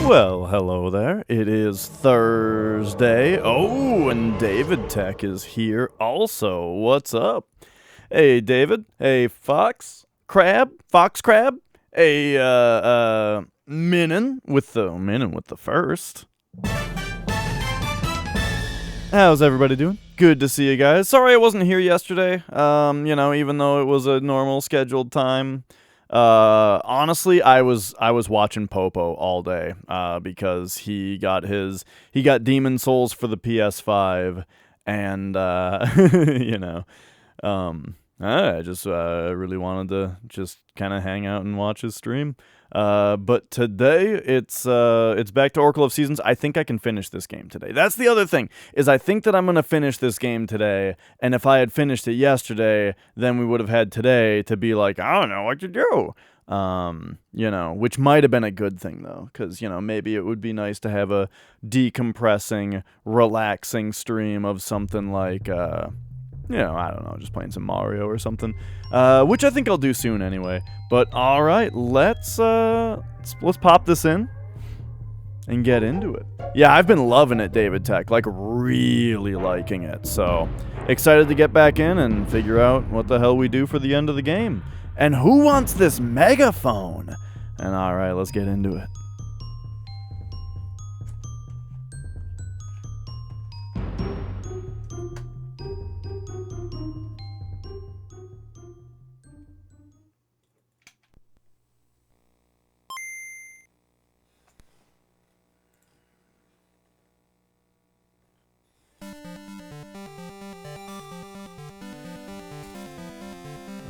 Well, hello there. It is Thursday. Oh, and David Tech is here also. What's up? Hey, David. Hey, Fox Crab. Hey, Minnin with the first. How's everybody doing? Good to see you guys. Sorry I wasn't here yesterday. Even though it was a normal scheduled time. Honestly, I was watching Popo all day, because he got Demon Souls for the PS5, and I just really wanted to just kind of hang out and watch his stream. But today it's back to Oracle of Seasons. I think I can finish this game today. That's the other thing, is I think that I'm going to finish this game today, and if I had finished it yesterday, then we would have had today to be like, I don't know what to do. Which might have been a good thing though, because, maybe it would be nice to have a decompressing, relaxing stream of something like, I don't know, just playing some Mario or something, which I think I'll do soon anyway. But all right, let's pop this in and get into it. Yeah, I've been loving it, David Tech, like really liking it. So excited to get back in and figure out what the hell we do for the end of the game. And who wants this megaphone? And all right, let's get into it.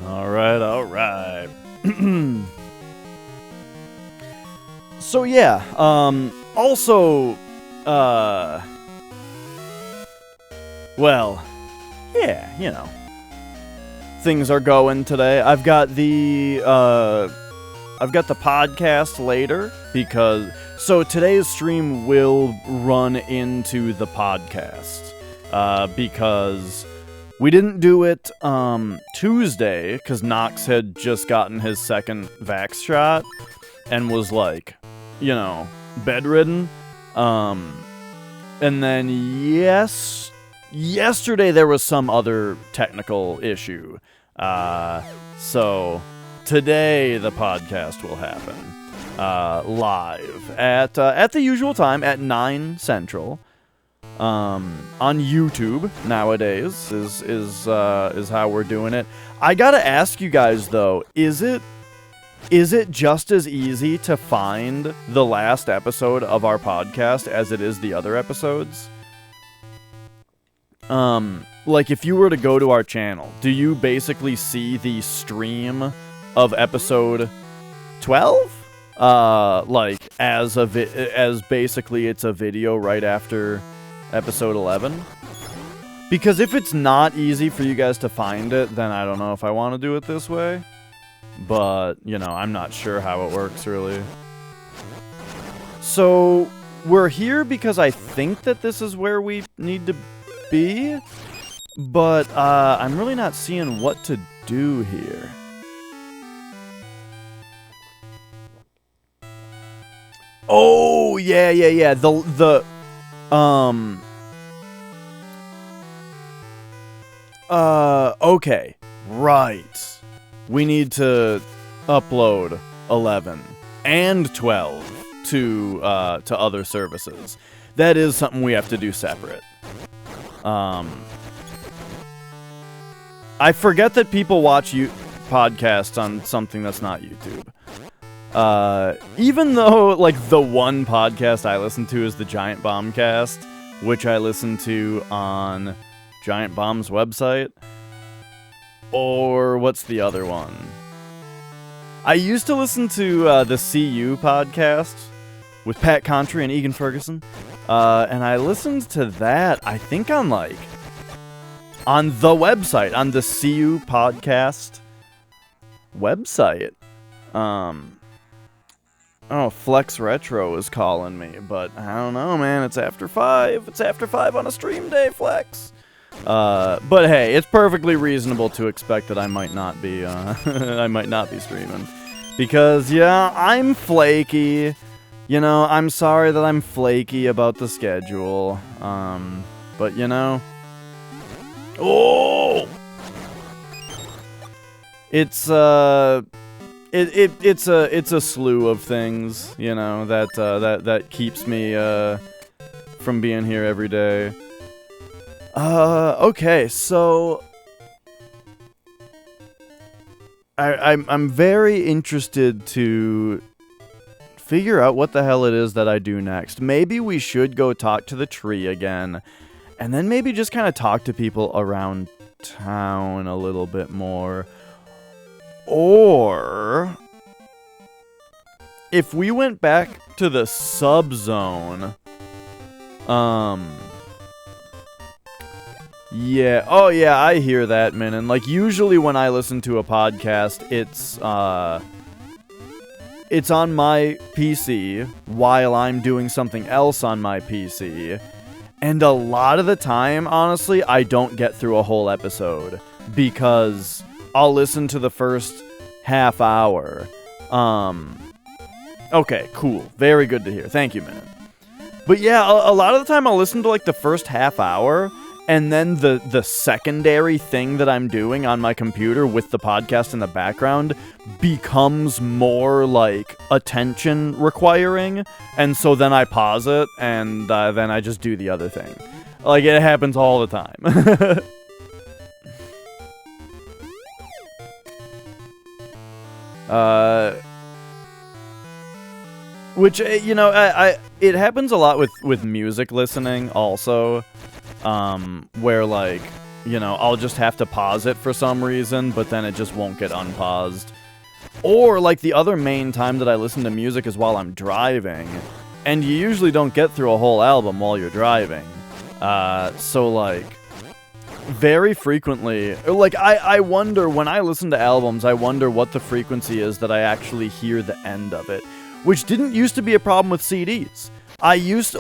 All right. So yeah, also, well, yeah, things are going today. I've got the podcast later so today's stream will run into the podcast, because we didn't do it Tuesday because Knox had just gotten his second vax shot and was like, bedridden. And then yesterday there was some other technical issue. So today the podcast will happen live at the usual time at 9 Central. On YouTube nowadays is how we're doing it. I gotta ask you guys though, is it just as easy to find the last episode of our podcast as it is the other episodes? Like if you were to go to our channel, do you basically see the stream of episode 12? Like as basically it's a video right after episode 11? Because if it's not easy for you guys to find it, then I don't know if I want to do it this way. But, I'm not sure how it works, really. So, we're here because I think that this is where we need to be. But, I'm really not seeing what to do here. Oh, yeah. Okay. Right. We need to upload 11 and 12 to other services. That is something we have to do separate. I forget that people watch podcasts on something that's not YouTube. Even though, like, the one podcast I listen to is the Giant Bombcast, which I listen to on Giant Bomb's website. Or what's the other one? I used to listen to the CU podcast with Pat Contry and Egan Ferguson. And I listened to that, I think on the website, on the CU podcast website. Oh, Flex Retro is calling me, but I don't know, man. It's after 5. It's after 5 on a stream day, Flex. But hey, it's perfectly reasonable to expect that I might not be, I might not be streaming. Because, yeah, I'm flaky. You know, I'm sorry that I'm flaky about the schedule. But you know... Oh! It's a slew of things, you know, that keeps me from being here every day. Okay, so I'm very interested to figure out what the hell it is that I do next. Maybe we should go talk to the tree again, and then maybe just kind of talk to people around town a little bit more. Or if we went back to the subzone, yeah, oh yeah, I hear that, Minin. Like, usually when I listen to a podcast, it's on my PC while I'm doing something else on my PC. And a lot of the time, honestly, I don't get through a whole episode because I'll listen to the first half hour. Okay, cool. Very good to hear. Thank you, Minin. But yeah, a lot of the time I'll listen to like the first half hour, and then the secondary thing that I'm doing on my computer with the podcast in the background becomes more like attention requiring, and so then I pause it, and then I just do the other thing. Like, it happens all the time. Which, you know, it happens a lot with music listening also. Where, like, you know, I'll just have to pause it for some reason, but then it just won't get unpaused. Or, like, the other main time that I listen to music is while I'm driving, and you usually don't get through a whole album while you're driving. So, like, very frequently, like, I wonder, when I listen to albums, I wonder what the frequency is that I actually hear the end of it, which didn't used to be a problem with CDs. I used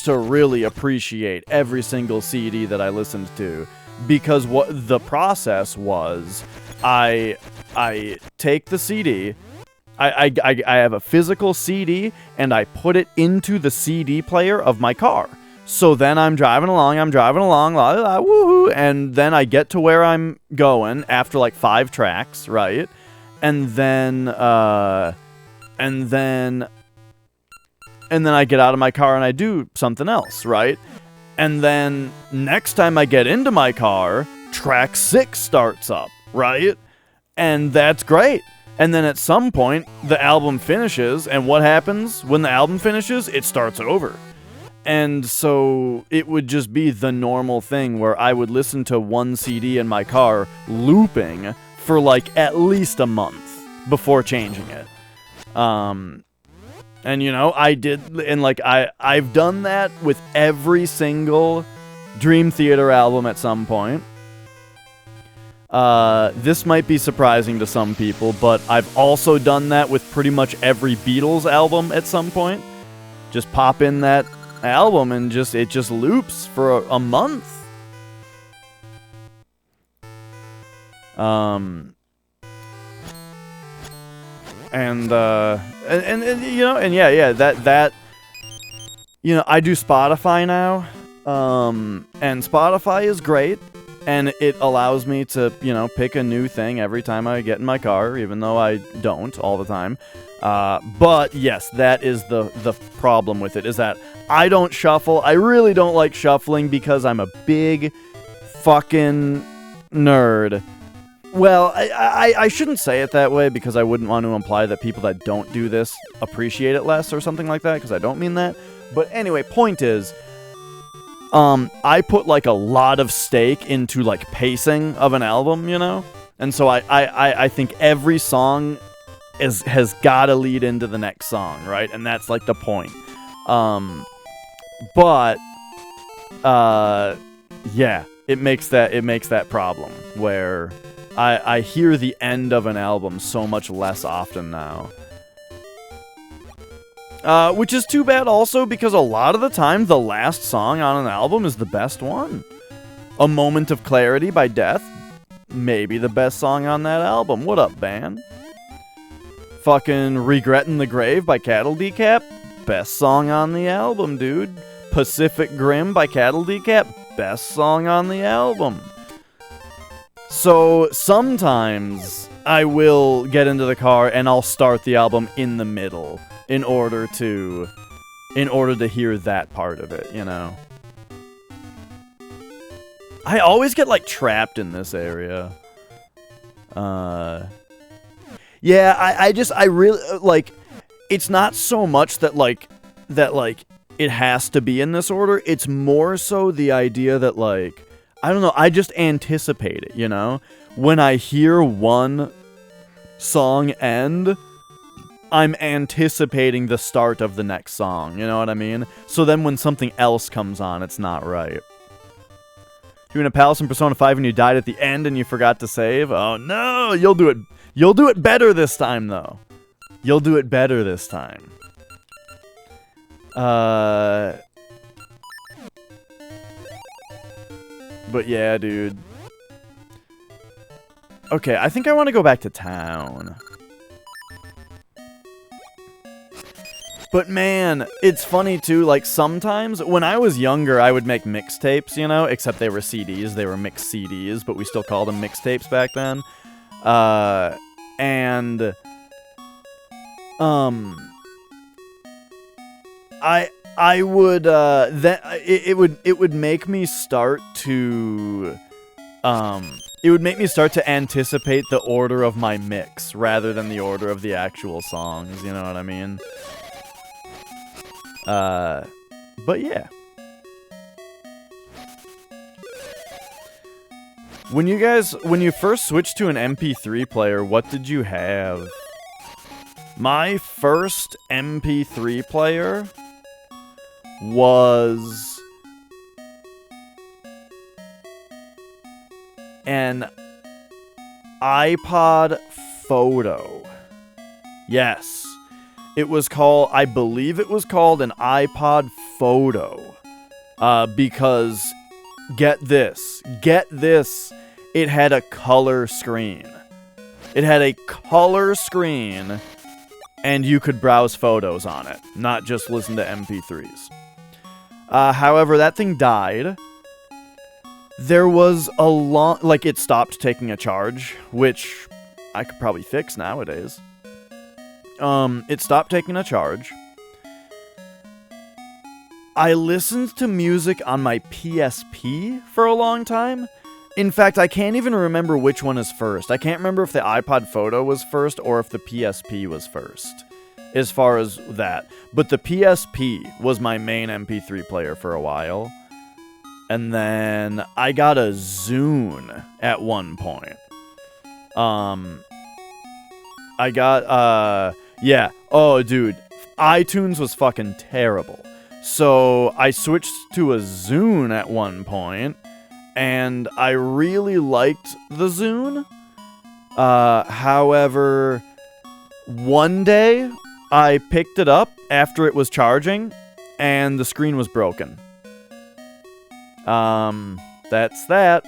to really appreciate every single CD that I listened to, because what the process was, I take the CD, I have a physical CD, and I put it into the CD player of my car. So then I'm driving along, la, la, woohoo, and then I get to where I'm going after like 5 tracks, right? And then I get out of my car and I do something else, right? And then next time I get into my car, track 6 starts up, right? And that's great. And then at some point, the album finishes, and what happens when the album finishes? It starts over. And so it would just be the normal thing where I would listen to one CD in my car looping for like at least a month before changing it. And, you know, I did, and, like, I've done that with every single Dream Theater album at some point. This might be surprising to some people, but I've also done that with pretty much every Beatles album at some point. Just pop in that album and it just loops for a month. And you know, and yeah, that, you know, I do Spotify now, and Spotify is great, and it allows me to, you know, pick a new thing every time I get in my car, even though I don't all the time. But yes, that is the problem with it, is that I don't shuffle. I really don't like shuffling because I'm a big fucking nerd. Well, I shouldn't say it that way because I wouldn't want to imply that people that don't do this appreciate it less or something like that, because I don't mean that. But anyway, point is, I put like a lot of stake into like pacing of an album, you know? And so I think every song has got to lead into the next song, right? And that's like the point. But yeah, it makes that problem where I hear the end of an album so much less often now. Which is too bad also, because a lot of the time the last song on an album is the best one. A Moment of Clarity by Death, maybe the best song on that album. What up, band? Fucking Regret in the Grave by Cattle Decap, best song on the album, dude. Pacific Grim by Cattle Decap, best song on the album. So sometimes I will get into the car and I'll start the album in the middle in order to hear that part of it, you know. I always get like trapped in this area. Yeah, I really like, it's not so much that it has to be in this order. It's more so the idea that, like, I don't know, I just anticipate it, you know? When I hear one song end, I'm anticipating the start of the next song, you know what I mean? So then when something else comes on, it's not right. You're in a palace in Persona 5 and you died at the end and you forgot to save? Oh no, you'll do it better this time, though. You'll do it better this time. But yeah, dude. Okay, I think I want to go back to town. But man, it's funny too, like sometimes when I was younger I would make mixtapes, you know, except they were CDs, they were mixed CDs, but we still called them mixtapes back then. I would then it would make me start to anticipate the order of my mix rather than the order of the actual songs, you know what I mean? But yeah. When you first switched to an MP3 player, what did you have? My first MP3 player was an iPod Photo. Yes. It was called, I believe it was called an iPod Photo. Because, get this, it had a color screen. It had a color screen, and you could browse photos on it, not just listen to MP3s. However, that thing died. There was a long, like, it stopped taking a charge, which I could probably fix nowadays. It stopped taking a charge. I listened to music on my PSP for a long time. In fact, I can't even remember which one is first. I can't remember if the iPod Photo was first or if the PSP was first, as far as that. But the PSP was my main MP3 player for a while. And then I got a Zune at one point. Yeah. Oh, dude. iTunes was fucking terrible. So I switched to a Zune at one point, and I really liked the Zune. However, one day I picked it up after it was charging, and the screen was broken. That's that.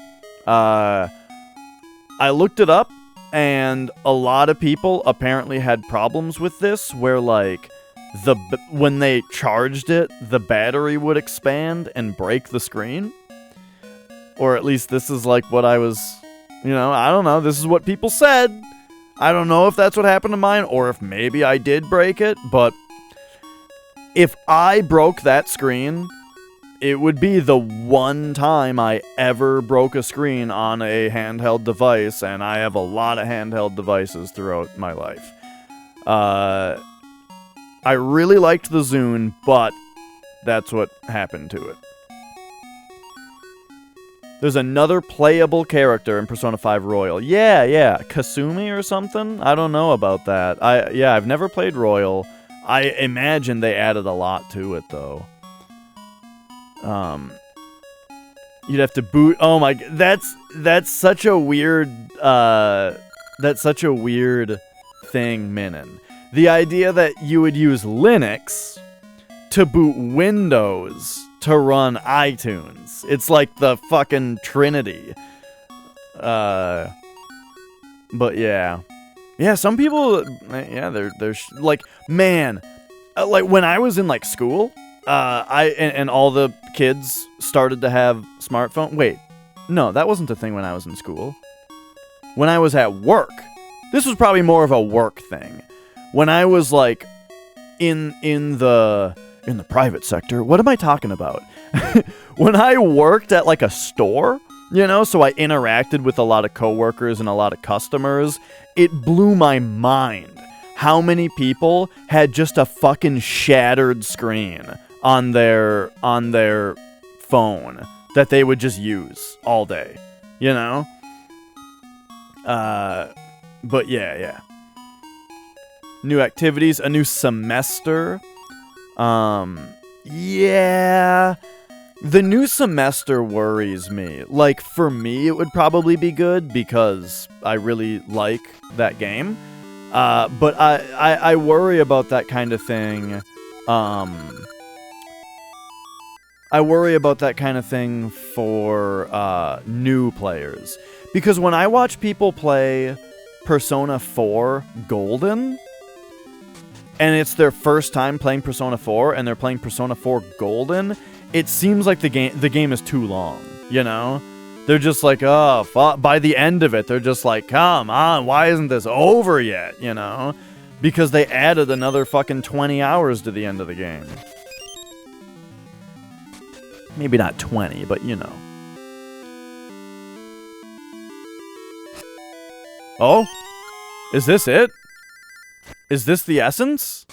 I looked it up, and a lot of people apparently had problems with this, where, like, when they charged it, the battery would expand and break the screen. Or at least this is, like, what I was, you know, I don't know, this is what people said. I don't know if that's what happened to mine, or if maybe I did break it, but if I broke that screen, it would be the one time I ever broke a screen on a handheld device, and I have a lot of handheld devices throughout my life. I really liked the Zune, but that's what happened to it. There's another playable character in Persona 5 Royal. Yeah, Kasumi or something? I don't know about that. I've never played Royal. I imagine they added a lot to it, though. You'd have to boot. Oh my, that's such a weird thing, Minin. The idea that you would use Linux to boot Windows to run iTunes. It's like the fucking Trinity. But yeah. Yeah, some people, yeah, they're like, man, like when I was in like school, and all the kids started to have smartphone. Wait, no, that wasn't a thing when I was in school. When I was at work, this was probably more of a work thing. When I was like in the private sector, what am I talking about? When I worked at like a store, you know, so I interacted with a lot of coworkers and a lot of customers, it blew my mind how many people had just a fucking shattered screen on their phone that they would just use all day, you know? But yeah. New activities, a new semester. Yeah. The new semester worries me. Like, for me, it would probably be good because I really like that game. But I worry about that kind of thing. I worry about that kind of thing for new players. Because when I watch people play Persona 4 Golden, and it's their first time playing Persona 4, and they're playing Persona 4 Golden, it seems like the game is too long, you know? They're just like, oh, fuck. By the end of it, they're just like, come on, why isn't this over yet, you know? Because they added another fucking 20 hours to the end of the game. Maybe not 20, but you know. Oh? Is this it? Is this the essence?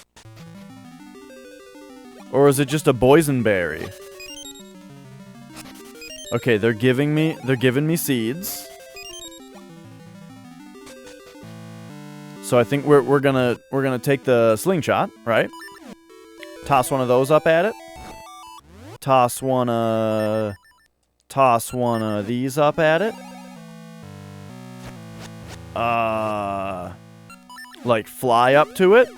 Or is it just a boysenberry? Okay, they're giving me seeds. So I think we're gonna take the slingshot, right? Toss one of those up at it. Toss one of these up at it. Like fly up to it.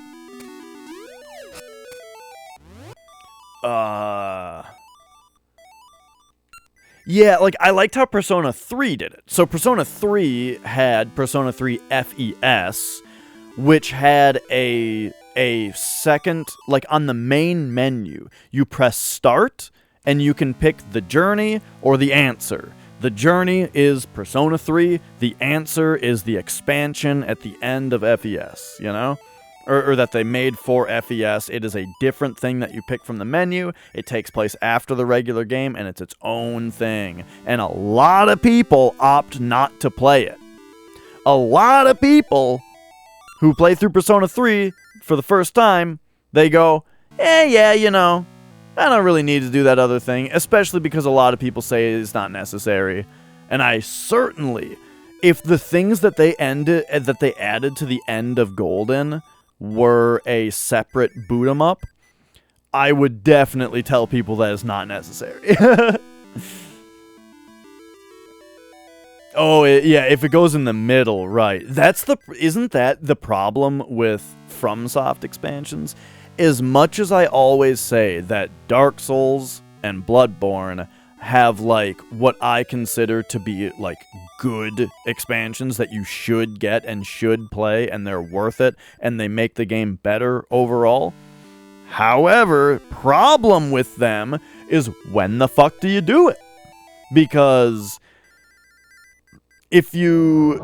Yeah, like, I liked how Persona 3 did it. So Persona 3 had Persona 3 FES, which had a second, like, on the main menu, you press start, and you can pick the journey or the answer. The journey is Persona 3, the answer is the expansion at the end of FES, you know? Or that they made for FES. It is a different thing that you pick from the menu. It takes place after the regular game, and it's its own thing. And a lot of people opt not to play it. A lot of people who play through Persona 3 for the first time, they go, yeah, you know, I don't really need to do that other thing, especially because a lot of people say it's not necessary. And I certainly, if the things that they added to the end of Golden were a separate boot 'em up, I would definitely tell people that it's not necessary. Oh, yeah, if it goes in the middle, right. Isn't that the problem with FromSoft expansions? As much as I always say that Dark Souls and Bloodborne have, like, what I consider to be, like, good expansions that you should get and should play, and they're worth it, and they make the game better overall. However, problem with them is, when the fuck do you do it? Because if you,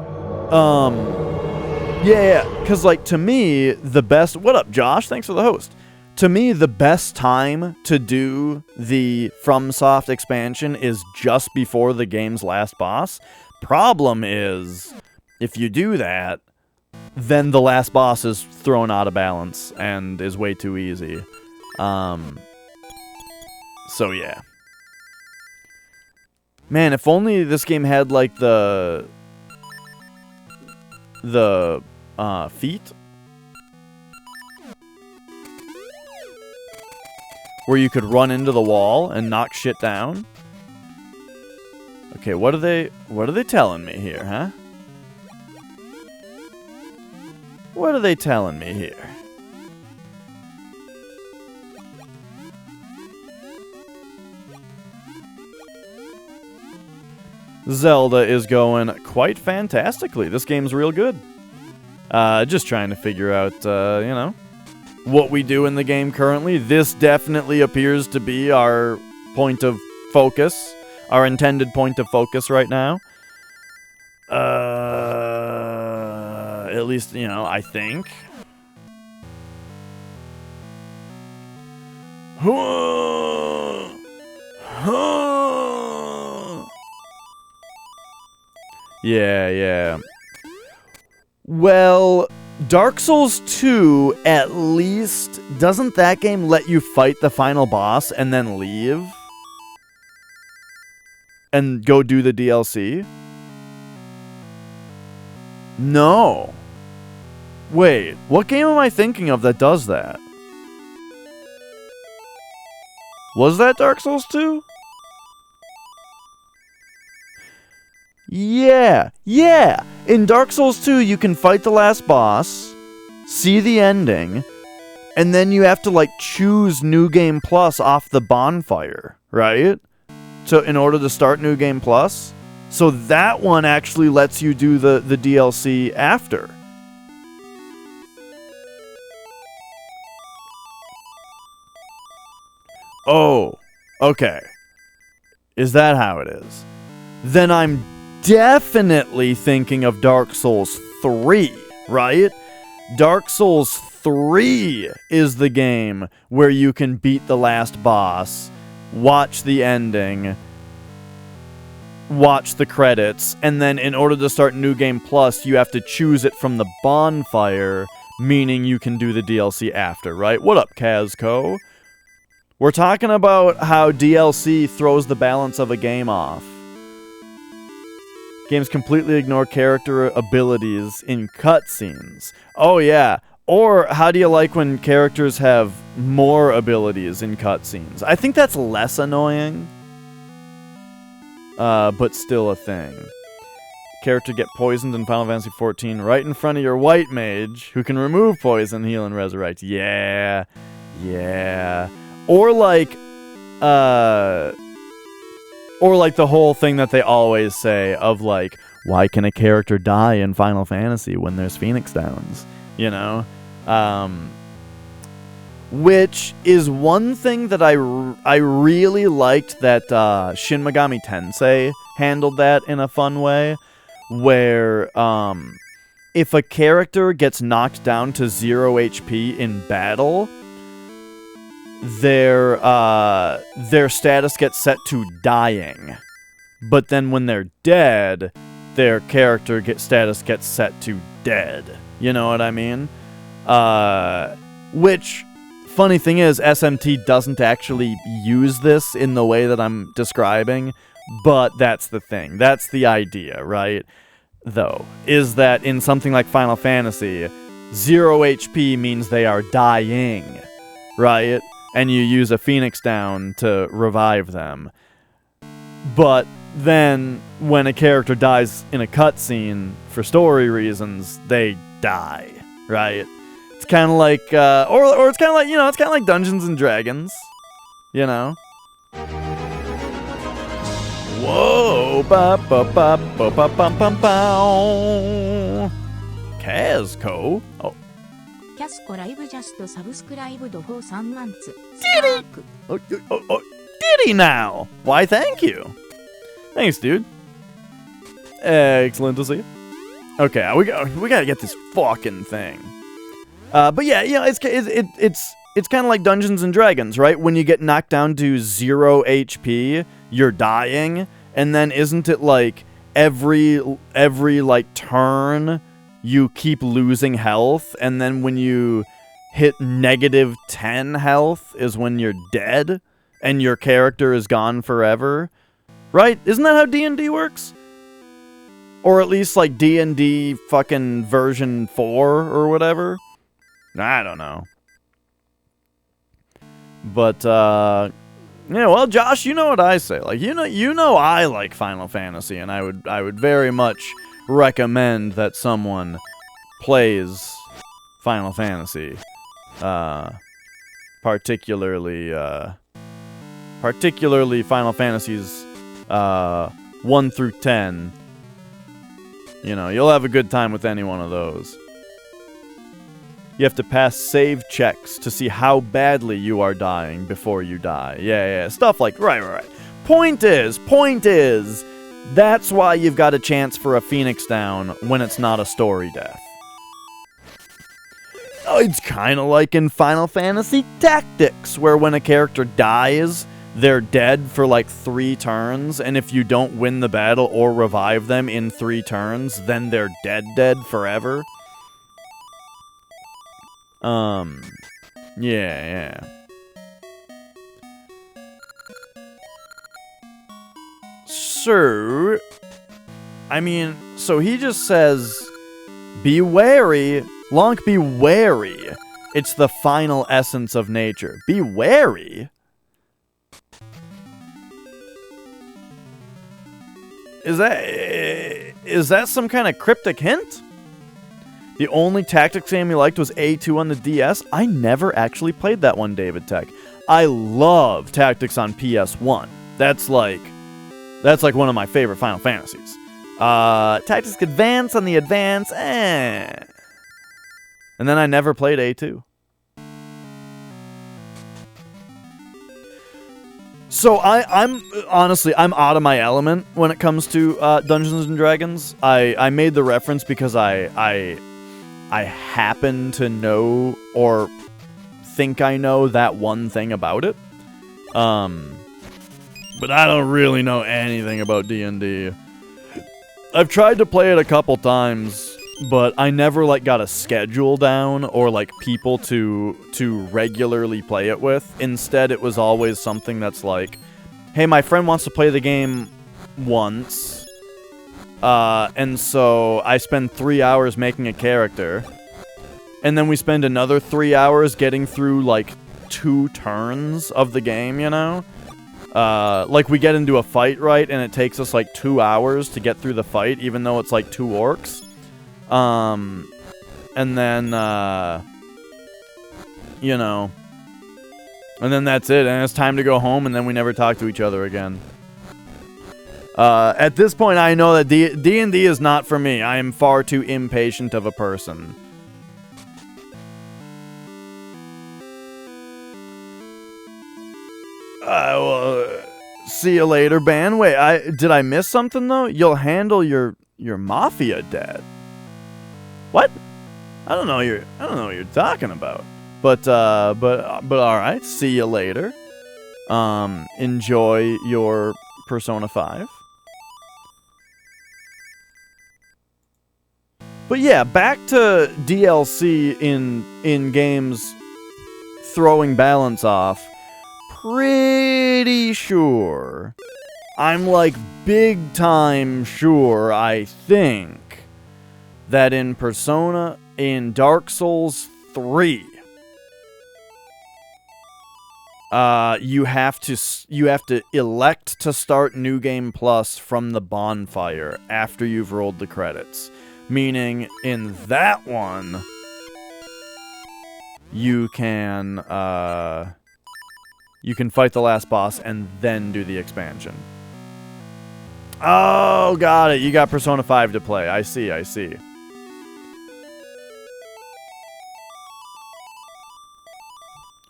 because, like, to me, the best, what up, Josh? Thanks for the host. To me, the best time to do the FromSoft expansion is just before the game's last boss. Problem is, if you do that, then the last boss is thrown out of balance and is way too easy. So yeah. Man, if only this game had, like, the feet, where you could run into the wall and knock shit down. Okay, what are they telling me here, huh? What are they telling me here? Zelda is going quite fantastically. This game's real good. Just trying to figure out, you know, what we do in the game currently. This definitely appears to be our point of focus, our intended point of focus right now. At least, you know, I think. Yeah. Well, Dark Souls 2, at least, doesn't that game let you fight the final boss and then leave? And go do the DLC? No. Wait, what game am I thinking of that does that? Was that Dark Souls 2? Yeah. In Dark Souls 2, you can fight the last boss, see the ending, and then you have to, like, choose New Game Plus off the bonfire, right? So, in order to start New Game Plus. So that one actually lets you do the DLC after. Oh, okay. Is that how it is? Then I'm definitely thinking of Dark Souls 3, right? Dark Souls 3 is the game where you can beat the last boss, watch the ending, watch the credits, and then in order to start New Game Plus, you have to choose it from the bonfire, meaning you can do the DLC after, right? What up, Kazco? We're talking about how DLC throws the balance of a game off. Games completely ignore character abilities in cutscenes. Oh yeah. Or how do you like when characters have more abilities in cutscenes? I think that's less annoying. But still a thing. Character get poisoned in Final Fantasy XIV right in front of your white mage, who can remove poison, heal, and resurrect. Yeah. Or like the whole thing that they always say of like, why can a character die in Final Fantasy when there's Phoenix Downs? You know? Which is one thing that I really liked that Shin Megami Tensei handled that in a fun way, where if a character gets knocked down to 0 HP in battle, their status gets set to dying. But then when they're dead, their character status gets set to dead. You know what I mean? Which, funny thing is, SMT doesn't actually use this in the way that I'm describing, but that's the thing. That's the idea, right? Though, is that in something like Final Fantasy, 0 HP means they are dying, right? And you use a Phoenix Down to revive them. But then, when a character dies in a cutscene, for story reasons, they die, right? It's kind of like, or it's kind of like, you know, it's kind of like Dungeons and Dragons, you know? Whoa, ba ba ba ba ba ba ba ba. Kazco. Oh. キャスコライブジャストサブスクライブドフォー3マンツ。Did he? Did he now? Why, thank you. Thanks, dude. Excellent to see you. Okay, we gotta get this fucking thing. But yeah, you know, it's kind of like Dungeons and Dragons, right? When you get knocked down to 0 HP, you're dying, and then isn't it like every like turn you keep losing health, and then when you hit -10 health is when you're dead, and your character is gone forever, right? Isn't that how D&D works? Or at least like D&D fucking version 4 or whatever? I don't know. But, yeah, well, Josh, you know what I say. Like, you know I like Final Fantasy, and I would very much recommend that someone plays Final Fantasy. Particularly Final Fantasies 1 through 10. You know, you'll have a good time with any one of those. You have to pass save checks to see how badly you are dying before you die. Yeah, stuff like, right. Point is, that's why you've got a chance for a Phoenix down when it's not a story death. Oh, it's kind of like in Final Fantasy Tactics, where when a character dies, they're dead for like 3 turns, and if you don't win the battle or revive them in 3 turns, then they're dead forever. Yeah. So, I mean, so he just says, be wary, Lonk, be wary. It's the final essence of nature. Be wary? Is that some kind of cryptic hint? The only tactics game you liked was A2 on the DS? I never actually played that one, David Tech. I love Tactics on PS1. That's like one of my favorite Final Fantasies. Tactics Advance on the Advance, And then I never played A2. So I'm honestly out of my element when it comes to Dungeons and Dragons. I made the reference because I happen to know or think I know that one thing about it. But I don't really know anything about D&D. I've tried to play it a couple times, but I never got a schedule down or people to regularly play it with. Instead, it was always something that's like, hey, my friend wants to play the game once, and so I spend 3 hours making a character, and then we spend another 3 hours getting through 2 turns of the game, you know? We get into a fight, right, and it takes us 2 hours to get through the fight, even though it's 2 orcs. And then, you know, and then that's it, and it's time to go home, and then we never talk to each other again. At this point, I know that D&D is not for me. I am far too impatient of a person. Well, see you later, Ban. Wait, did I miss something, though? You'll handle your mafia debt. What? I don't know what you're talking about. But all right. See you later. Enjoy your Persona 5. But yeah, back to DLC in games throwing balance off. Pretty sure. I'm big time sure, I think, that in Dark Souls 3, you have to elect to start New Game Plus from the bonfire after you've rolled the credits. Meaning, in that one, you can fight the last boss and then do the expansion. Oh, got it. You got Persona 5 to play. I see.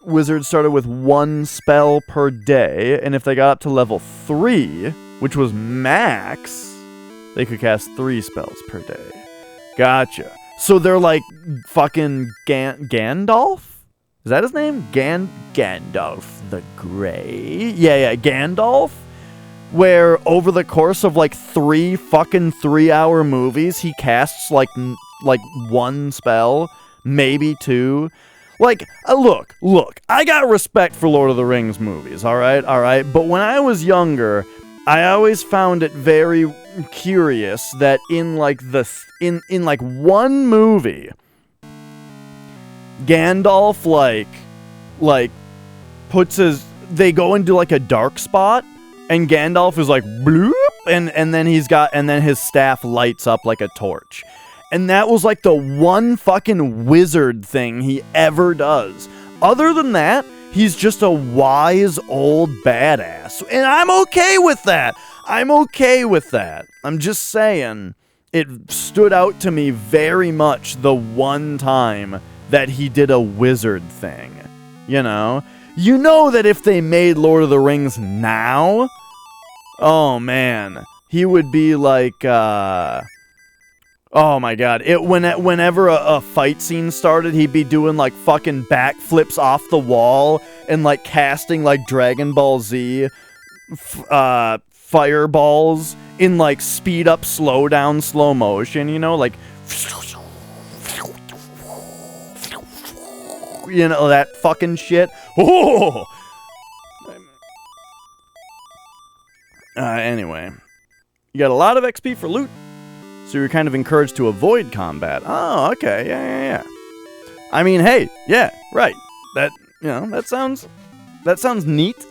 Wizards started with 1 spell per day, and if they got up to level 3, which was max, they could cast 3 spells per day. Gotcha. So they're fucking Gandalf? Is that his name? Gandalf the Grey? Yeah, Gandalf. Where over the course of 3 fucking 3-hour movies, he casts 1 spell, maybe 2. Look, I got respect for Lord of the Rings movies, alright? But when I was younger, I always found it very curious that in one movie, Gandalf they go into a dark spot, and Gandalf is bloop, and then his staff lights up like a torch. And that was the one fucking wizard thing he ever does. Other than that, he's just a wise old badass. And I'm okay with that. I'm just saying, it stood out to me very much the one time that he did a wizard thing, you know? You know that if they made Lord of the Rings now, oh man, he would be like, oh my god, whenever a fight scene started, he'd be doing like fucking backflips off the wall and like casting like Dragon Ball Z fireballs in like speed up, slow down, slow motion, you know, like, you know, that fucking shit. Oh! Anyway, you got a lot of XP for loot, so you're kind of encouraged to avoid combat. Oh, okay, yeah. I mean, hey, yeah, right. That, you know, that sounds neat.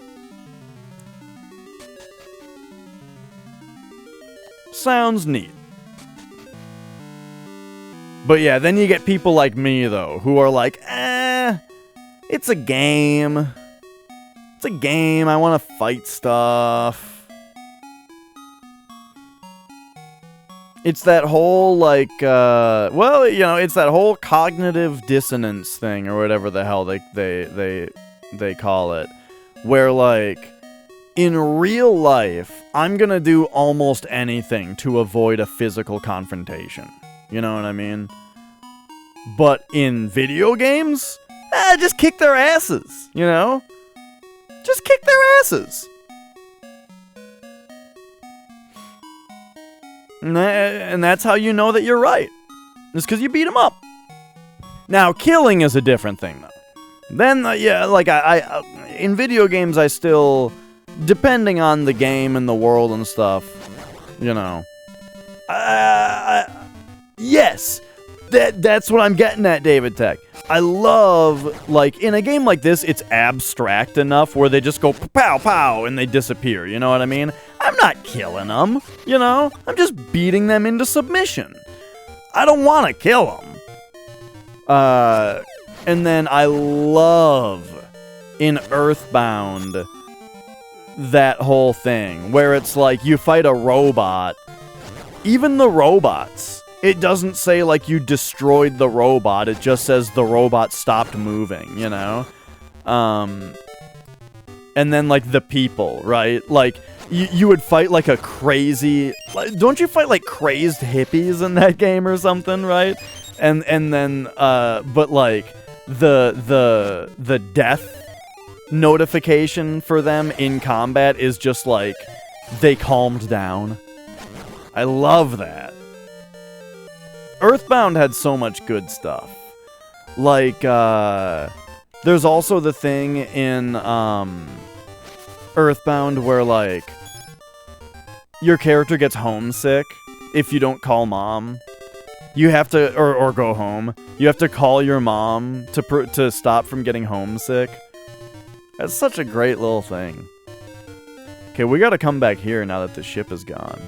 Sounds neat. But yeah, then you get people like me, though, who are like, it's a game. It's a game, I want to fight stuff. It's that whole, like, well, you know, it's that whole cognitive dissonance thing, or whatever the hell they call it, where, like, in real life, I'm gonna do almost anything to avoid a physical confrontation. You know what I mean? But in video games, just kick their asses, you know? Just kick their asses. And that's how you know that you're right. It's because you beat them up. Now, killing is a different thing, though. Then, yeah, like, I in video games, I still, depending on the game and the world and stuff, you know. Yes! That's what I'm getting at, David Tech. I love, like, in a game like this, it's abstract enough where they just go pow pow and they disappear, you know what I mean? I'm not killing them, you know? I'm just beating them into submission. I don't want to kill them. And then I love in Earthbound that whole thing where it's like you fight a robot. Even the robots, it doesn't say like you destroyed the robot, it just says the robot stopped moving, you know? And then like the people, right? Like you would fight like a crazy, don't you fight like crazed hippies in that game or something, right? And then but like the death notification for them in combat is just like they calmed down. I love that. Earthbound had so much good stuff. Like, there's also the thing in, Earthbound where, like, your character gets homesick if you don't call mom. You have to, or go home. You have to call your mom to stop from getting homesick. That's such a great little thing. Okay, we gotta come back here now that the ship is gone.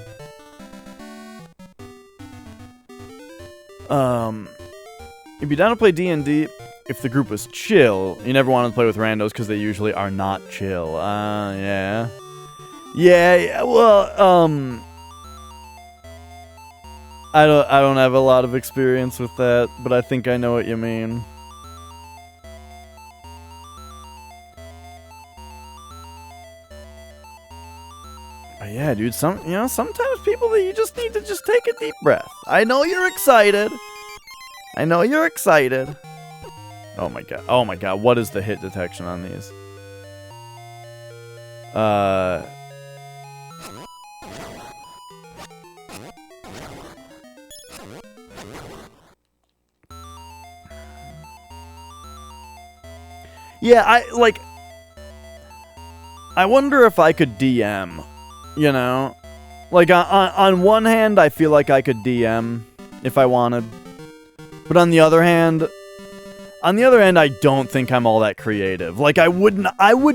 If you're down to play D&D, if the group was chill, you never wanted to play with randos because they usually are not chill. Yeah. Yeah, well, I don't have a lot of experience with that, but I think I know what you mean. But yeah, dude, sometimes people that you just need to just take a deep breath. I know you're excited. I know you're excited. Oh my god, what is the hit detection on these? Yeah, I wonder if I could DM, you know? Like, on one hand, I feel like I could DM if I wanted. But on the other hand, I don't think I'm all that creative. Like, I would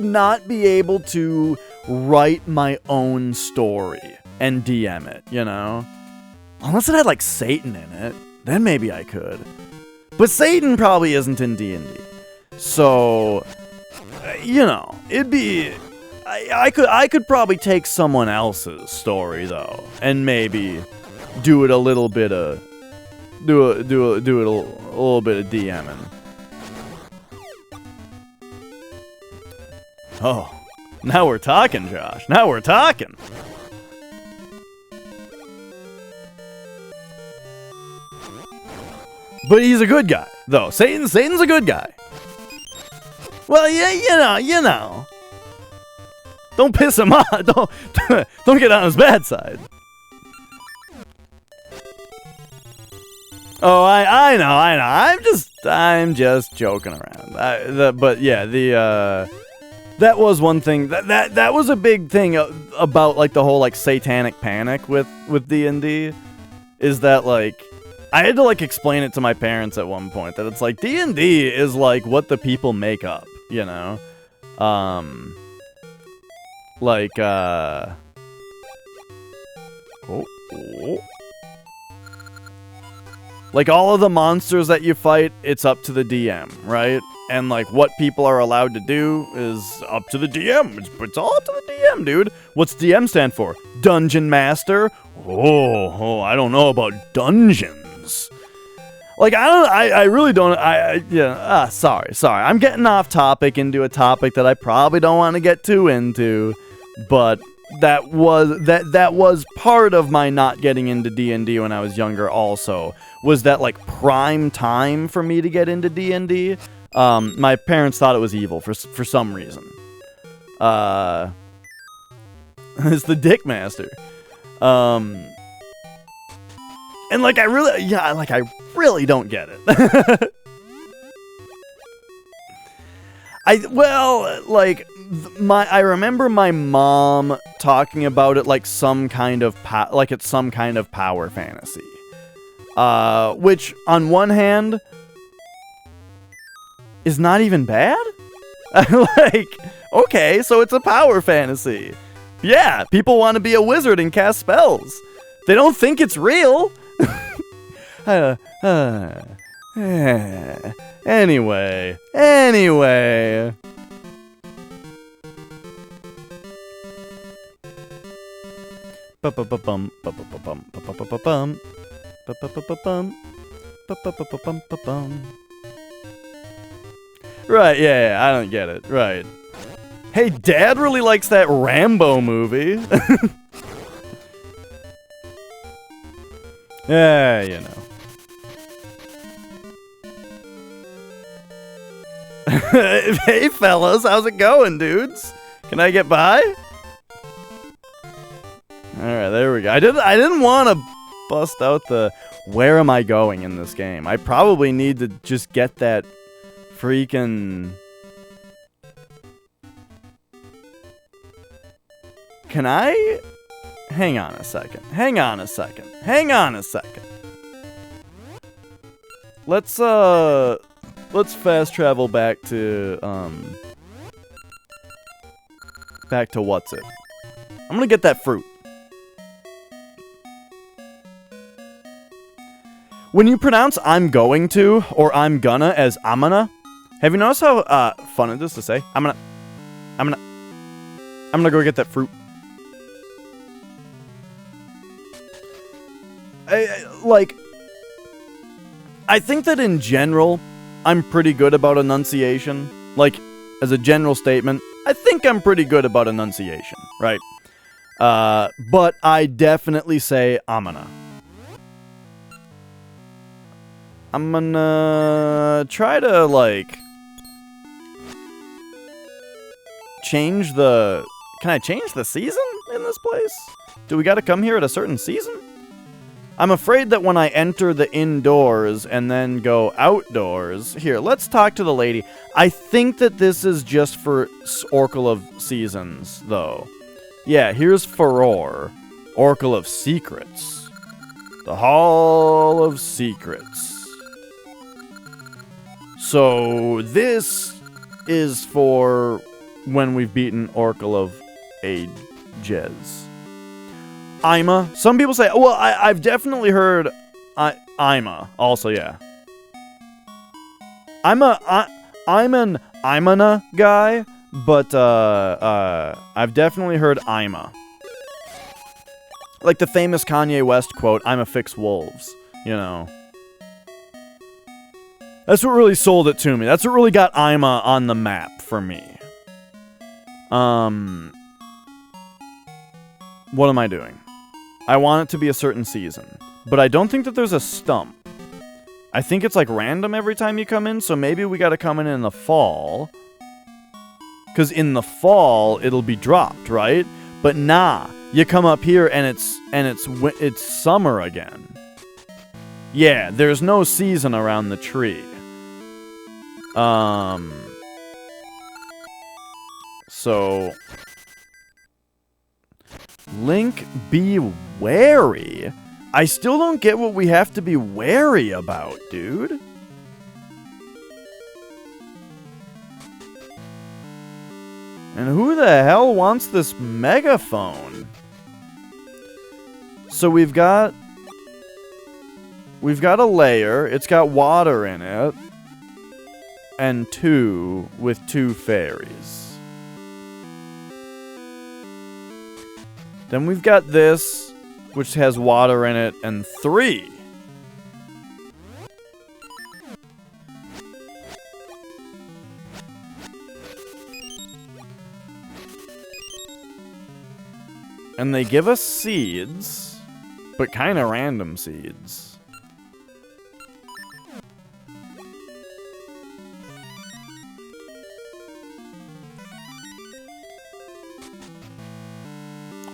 not be able to write my own story and DM it, you know? Unless it had, like, Satan in it. Then maybe I could. But Satan probably isn't in D&D. So, you know, it'd be... I could probably take someone else's story, though, and maybe do it a little bit of... Do it a little bit of DMing. Oh, now we're talking, Josh. Now we're talking. But he's a good guy, though. Satan's a good guy. Well, yeah, you know. Don't piss him off. Don't get on his bad side. Oh, I know. I'm just joking around. But yeah, that was one thing. That was a big thing about like the whole like satanic panic with D&D, is that like I had to like explain it to my parents at one point that it's like D&D is like what the people make up, you know, like like all of the monsters that you fight, it's up to the DM, right? And like what people are allowed to do is up to the DM. It's all up to the DM, dude. What's DM stand for? Dungeon Master? Oh, I don't know about dungeons. Like I really don't. Sorry. I'm getting off topic into a topic that I probably don't want to get too into, but that was part of my not getting into D&D when I was younger. Also, was that like prime time for me to get into D&D? My parents thought it was evil for some reason. It's the Dick Master. And like I really don't get it. I remember my mom talking about it like it's some kind of power fantasy. Which on one hand is not even bad. Like, okay, so it's a power fantasy. Yeah, people want to be a wizard and cast spells. They don't think it's real. Anyway. Right, yeah, I don't get it. Right. Hey, Dad really likes that Rambo movie. Yeah, you know. Hey, fellas, how's it going, dudes? Can I get by? Alright, there we go. I didn't want to bust out the where am I going in this game. I probably need to just get that freaking... Can I... Hang on a second. Let's fast travel back to what's it? I'm gonna get that fruit. When you pronounce I'm going to or I'm gonna as amana, have you noticed how fun it is to say? I'm gonna go get that fruit. I think that in general, I'm pretty good about enunciation. Like, as a general statement, I think I'm pretty good about enunciation, right? But I definitely say amana. I'm gonna try to, like, change the... Can I change the season in this place? Do we gotta come here at a certain season? I'm afraid that when I enter the indoors and then go outdoors... Here, let's talk to the lady. I think that this is just for Oracle of Seasons, though. Yeah, here's Furore, Oracle of Secrets. The Hall of Secrets. So, this is for when we've beaten Oracle of Ages. Ima. Some people say, well, I've definitely heard Ima also, yeah. I'm an Imana guy, but I've definitely heard Ima. Like the famous Kanye West quote, "I'm a fix wolves," you know. That's what really sold it to me. That's what really got Ima on the map for me. What am I doing? I want it to be a certain season, but I don't think that there's a stump. I think it's like random every time you come in, so maybe we gotta come in the fall. Because in the fall, it'll be dropped, right? But nah, you come up here and it's summer again. Yeah, there's no season around the tree. So Link, be wary. I still don't get what we have to be wary about, dude. And who the hell wants this megaphone? So we've got a layer. It's got water in it. And 2 with 2 fairies. Then we've got this, which has water in it, and 3. And they give us seeds, but kind of random seeds.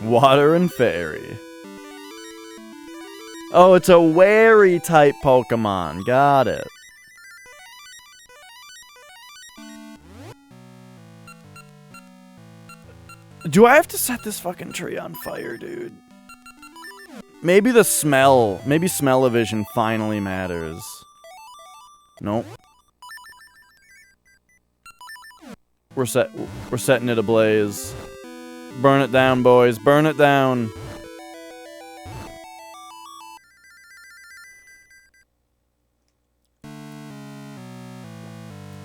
Water and fairy. Oh, it's a wary type Pokemon. Got it. Do I have to set this fucking tree on fire, dude? Maybe the smell. Maybe smell-o-vision finally matters. Nope. We're setting it ablaze. Burn it down, boys. Burn it down.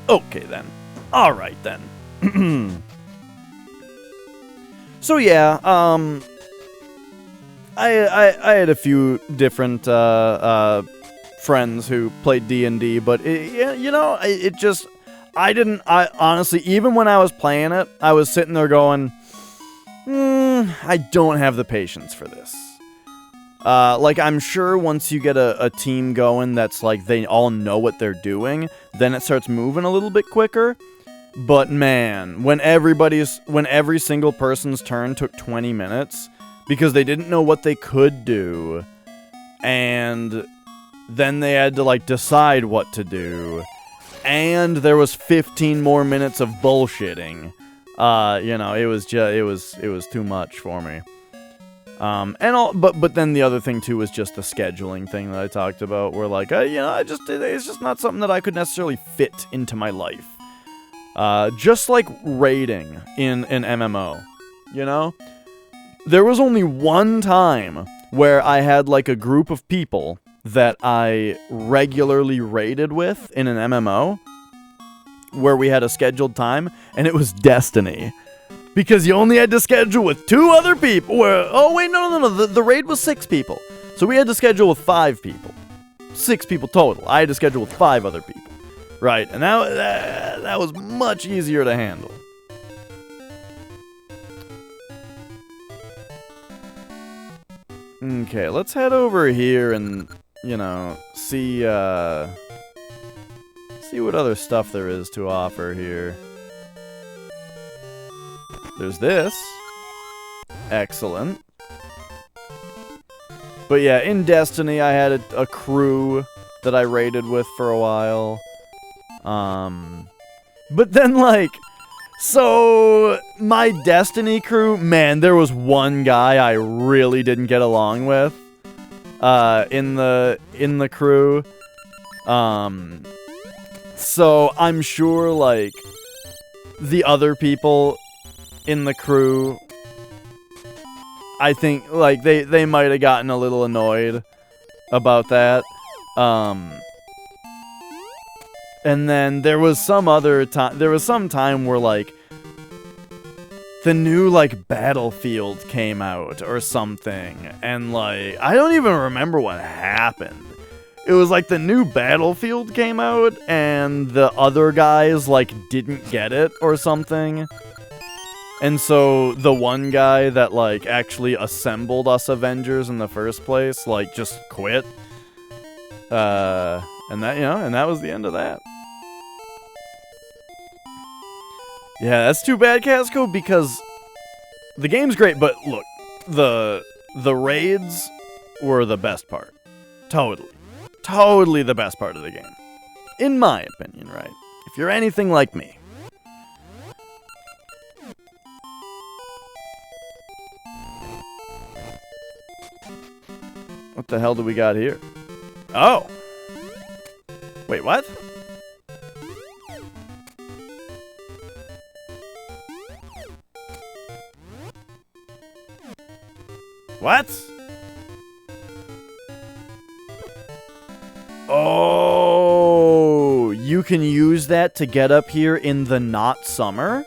Okay, then. Alright, then. So, yeah, I had a few different friends who played D&D, but, I honestly, even when I was playing it, I was sitting there going, I don't have the patience for this. Like, I'm sure once you get a team going that's like, they all know what they're doing, then it starts moving a little bit quicker. But man, when every single person's turn took 20 minutes, because they didn't know what they could do, and then they had to, like, decide what to do, and there was 15 more minutes of bullshitting, it was too much for me. But then the other thing too was just the scheduling thing that I talked about, where like, it's just not something that I could necessarily fit into my life. Just like raiding in an MMO, There was only one time where I had like a group of people that I regularly raided with in an MMO, where we had a scheduled time, and it was Destiny. Because you only had to schedule with 2 other people. The raid was 6 people. So we had to schedule with 5 people. 6 people total. I had to schedule with 5 other people. Right, and that was much easier to handle. Okay, let's head over here and, see what other stuff there is to offer here. There's this. Excellent. But yeah, in Destiny, I had a crew that I raided with for a while. But then, like, so my Destiny crew, man, there was one guy I really didn't get along with, in the crew. So I'm sure, like, the other people in the crew, I think, like, they might have gotten a little annoyed about that. And then there was some time where, like, the new, like, Battlefield came out or something. And, like, I don't even remember what happened. It was like the new Battlefield came out and the other guys, like, didn't get it or something. And so the one guy that, like, actually assembled us Avengers in the first place, like, just quit. And that was the end of that. Yeah, that's too bad, Casco, because the game's great, but look, the raids were the best part. Totally the best part of the game. In my opinion, right? If you're anything like me. What the hell do we got here? Oh! Wait, what? What? Oh, you can use that to get up here in the not summer?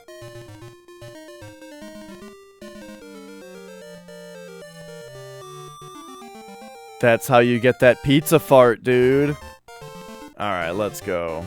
That's how you get that pizza fart, dude. Alright, let's go.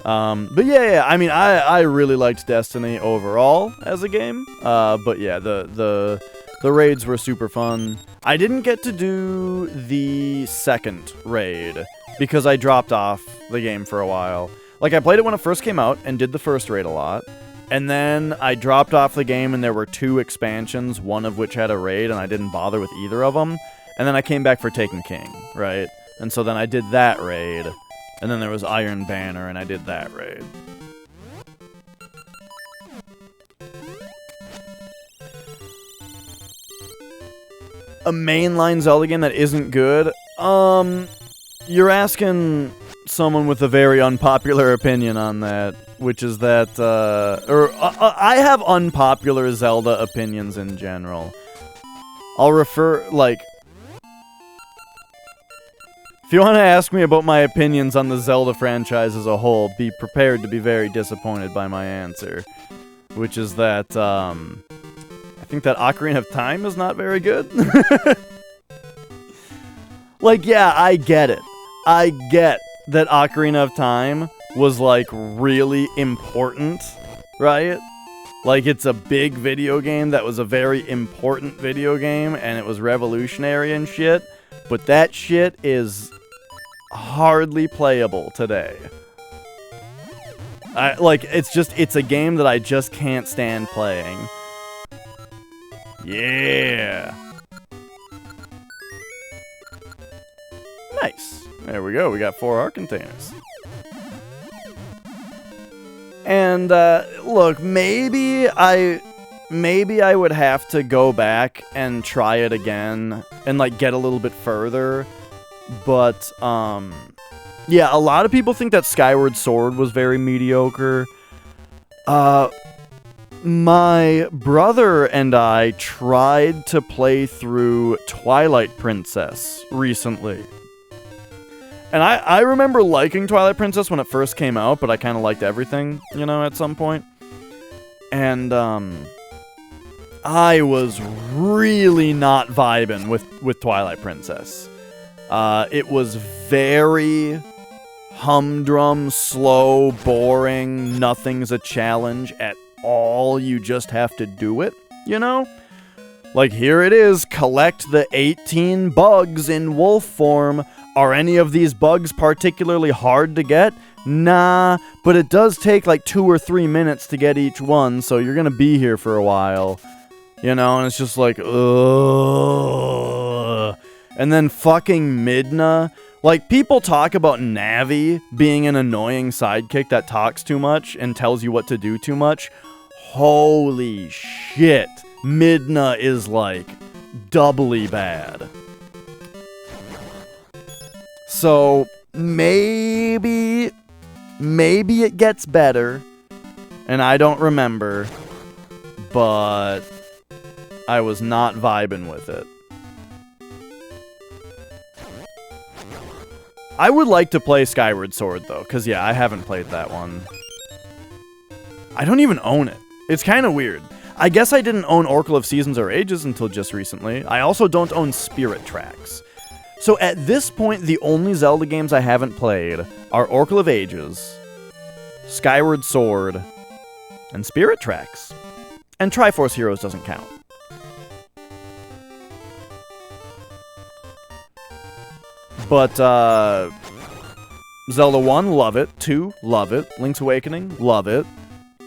But yeah, I mean, I really liked Destiny overall as a game. But yeah, the raids were super fun. I didn't get to do the second raid because I dropped off the game for a while. Like, I played it when it first came out and did the first raid a lot. And then I dropped off the game and there were 2 expansions, one of which had a raid, and I didn't bother with either of them. And then I came back for Taken King, right? And so then I did that raid. And then there was Iron Banner, and I did that raid. A mainline Zelda game that isn't good? You're asking someone with a very unpopular opinion on that, which is that, I have unpopular Zelda opinions in general. I'll refer, like, if you want to ask me about my opinions on the Zelda franchise as a whole, be prepared to be very disappointed by my answer. Which is that, I think that Ocarina of Time is not very good. Like, yeah, I get it. I get that Ocarina of Time was, like, really important, right? Like, it's a big video game that was a very important video game, and it was revolutionary and shit. But that shit is hardly playable today. It's a game that I just can't stand playing. Yeah. Nice. There we go. We got 4 art containers. And, look, maybe I would have to go back and try it again and, like, get a little bit further. But, yeah, a lot of people think that Skyward Sword was very mediocre. My brother and I tried to play through Twilight Princess recently. And I remember liking Twilight Princess when it first came out, but I kind of liked everything, you know, at some point. And, I was really not vibing with Twilight Princess. It was very humdrum, slow, boring, nothing's a challenge at all, you just have to do it, you know? Like, here it is, collect the 18 bugs in wolf form. Are any of these bugs particularly hard to get? Nah, but it does take like 2 or 3 minutes to get each one, so you're gonna be here for a while. You know, and it's just like, ugh. And then fucking Midna. Like, people talk about Navi being an annoying sidekick that talks too much and tells you what to do too much. Holy shit. Midna is, like, doubly bad. So, maybe it gets better. And I don't remember. But I was not vibing with it. I would like to play Skyward Sword, though, because, yeah, I haven't played that one. I don't even own it. It's kind of weird. I guess I didn't own Oracle of Seasons or Ages until just recently. I also don't own Spirit Tracks. So at this point, the only Zelda games I haven't played are Oracle of Ages, Skyward Sword, and Spirit Tracks. And Triforce Heroes doesn't count. But, Zelda 1, love it. 2, love it. Link's Awakening, love it.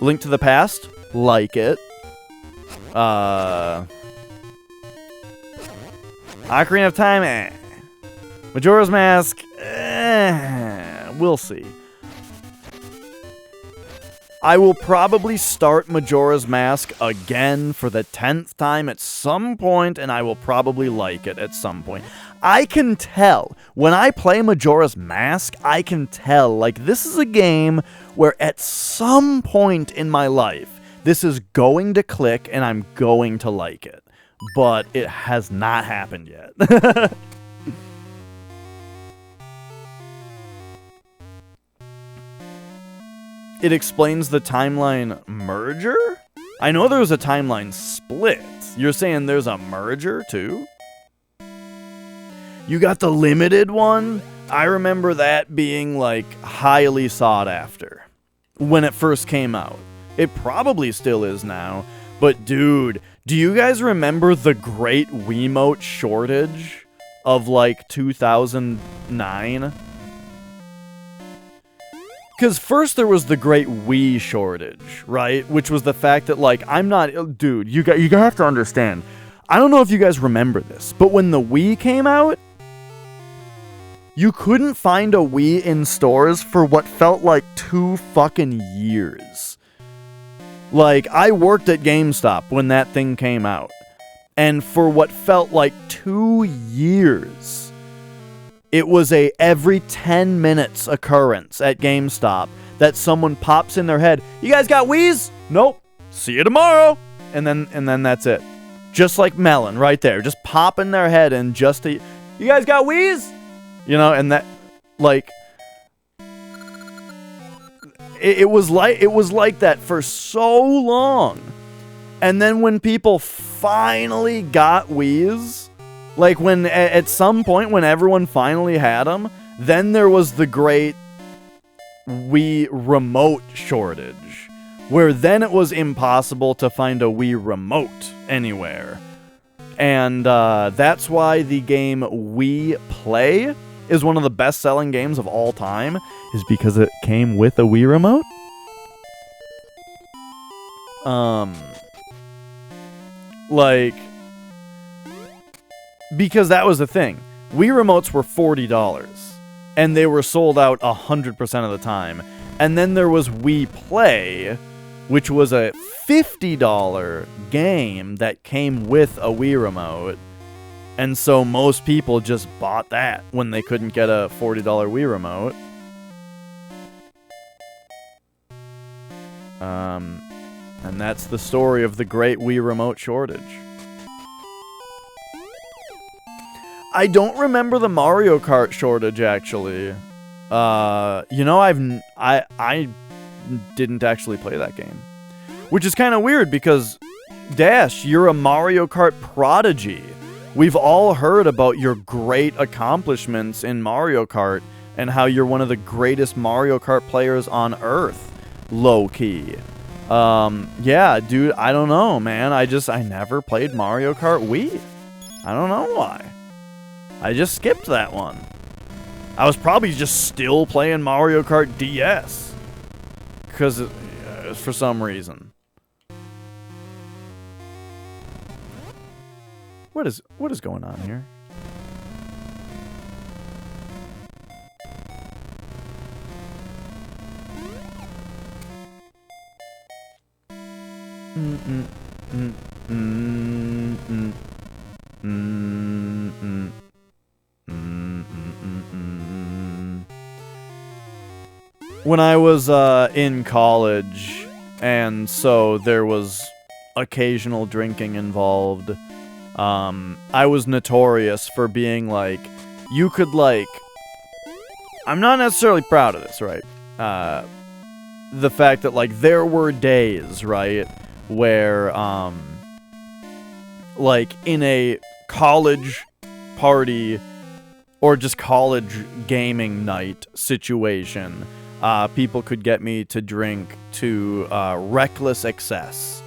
Link to the Past, like it. Ocarina of Time, eh. Majora's Mask, we'll see. I will probably start Majora's Mask again for the 10th time at some point, and I will probably like it at some point. I can tell, when I play Majora's Mask, I can tell, like, this is a game where at some point in my life, this is going to click and I'm going to like it. But it has not happened yet. It explains the timeline merger? I know there was a timeline split. You're saying there's a merger too? You got the limited one? I remember that being like highly sought after when it first came out. It probably still is now. But dude, do you guys remember the great Wiimote shortage of like 2009? Because first there was the great Wii shortage, right? Which was the fact that, like, I'm not... Dude, you have to understand. I don't know if you guys remember this, but when the Wii came out, you couldn't find a Wii in stores for what felt like 2 fucking years. Like, I worked at GameStop when that thing came out. And for what felt like 2 years... It was a every 10 minutes occurrence at GameStop that someone pops in their head, "You guys got Wii's?" "Nope. See you tomorrow." And then that's it. Just like Melon right there. Just pop in their head and just "You guys got Wii's?" You know, and that, like, it was like that for so long. And then when people finally got Wii's, like, when, at some point, when everyone finally had them, then there was the great Wii remote shortage, where then it was impossible to find a Wii remote anywhere. And that's why the game Wii Play is one of the best-selling games of all time, is because it came with a Wii remote. Like... Because that was the thing. Wii remotes were $40, and they were sold out 100% of the time. And then there was Wii Play, which was a $50 game that came with a Wii remote. And so most people just bought that when they couldn't get a $40 Wii remote. And that's the story of the great Wii remote shortage. I don't remember the Mario Kart shortage, actually. You know, I didn't actually play that game. Which is kind of weird, because, Dash, you're a Mario Kart prodigy. We've all heard about your great accomplishments in Mario Kart, and how you're one of the greatest Mario Kart players on Earth, low-key. Yeah, dude, I don't know, man. I never played Mario Kart Wii. I don't know why. I just skipped that one. I was probably just still playing Mario Kart DS. Because, for some reason. What is going on here? When I was in college, and so there was occasional drinking involved, I was notorious for being like, you could, like, I'm not necessarily proud of this, right? The fact that, like, there were days, right, where, like, in a college party or just college gaming night situation, people could get me to drink to reckless excess.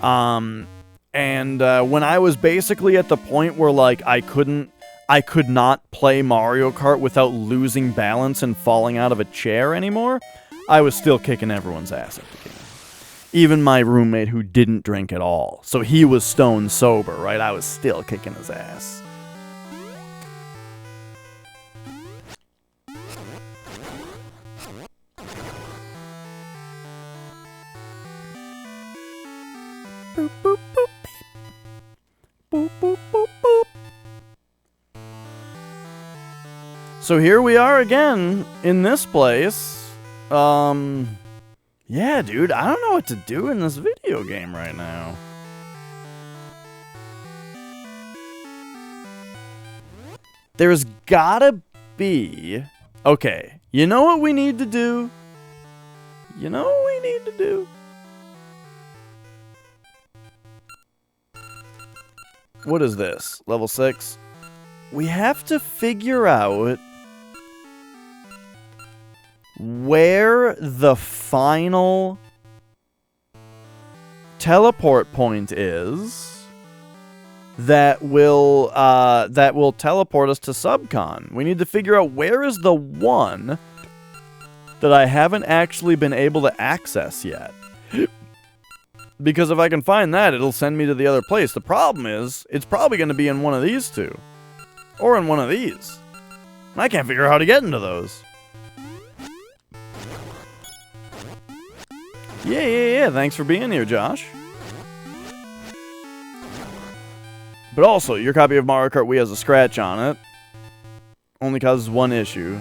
And when I was basically at the point where like I could not play Mario Kart without losing balance and falling out of a chair anymore, I was still kicking everyone's ass at the game. Even my roommate who didn't drink at all. So he was stone sober, right? I was still kicking his ass. Boop, boop, boop, boop, boop, boop, boop. So here we are again in this place. Yeah, dude, I don't know what to do in this video game right now. There's gotta be... Okay, you know what we need to do? You know what we need to do? What is this? Level 6? We have to figure out where the final teleport point is that will teleport us to Subcon. We need to figure out where is the one that I haven't actually been able to access yet. Because if I can find that, it'll send me to the other place. The problem is, it's probably going to be in one of these two. Or in one of these. And I can't figure out how to get into those. Yeah. Thanks for being here, Josh. But also, your copy of Mario Kart Wii has a scratch on it. Only causes one issue.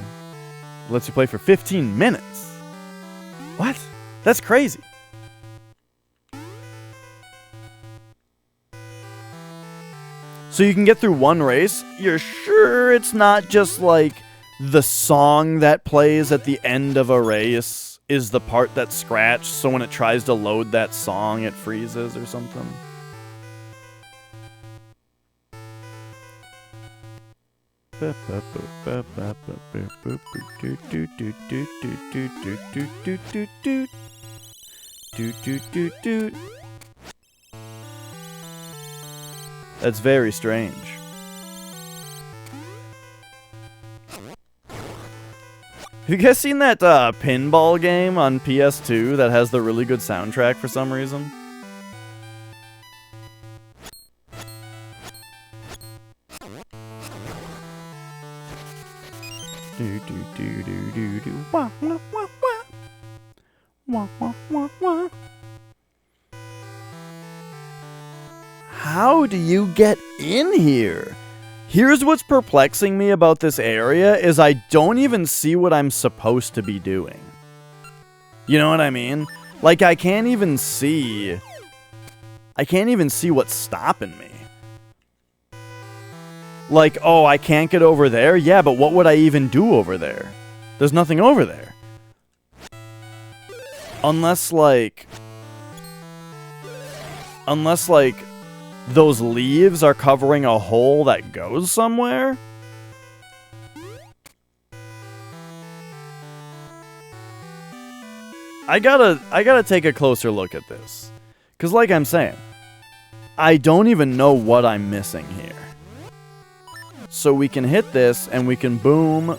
Lets you play for 15 minutes. What? That's crazy. So you can get through one race. You're sure it's not just like the song that plays at the end of a race is the part that's scratched, so when it tries to load that song, it freezes or something? That's very strange. Have you guys seen that pinball game on PS2 that has the really good soundtrack for some reason? Do do do do do do. Wah wah wah wah. Wah wah wah wah. How do you get in here? Here's what's perplexing me about this area is I don't even see what I'm supposed to be doing. You know what I mean? Like I can't even see what's stopping me. Like, oh, I can't get over there? Yeah, but what would I even do over there? There's nothing over there. Unless like those leaves are covering a hole that goes somewhere? I gotta take a closer look at this. 'Cause like I'm saying, I don't even know what I'm missing here. So we can hit this and we can boom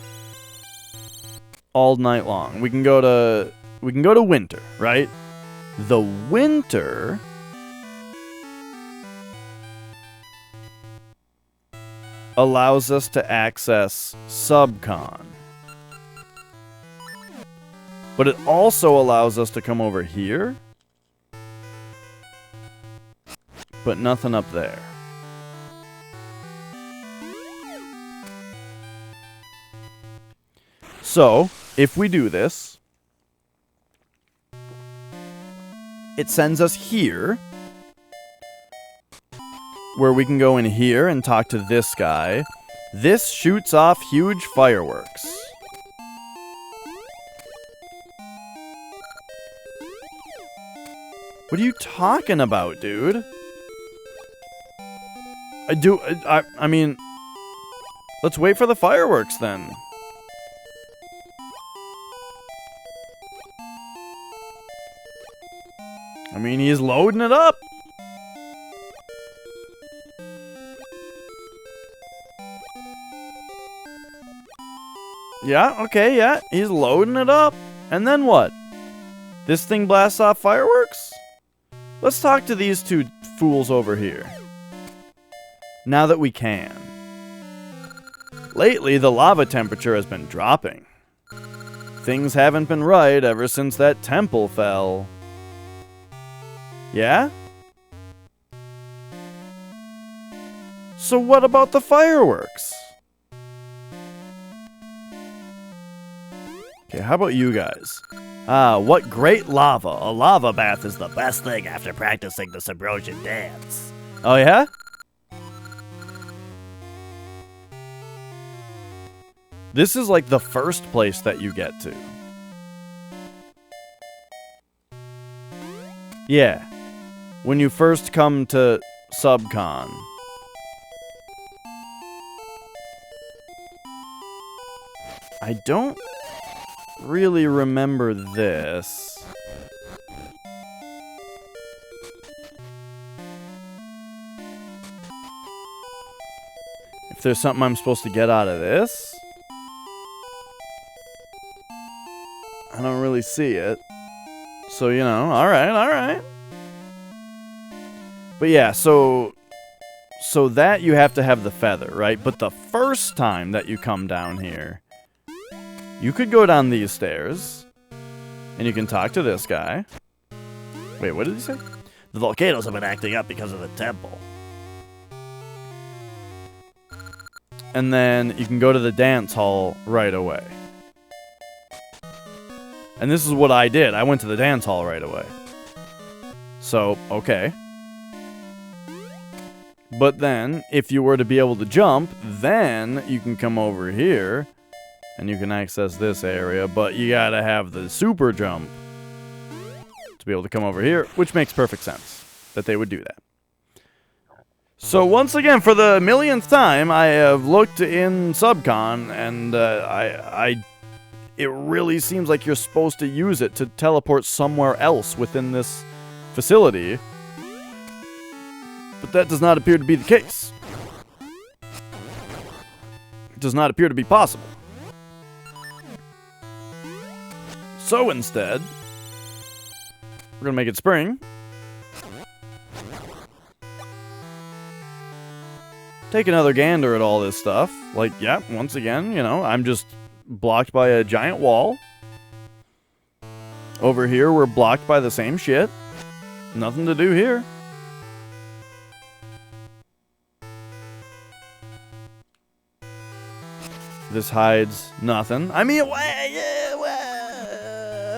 all night long. We can go to winter, right? The winter allows us to access Subcon. But it also allows us to come over here. But nothing up there. So, if we do this, it sends us here, where we can go in here and talk to this guy. This shoots off huge fireworks. What are you talking about, dude? I mean, let's wait for the fireworks then. I mean, he's loading it up. Yeah, okay, yeah. He's loading it up. And then what? This thing blasts off fireworks? Let's talk to these two fools over here. Now that we can. Lately, the lava temperature has been dropping. Things haven't been right ever since that temple fell. Yeah? So what about the fireworks? Okay, how about you guys? What great lava. A lava bath is the best thing after practicing the Subrosion dance. Oh yeah? This is like the first place that you get to. Yeah. When you first come to Subcon. I don't really remember this. If there's something I'm supposed to get out of this, I don't really see it. So, you know, alright. But yeah, so that you have to have the feather, right? But the first time that you come down here, you could go down these stairs, and you can talk to this guy. Wait, what did he say? The volcanoes have been acting up because of the temple. And then you can go to the dance hall right away. And this is what I did. I went to the dance hall right away. So, okay. But then, if you were to be able to jump, then you can come over here and you can access this area, but you gotta have the super jump to be able to come over here, which makes perfect sense that they would do that. So once again, for the millionth time, I have looked in Subcon, and it really seems like you're supposed to use it to teleport somewhere else within this facility, but that does not appear to be the case. It does not appear to be possible. So instead, we're gonna make it spring. Take another gander at all this stuff. Like, yeah, once again, you know, I'm just blocked by a giant wall. Over here, we're blocked by the same shit. Nothing to do here. This hides nothing. I mean,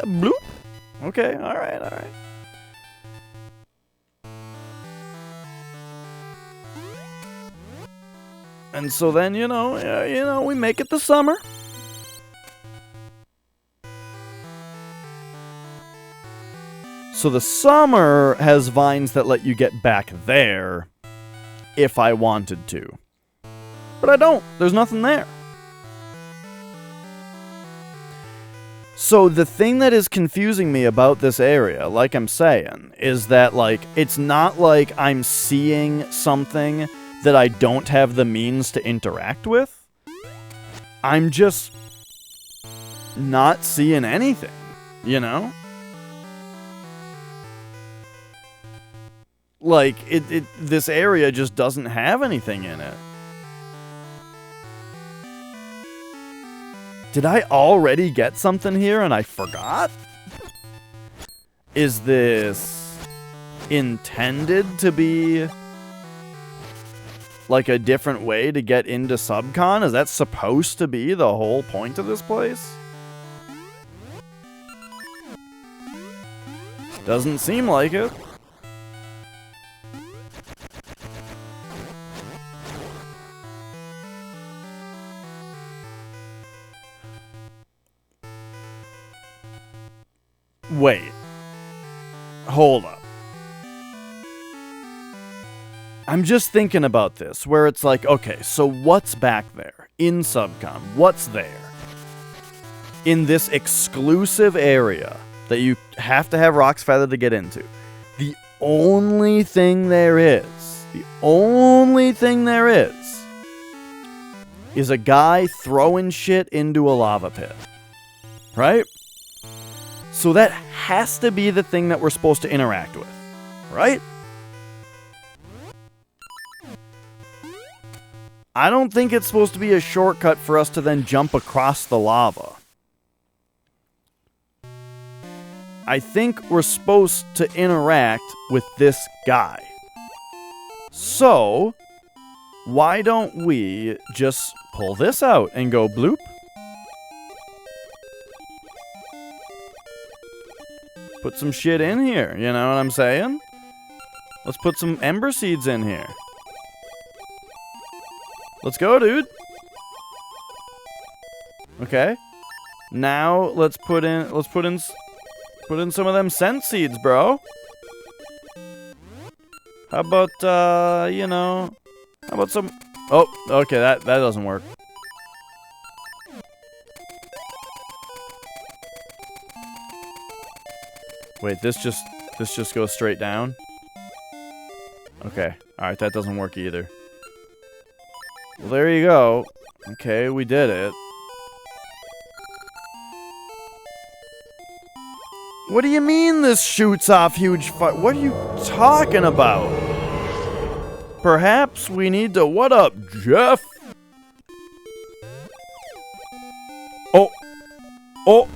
bloop. Okay, alright. And so then, you know, we make it the summer. So the summer has vines that let you get back there if I wanted to. But I don't. There's nothing there. So the thing that is confusing me about this area, like I'm saying, is that, like, it's not like I'm seeing something that I don't have the means to interact with. I'm just not seeing anything, you know? Like, this area just doesn't have anything in it. Did I already get something here and I forgot? Is this intended to be like a different way to get into Subcon? Is that supposed to be the whole point of this place? Doesn't seem like it. Wait. Hold up. I'm just thinking about this, where it's like, okay, so what's back there? In Subcon, what's there? In this exclusive area that you have to have Rock's Feather to get into. only thing there is a guy throwing shit into a lava pit. Right? So that has to be the thing that we're supposed to interact with. Right? I don't think it's supposed to be a shortcut for us to then jump across the lava. I think we're supposed to interact with this guy. So, why don't we just pull this out and go bloop? Put some shit in here, you know what I'm saying? Let's put some ember seeds in here. Let's go, dude. Okay. Now let's put in some of them scent seeds, bro. How about how about some? Oh, okay, that doesn't work. Wait, this just goes straight down. Okay, all right, that doesn't work either. Well, there you go. Okay, we did it. What do you mean this shoots off huge fire? What are you talking about? Perhaps we need to... What up, Jeff? Oh. Oh.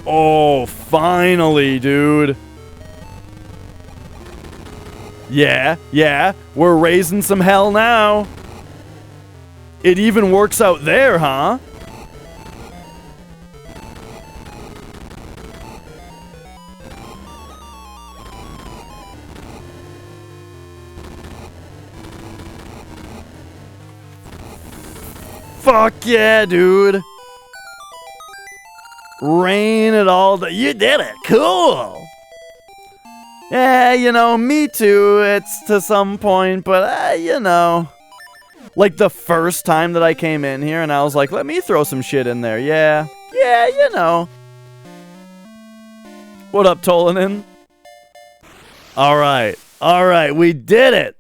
Oh, finally, dude. Yeah, we're raising some hell now. It even works out there, huh? Fuck yeah, dude. Rain it all day. You did it. Cool. Yeah, you know, me too. It's to some point, but, you know. Like the first time that I came in here and I was like, let me throw some shit in there. Yeah, you know. What up, Tolanin? Alright, we did it.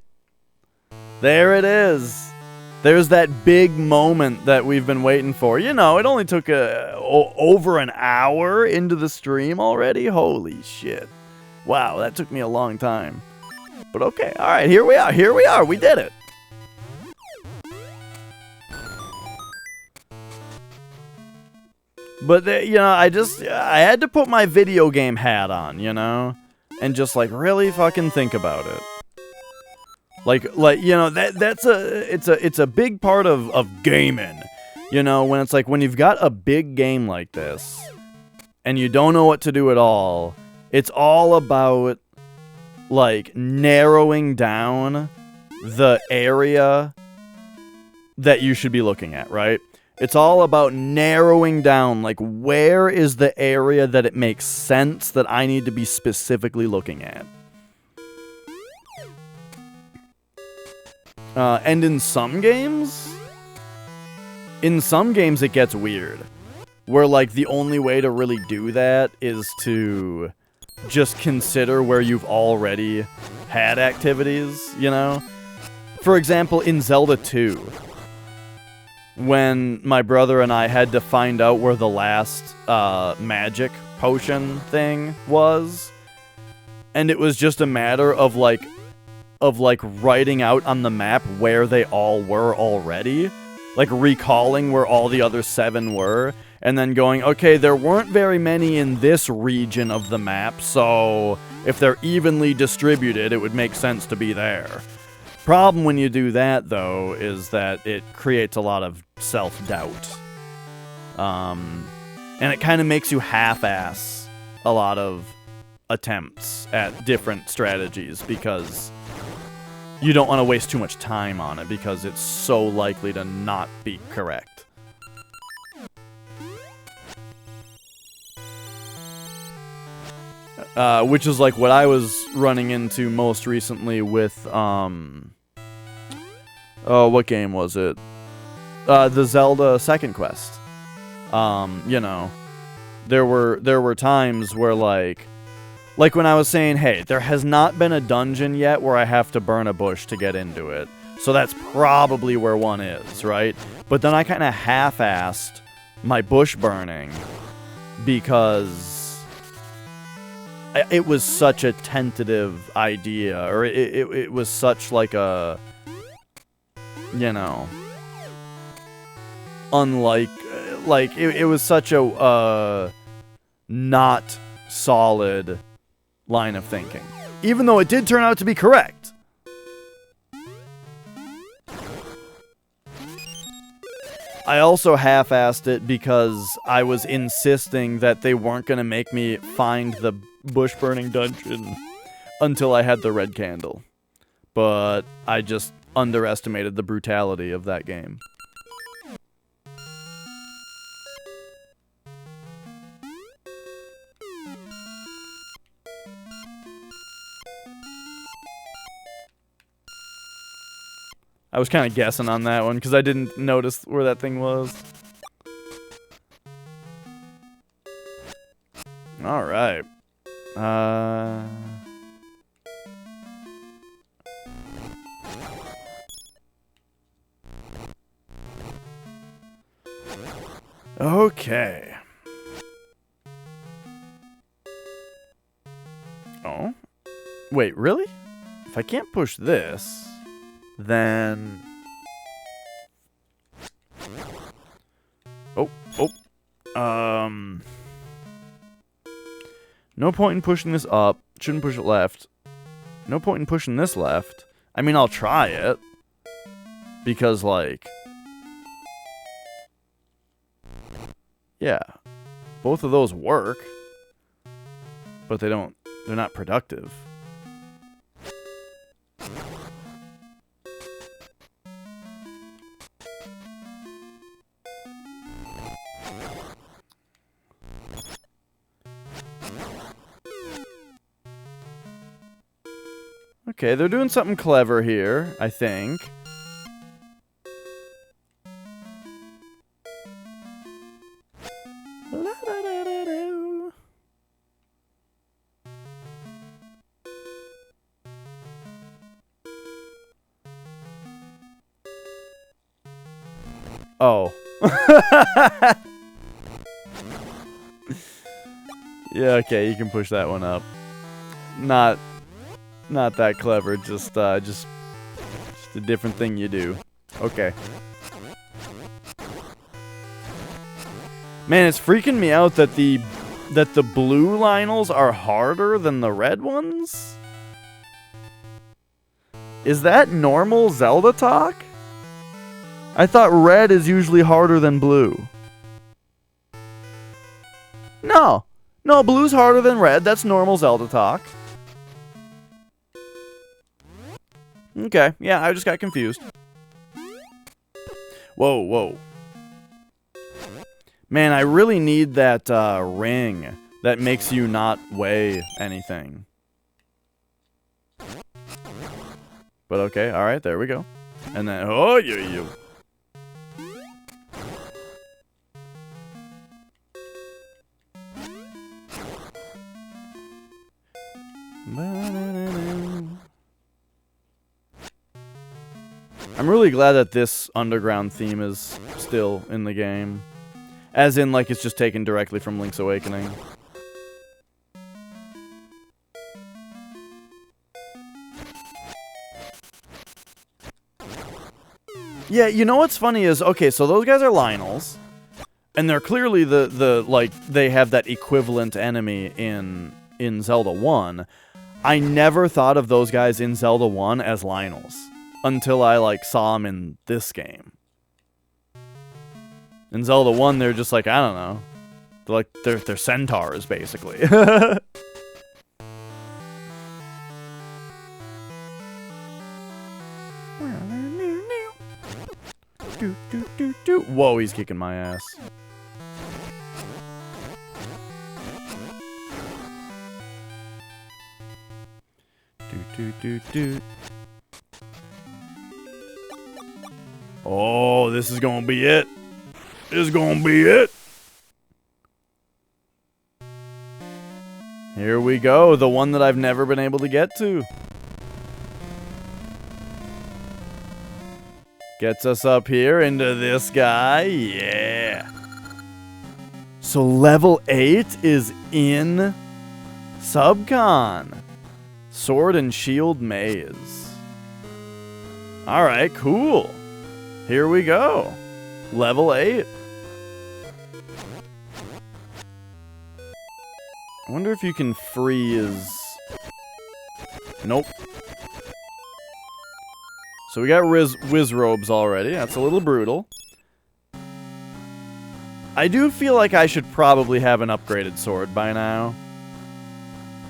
There it is. There's that big moment that we've been waiting for. You know, it only took over an hour into the stream already. Holy shit. Wow, that took me a long time. But okay, alright, here we are, we did it. But, you know, I had to put my video game hat on, you know? And just, like, really fucking think about it. Like, you know, it's a big part of gaming. You know, when it's like, when you've got a big game like this, and you don't know what to do at all, it's all about, like, narrowing down the area that you should be looking at, right? It's all about narrowing down, like, where is the area that it makes sense that I need to be specifically looking at. And in some games it gets weird. Where, like, the only way to really do that is to just consider where you've already had activities, you know? For example, in Zelda 2, when my brother and I had to find out where the last magic potion thing was, and it was just a matter of writing out on the map where they all were already, like recalling where all the other 7 were, and then going, okay, there weren't very many in this region of the map, so if they're evenly distributed, it would make sense to be there. Problem when you do that, though, is that it creates a lot of self-doubt. And it kind of makes you half-ass a lot of attempts at different strategies, because you don't want to waste too much time on it, because it's so likely to not be correct. Which is like what I was running into most recently with, what game was it? The Zelda second quest. You know, there were times where, like, Like when I was saying, hey, there has not been a dungeon yet where I have to burn a bush to get into it. So that's probably where one is, right? But then I kind of half-assed my bush burning because it was such a tentative idea, or it was such like a, you know, unlike, like, it was such a not solid line of thinking. Even though it did turn out to be correct. I also half-assed it because I was insisting that they weren't going to make me find the bush-burning dungeon until I had the red candle. But I just underestimated the brutality of that game. I was kind of guessing on that one because I didn't notice where that thing was. All right. Okay. Oh? Wait, really? If I can't push this, then... Oh. No point in pushing this up. Shouldn't push it left. No point in pushing this left. I mean, I'll try it. Because, like... Yeah. Both of those work. But they don't... They're not productive. Okay, they're doing something clever here, I think. Oh. Yeah, okay, you can push that one up. Not that clever, just a different thing you do. Okay. Man, it's freaking me out that the blue Lionels are harder than the red ones? Is that normal Zelda talk? I thought red is usually harder than blue. No, blue's harder than red. That's normal Zelda talk. Okay, yeah, I just got confused. Whoa. Man, I really need that ring that makes you not weigh anything. But okay, alright, there we go. And then, oh, you. I'm really glad that this underground theme is still in the game. As in, like, it's just taken directly from Link's Awakening. Yeah, you know what's funny is, okay, so those guys are Lionels. And they're clearly the like, they have that equivalent enemy in Zelda 1. I never thought of those guys in Zelda 1 as Lionels. Until I, like, saw them in this game. In Zelda 1, they're just like, I don't know. They're like, they're centaurs, basically. Whoa, he's kicking my ass. Oh, this is gonna be it. This is gonna be it. Here we go, the one that I've never been able to get to. Gets us up here into this guy, yeah. So level 8 is in Subcon. Sword and Shield Maze. Alright, cool. Here we go. Level 8. I wonder if you can freeze. Nope. So we got whiz robes already. That's a little brutal. I do feel like I should probably have an upgraded sword by now.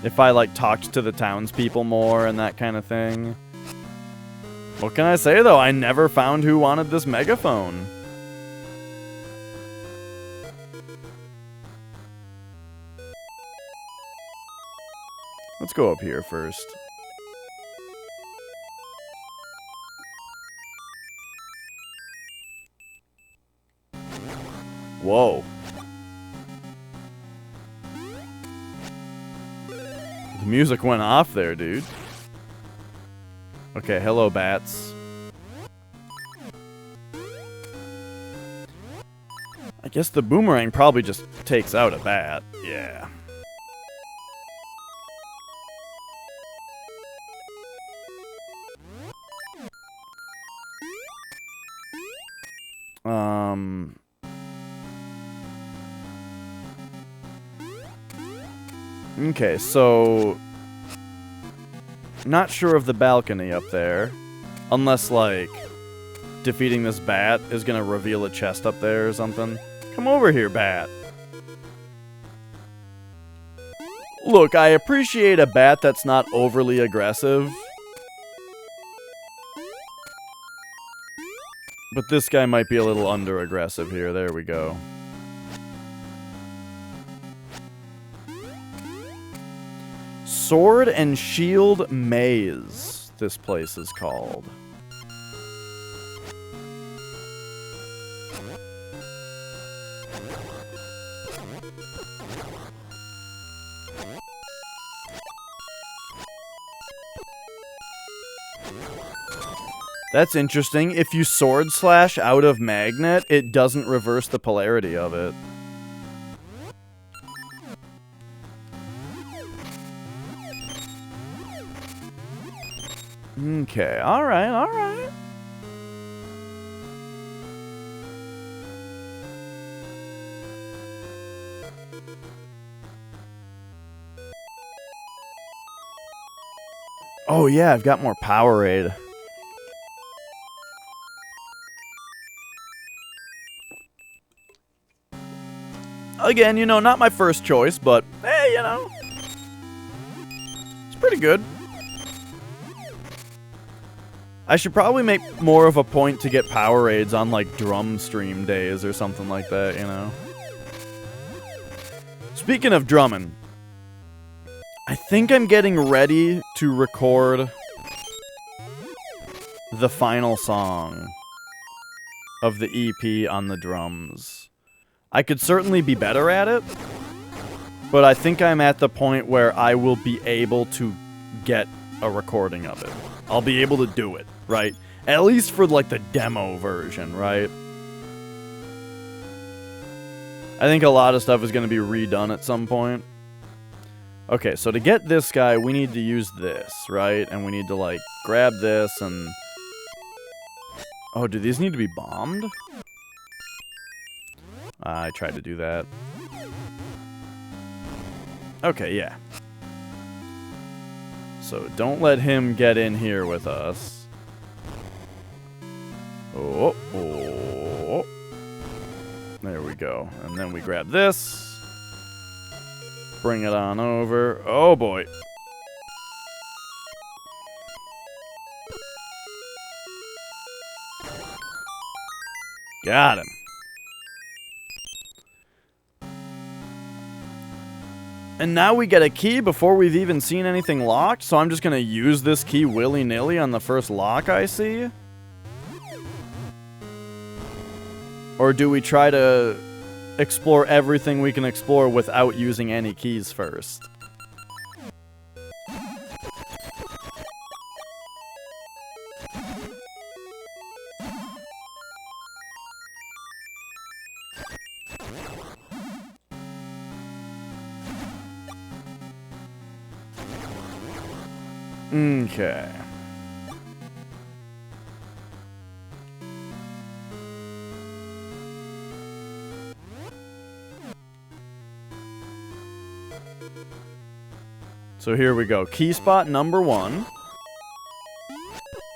If I, like, talked to the townspeople more and that kind of thing. What can I say, though? I never found who wanted this megaphone. Let's go up here first. Whoa. The music went off there, dude. Okay, hello, bats. I guess the boomerang probably just takes out a bat. Yeah. Okay, so not sure of the balcony up there, unless, like, defeating this bat is gonna reveal a chest up there or something. Come over here, bat. Look, I appreciate a bat that's not overly aggressive, but this guy might be a little under-aggressive here. There we go. Sword and Shield Maze, this place is called. That's interesting. If you sword slash out of magnet, it doesn't reverse the polarity of it. Okay, alright, alright. Oh yeah, I've got more Powerade. Again, you know, not my first choice, but hey, you know, it's pretty good. I should probably make more of a point to get Powerades on, like, drum stream days or something like that, you know? Speaking of drumming, I think I'm getting ready to record the final song of the EP on the drums. I could certainly be better at it, but I think I'm at the point where I will be able to get a recording of it. I'll be able to do it, right? At least for, like, the demo version, right? I think a lot of stuff is going to be redone at some point. Okay, so to get this guy, we need to use this, right? And we need to, like, grab this and... Oh, do these need to be bombed? I tried to do that. Okay, yeah. So don't let him get in here with us. Oh, oh. There we go. And then we grab this. Bring it on over. Oh boy. Got him. And now we get a key before we've even seen anything locked, so I'm just gonna use this key willy-nilly on the first lock I see? Or do we try to explore everything we can explore without using any keys first? Okay. So here we go. Key spot number 1.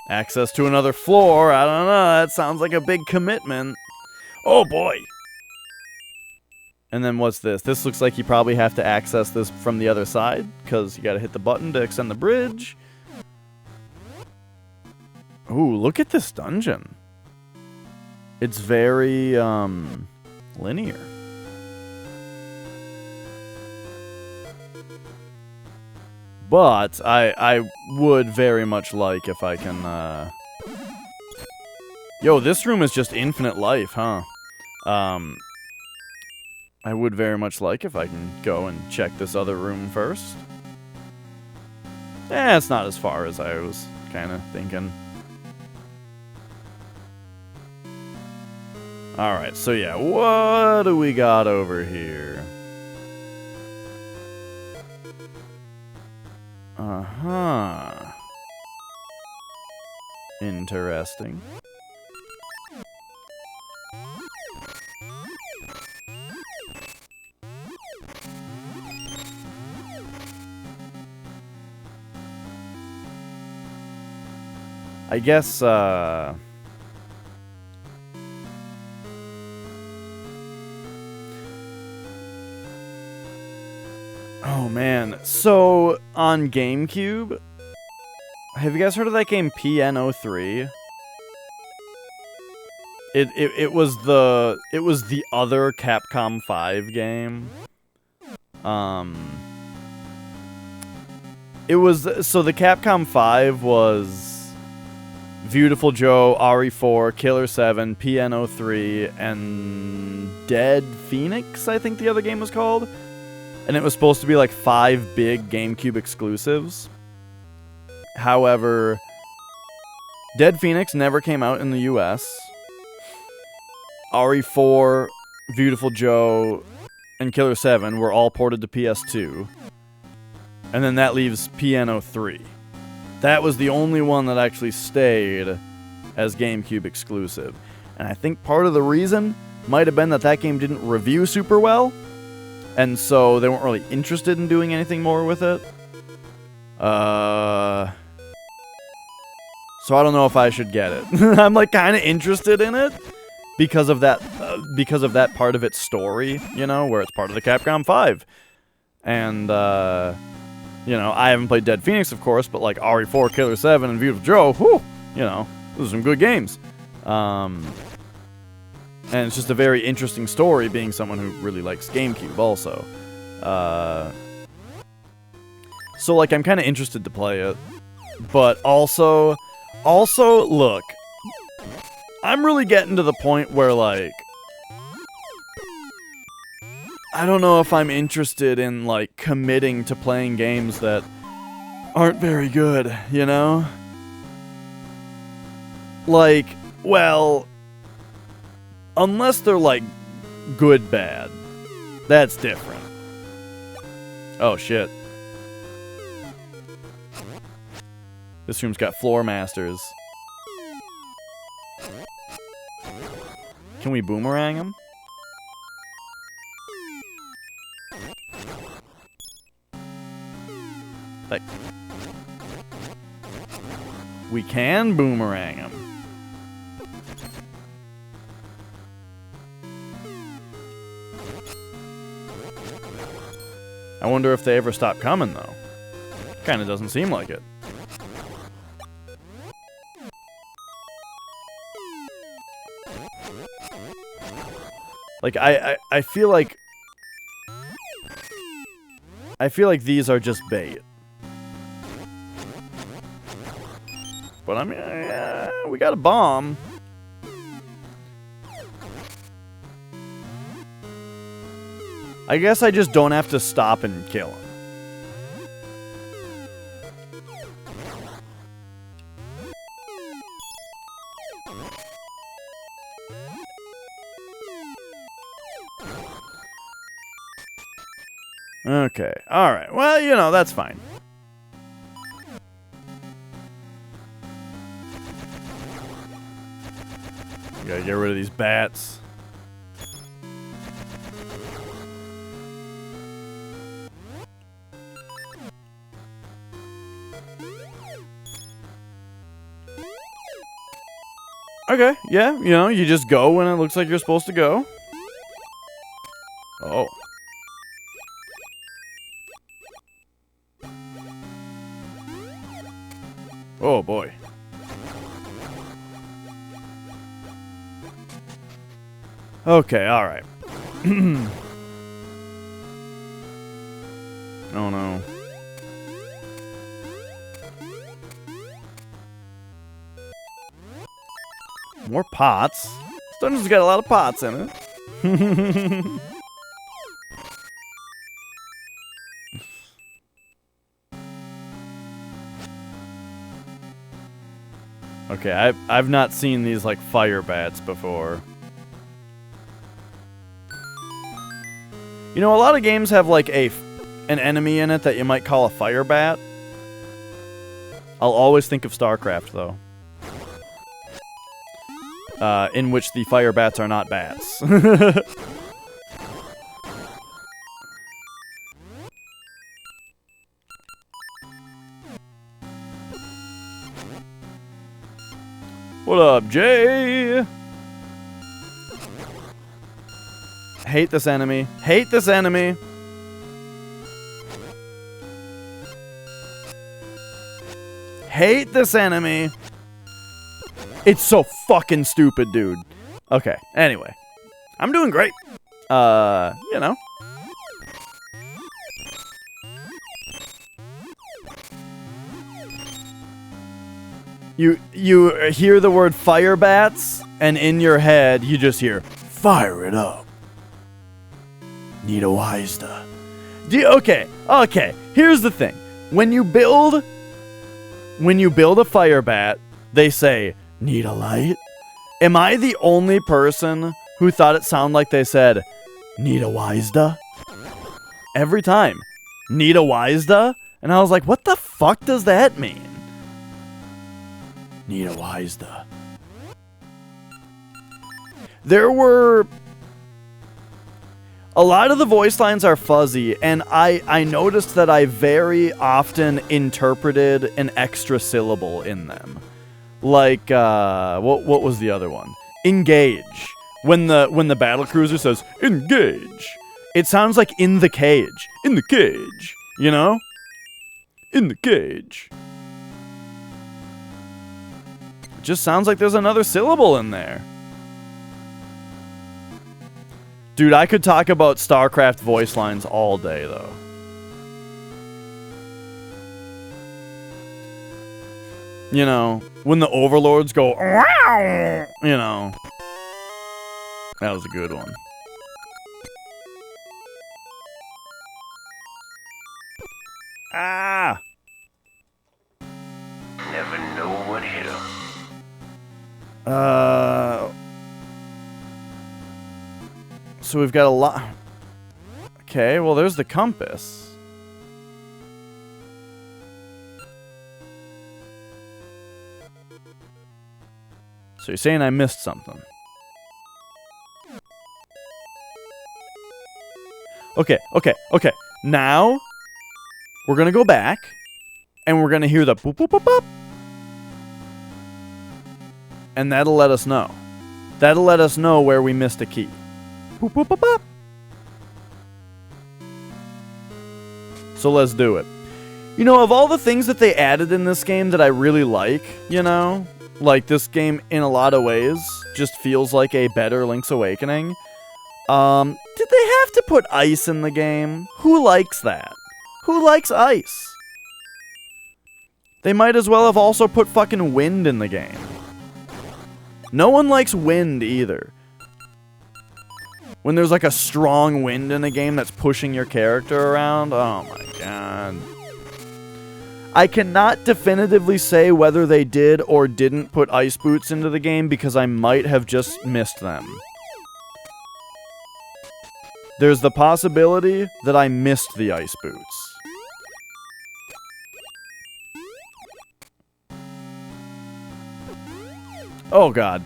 Access to another floor. I don't know. That sounds like a big commitment. Oh, boy. And then what's this? This looks like you probably have to access this from the other side, because you got to hit the button to extend the bridge. Ooh, look at this dungeon. It's very, linear. But I would very much like if I can, Yo, this room is just infinite life, huh? I would very much like if I can go and check this other room first. It's not as far as I was kind of thinking. Alright, so yeah, what do we got over here? Uh-huh. Interesting. I guess, oh, man. So, on GameCube, have you guys heard of that game PN03? It was the other Capcom 5 game. It was, so the Capcom 5 was Beautiful Joe, RE4, Killer 7, PN03, and Dead Phoenix, I think the other game was called. And it was supposed to be like 5 big GameCube exclusives. However, Dead Phoenix never came out in the US. RE4, Beautiful Joe, and Killer 7 were all ported to PS2. And then that leaves PN03. That was the only one that actually stayed as GameCube exclusive. And I think part of the reason might have been that that game didn't review super well. And so they weren't really interested in doing anything more with it. So I don't know if I should get it. I'm like kind of interested in it because of that part of its story, you know, where it's part of the Capcom 5. And you know, I haven't played Dead Phoenix, of course, but like RE4, Killer 7, and Beautiful Joe, whew, you know, those are some good games. And it's just a very interesting story, being someone who really likes GameCube also. So, like, I'm kind of interested to play it. But also, look, I'm really getting to the point where, like, I don't know if I'm interested in, like, committing to playing games that aren't very good, you know? Like, well, unless they're, like, good bad. That's different. Oh, shit. This room's got floor masters. Can we boomerang them? Like, we can boomerang them. I wonder if they ever stop coming, though. Kind of doesn't seem like it. Like, I feel like... I feel like these are just bait. But I mean, we got a bomb. I guess I just don't have to stop and kill him. Okay, alright. Well, you know, that's fine. Gotta get rid of these bats. Okay, yeah, you know, you just go when it looks like you're supposed to go. Oh. Oh boy. Okay, alright. Oh no. More pots. This dungeon's got a lot of pots in it. Okay, I've not seen these like fire bats before. You know, a lot of games have like an enemy in it that you might call a fire bat. I'll always think of StarCraft though. In which the fire bats are not bats. What up, Jay? Hate this enemy. Hate this enemy. Hate this enemy. It's so fucking stupid, dude. Okay, anyway. I'm doing great. You know. You hear the word fire bats, and in your head, you just hear, fire it up. Need a Wisda. Okay, here's the thing. When you build a fire bat, they say, need a light? Am I the only person who thought it sounded like they said, need a Wisda? Every time. Need a Wisda? And I was like, what the fuck does that mean? Need a Wisda. There were... A lot of the voice lines are fuzzy, and I noticed that I very often interpreted an extra syllable in them. Like, what was the other one? Engage. When the battlecruiser says, engage, it sounds like in the cage. In the cage. You know? In the cage. It just sounds like there's another syllable in there. Dude, I could talk about StarCraft voice lines all day, though. You know, when the overlords go, wow, you know. That was a good one. Ah! Never know what hit him. So we've got a lot. Okay, well, there's the compass. So you're saying I missed something? Okay. Now, we're gonna go back, and we're gonna hear the boop boop boop boop. And that'll let us know. That'll let us know where we missed a key. Boop boop boop boop. So let's do it. You know, of all the things that they added in this game that I really like, you know, like this game in a lot of ways just feels like a better Link's Awakening. Did they have to put ice in the game? Who likes that? Who likes ice? They might as well have also put fucking wind in the game. No one likes wind either. When there's like a strong wind in a game that's pushing your character around, oh my god. I cannot definitively say whether they did or didn't put ice boots into the game because I might have just missed them. There's the possibility that I missed the ice boots. Oh god.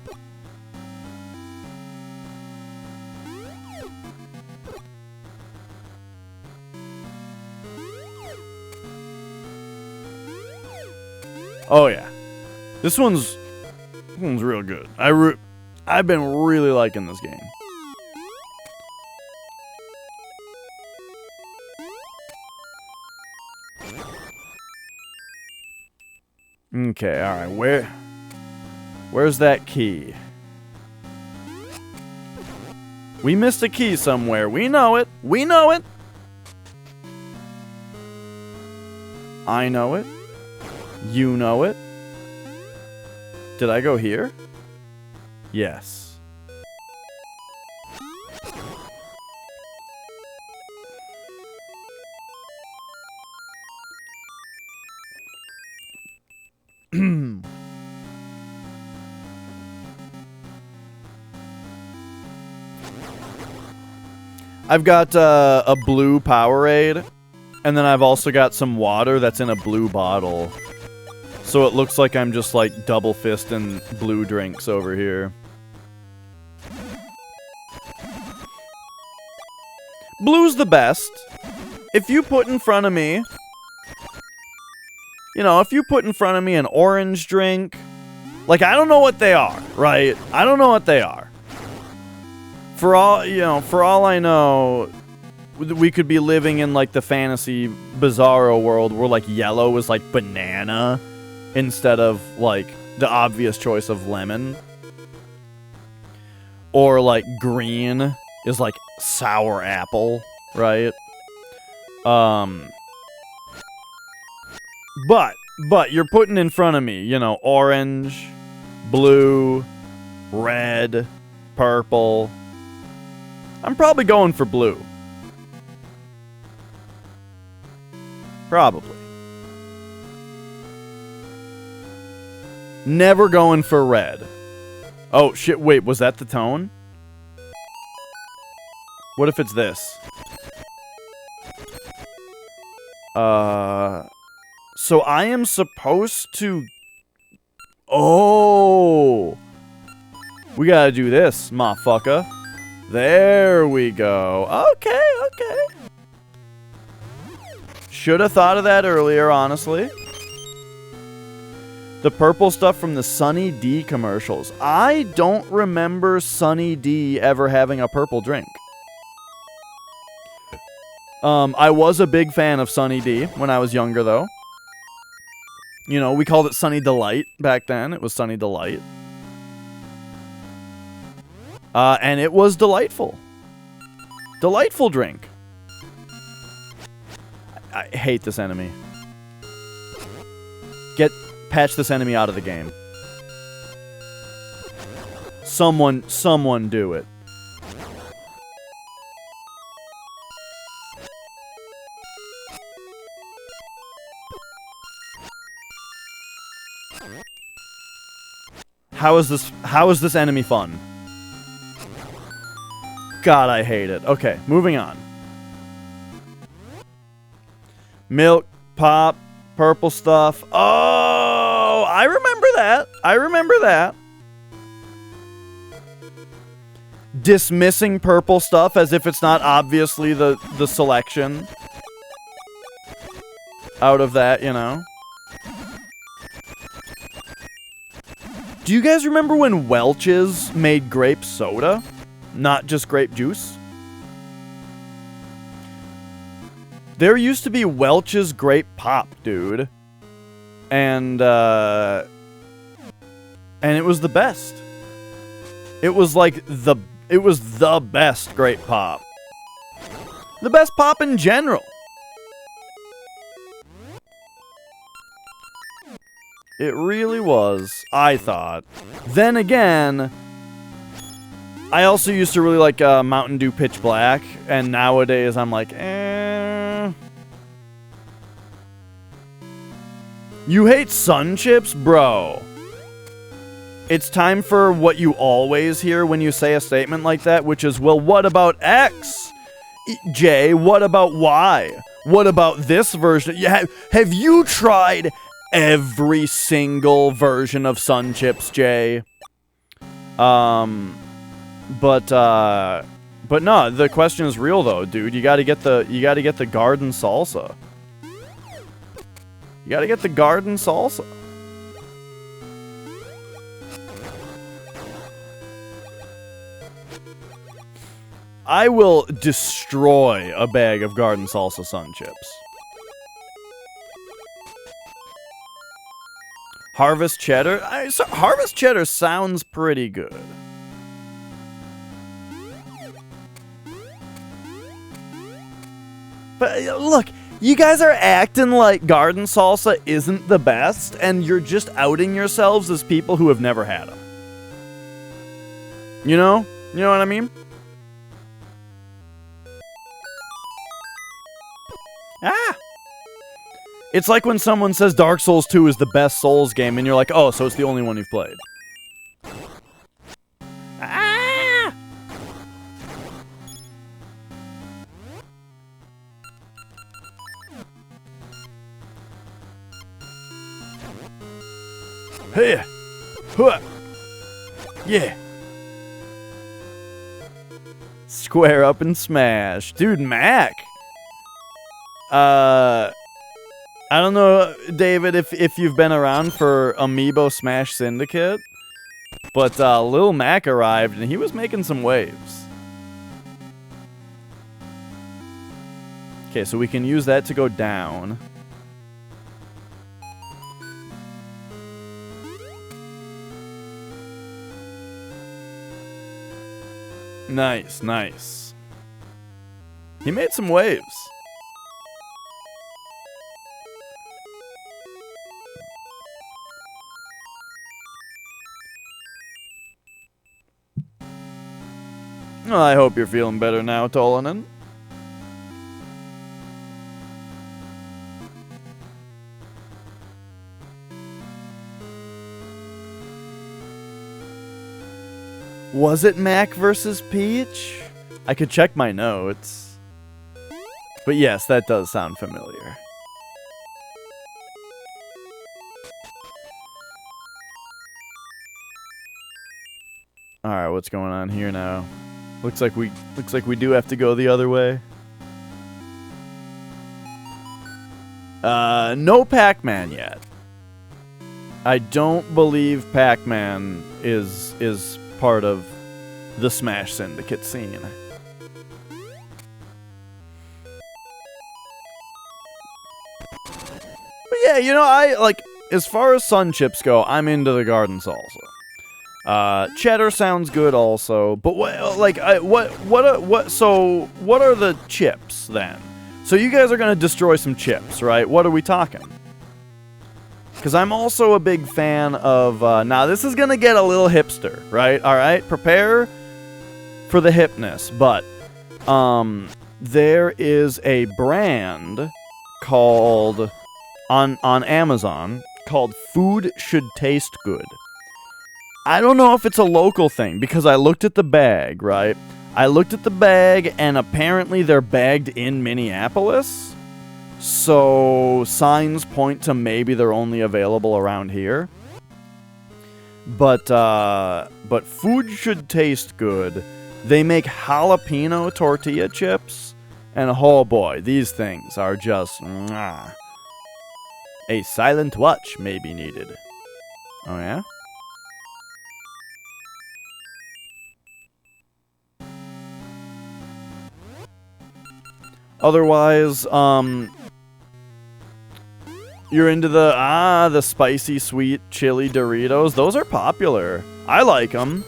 Oh yeah, this one's real good. I've been really liking this game. Okay, all right. Where's that key? We missed a key somewhere. We know it. We know it. I know it. You know it. Did I go here? Yes. I've got a blue Powerade, and then I've also got some water that's in a blue bottle. So it looks like I'm just like double fisting blue drinks over here. Blue's the best. If you put in front of me, if you put in front of me an orange drink, like I don't know what they are, right? I don't know what they are. For all I know, we could be living in like the fantasy bizarro world where like yellow is like banana instead of like the obvious choice of lemon. Or like green is like sour apple, right? But you're putting in front of me, orange, blue, red, purple. I'm probably going for blue. Probably. Never going for red. Oh, shit, wait, was that the tone? What if it's this? So I am supposed to... Oh! We gotta do this, motherfucker. There we go. Okay. Should have thought of that earlier, honestly. The purple stuff from the Sunny D commercials. I don't remember Sunny D ever having a purple drink. I was a big fan of Sunny D when I was younger, though. We called it Sunny Delight back then. It was Sunny Delight. And it was delightful. Delightful drink. I hate this enemy. Patch this enemy out of the game. Someone do it. How is this enemy fun? God, I hate it. Okay, moving on. Milk, pop, purple stuff. Oh, I remember that. Dismissing purple stuff as if it's not obviously the selection out of that, Do you guys remember when Welch's made grape soda? Not just grape juice? There used to be Welch's grape pop, dude. And it was the best. It was the best grape pop. The best pop in general. It really was, I thought. Then again, I also used to really like Mountain Dew Pitch Black, and nowadays I'm like, You hate Sun Chips? Bro. It's time for what you always hear when you say a statement like that, which is, well, what about X? Jay, what about Y? What about this version? Have you tried every single version of Sun Chips, Jay? But no, the question is real though, dude. You gotta get the garden salsa. You gotta get the garden salsa. I will destroy a bag of Garden Salsa Sun Chips. Harvest Cheddar? Harvest Cheddar sounds pretty good. But look, you guys are acting like Garden Salsa isn't the best, and you're just outing yourselves as people who have never had them. You know? You know what I mean? Ah! It's like when someone says Dark Souls 2 is the best Souls game, and you're like, oh, so it's the only one you've played. Ah! Hey! Huh! Yeah! Square up and smash. Dude, Mac! I don't know, David, if you've been around for Amiibo Smash Syndicate, but Lil Mac arrived and he was making some waves. Okay, so we can use that to go down. Nice, nice. He made some waves. Well, I hope you're feeling better now, Tolanen. Was it Mac versus Peach? I could check my notes. But yes, that does sound familiar. Alright, what's going on here now? Looks like we do have to go the other way. No Pac-Man yet. I don't believe Pac-Man is part of the Smash Syndicate scene. But yeah, you know, I like as far as Sun Chips go, I'm into the Garden Salsa. Cheddar sounds good also, but what are the chips then? So you guys are gonna destroy some chips, right? What are we talking? Because I'm also a big fan of, now this is gonna get a little hipster, right? Alright, prepare for the hipness, but, there is a brand called, on Amazon, called Food Should Taste Good. I don't know if it's a local thing, because I looked at the bag, right? I looked at the bag, and apparently they're bagged in Minneapolis. So, signs point to maybe they're only available around here. But Food Should Taste Good. They make jalapeno tortilla chips, and oh boy, these things are just... mwah. A silent watch may be needed. Oh yeah? Otherwise, you're into the spicy sweet chili Doritos. Those are popular. I like them.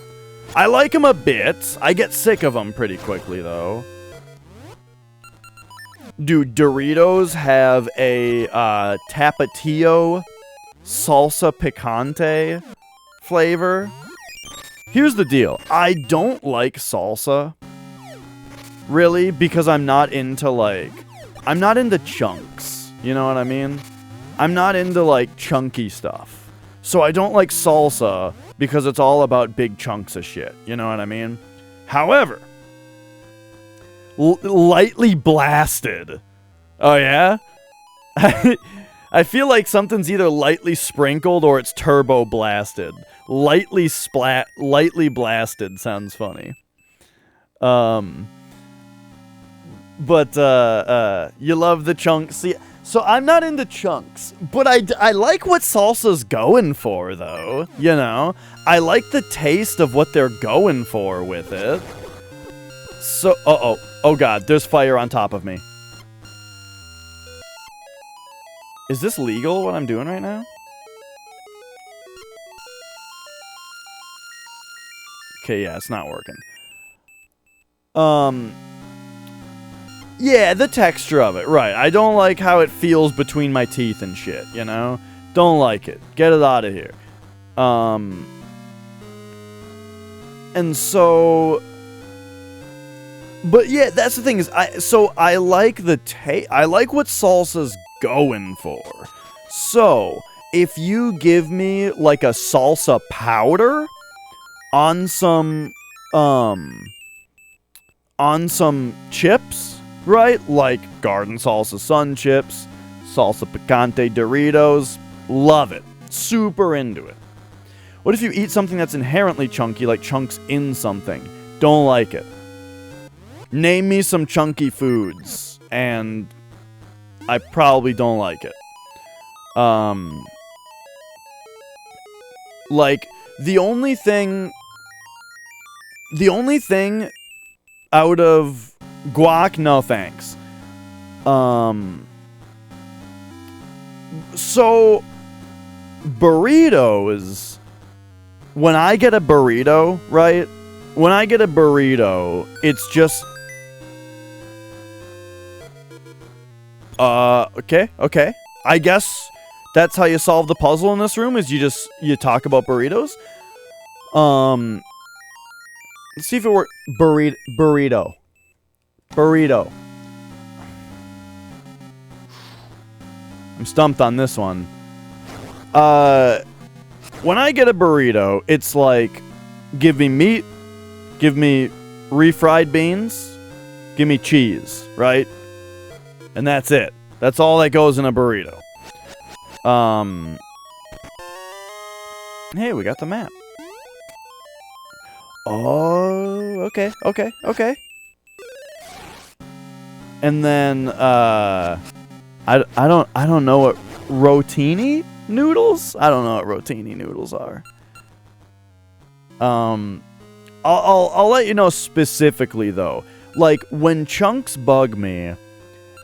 I like them a bit. I get sick of them pretty quickly, though. Dude, Doritos have a Tapatio salsa picante flavor. Here's the deal. I don't like salsa. Really, because I'm not into chunks. You know what I mean? I'm not into like chunky stuff. So I don't like salsa because it's all about big chunks of shit. You know what I mean? However, lightly blasted. Oh yeah? I feel like something's either lightly sprinkled or it's turbo blasted. Lightly blasted sounds funny. But you love the chunks. See, so I'm not into chunks, but I like what salsa's going for, though. You know, I like the taste of what they're going for with it. So, oh god, there's fire on top of me. Is this legal, what I'm doing right now? Okay, yeah, it's not working. Yeah, the texture of it, right. I don't like how it feels between my teeth and shit, you know? Don't like it. Get it out of here. And so... But yeah, that's the thing is, I like the I like what salsa's going for. So, if you give me, like, a salsa powder on some chips, right? Like garden salsa sun chips, salsa picante Doritos. Love it. Super into it. What if you eat something that's inherently chunky, like chunks in something? Don't like it. Name me some chunky foods, and I probably don't like it. Like, the only thing out of guac, no thanks. So burritos, when I get a burrito, right? When I get a burrito, it's just okay. I guess that's how you solve the puzzle in this room, is you talk about burritos. Let's see if it works. Burrito. I'm stumped on this one. When I get a burrito, it's like, give me meat, give me refried beans, give me cheese, right? And that's it. That's all that goes in a burrito. Hey, we got the map. Oh, okay. And then, I don't know what rotini noodles? I don't know what rotini noodles are. I'll let you know specifically though. Like, when chunks bug me,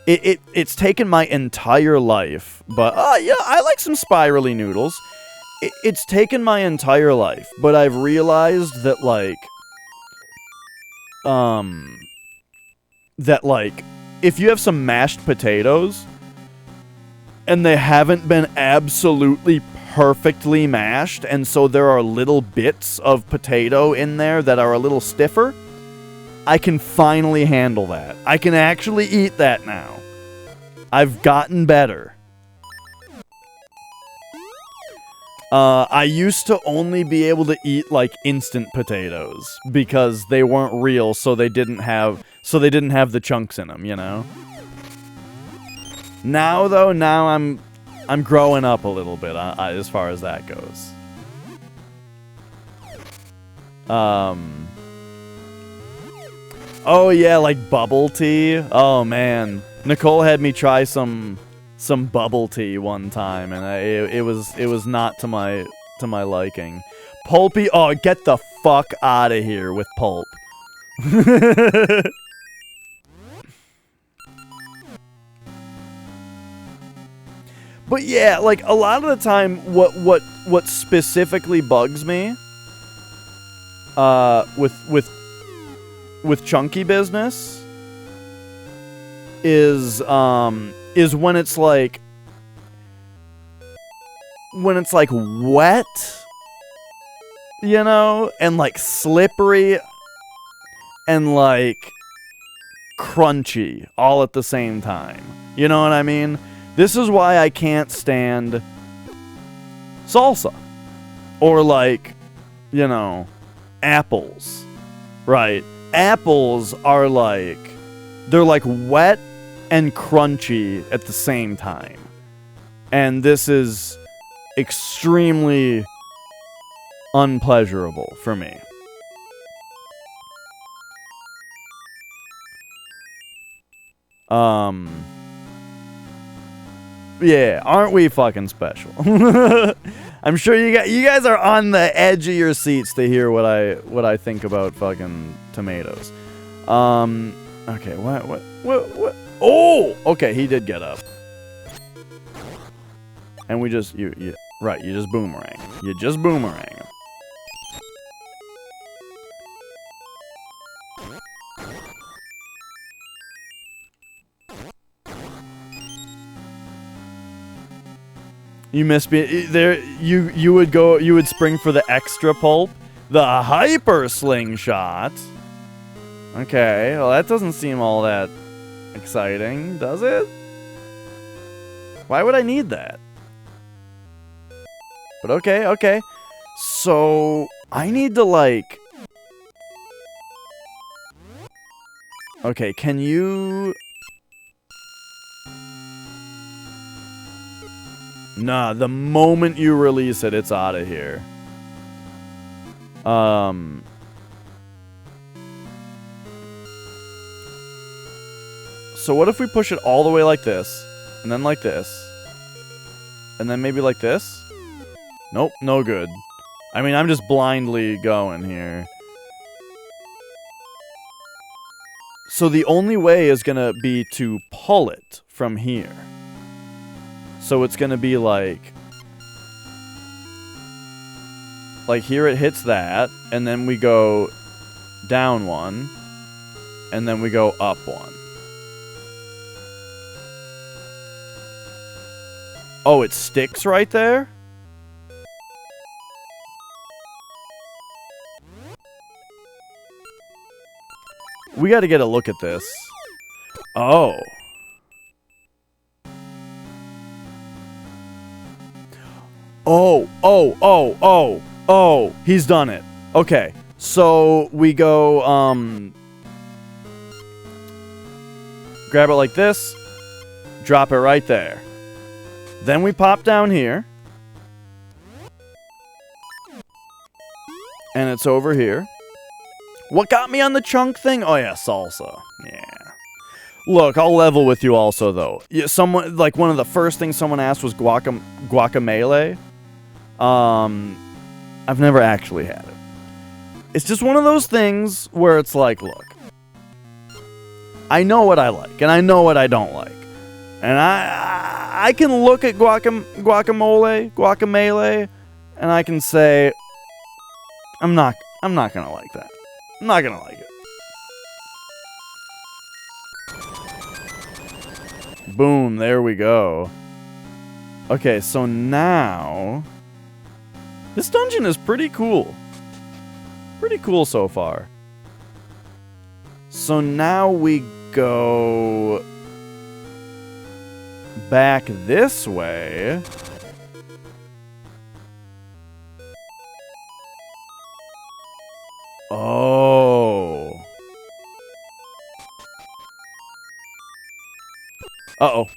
it's taken my entire life, but yeah, I like some spirally noodles. It's taken my entire life, but I've realized that if you have some mashed potatoes and they haven't been absolutely perfectly mashed, and so there are little bits of potato in there that are a little stiffer, I can finally handle that. I can actually eat that now. I've gotten better. I used to only be able to eat, like, instant potatoes because they weren't real, so they didn't have the chunks in them, you know? Now, though, I'm growing up a little bit as far as that goes. Oh yeah, like bubble tea. Oh man, Nicole had me try some bubble tea one time, and it was not to my liking. Pulpy. Oh, get the fuck out of here with pulp. But yeah, like, a lot of the time, what specifically bugs me, with chunky business, is when it's like wet, you know, and like slippery, and like crunchy, all at the same time. You know what I mean? This is why I can't stand salsa. Or, like, you know, apples. Right? Apples are like, they're like wet and crunchy at the same time. And this is extremely unpleasurable for me. Yeah, aren't we fucking special? I'm sure you guys are on the edge of your seats to hear what I think about fucking tomatoes. Okay, what? Oh! Okay, he did get up. And we just, right, you just boomerang. You just boomerang him. You missed me there. You would spring for the extra pulp, the hyper slingshot. Okay, well that doesn't seem all that exciting, does it? Why would I need that? But okay. So I need to like. Okay, can you? Nah, the moment you release it, it's out of here. So what if we push it all the way like this, and then like this, and then maybe like this? Nope, no good. I mean, I'm just blindly going here. So the only way is gonna be to pull it from here. So it's gonna be like here it hits that, and then we go down one, and then we go up one. Oh, it sticks right there? We gotta get a look at this. Oh. Oh, he's done it. Okay, so we go, grab it like this, drop it right there. Then we pop down here, and it's over here. What got me on the chunk thing? Oh yeah, salsa. Yeah. Look, I'll level with you also, though. Yeah, someone, like, one of the first things someone asked was guacamole. I've never actually had it. It's just one of those things where it's like, look, I know what I like, and I know what I don't like. And I can look at guacamole, and I can say, I'm not gonna like that. I'm not gonna like it. Boom, there we go. Okay, so now this dungeon is pretty cool. Pretty cool so far. So now we go back this way. Oh. Uh-oh.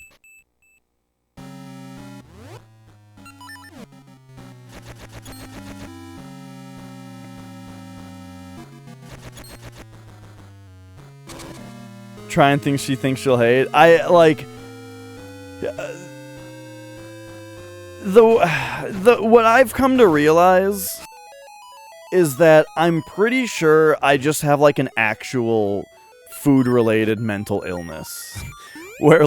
Trying things she thinks she'll hate. I like what I've come to realize is that I'm pretty sure I just have like an actual food-related mental illness. where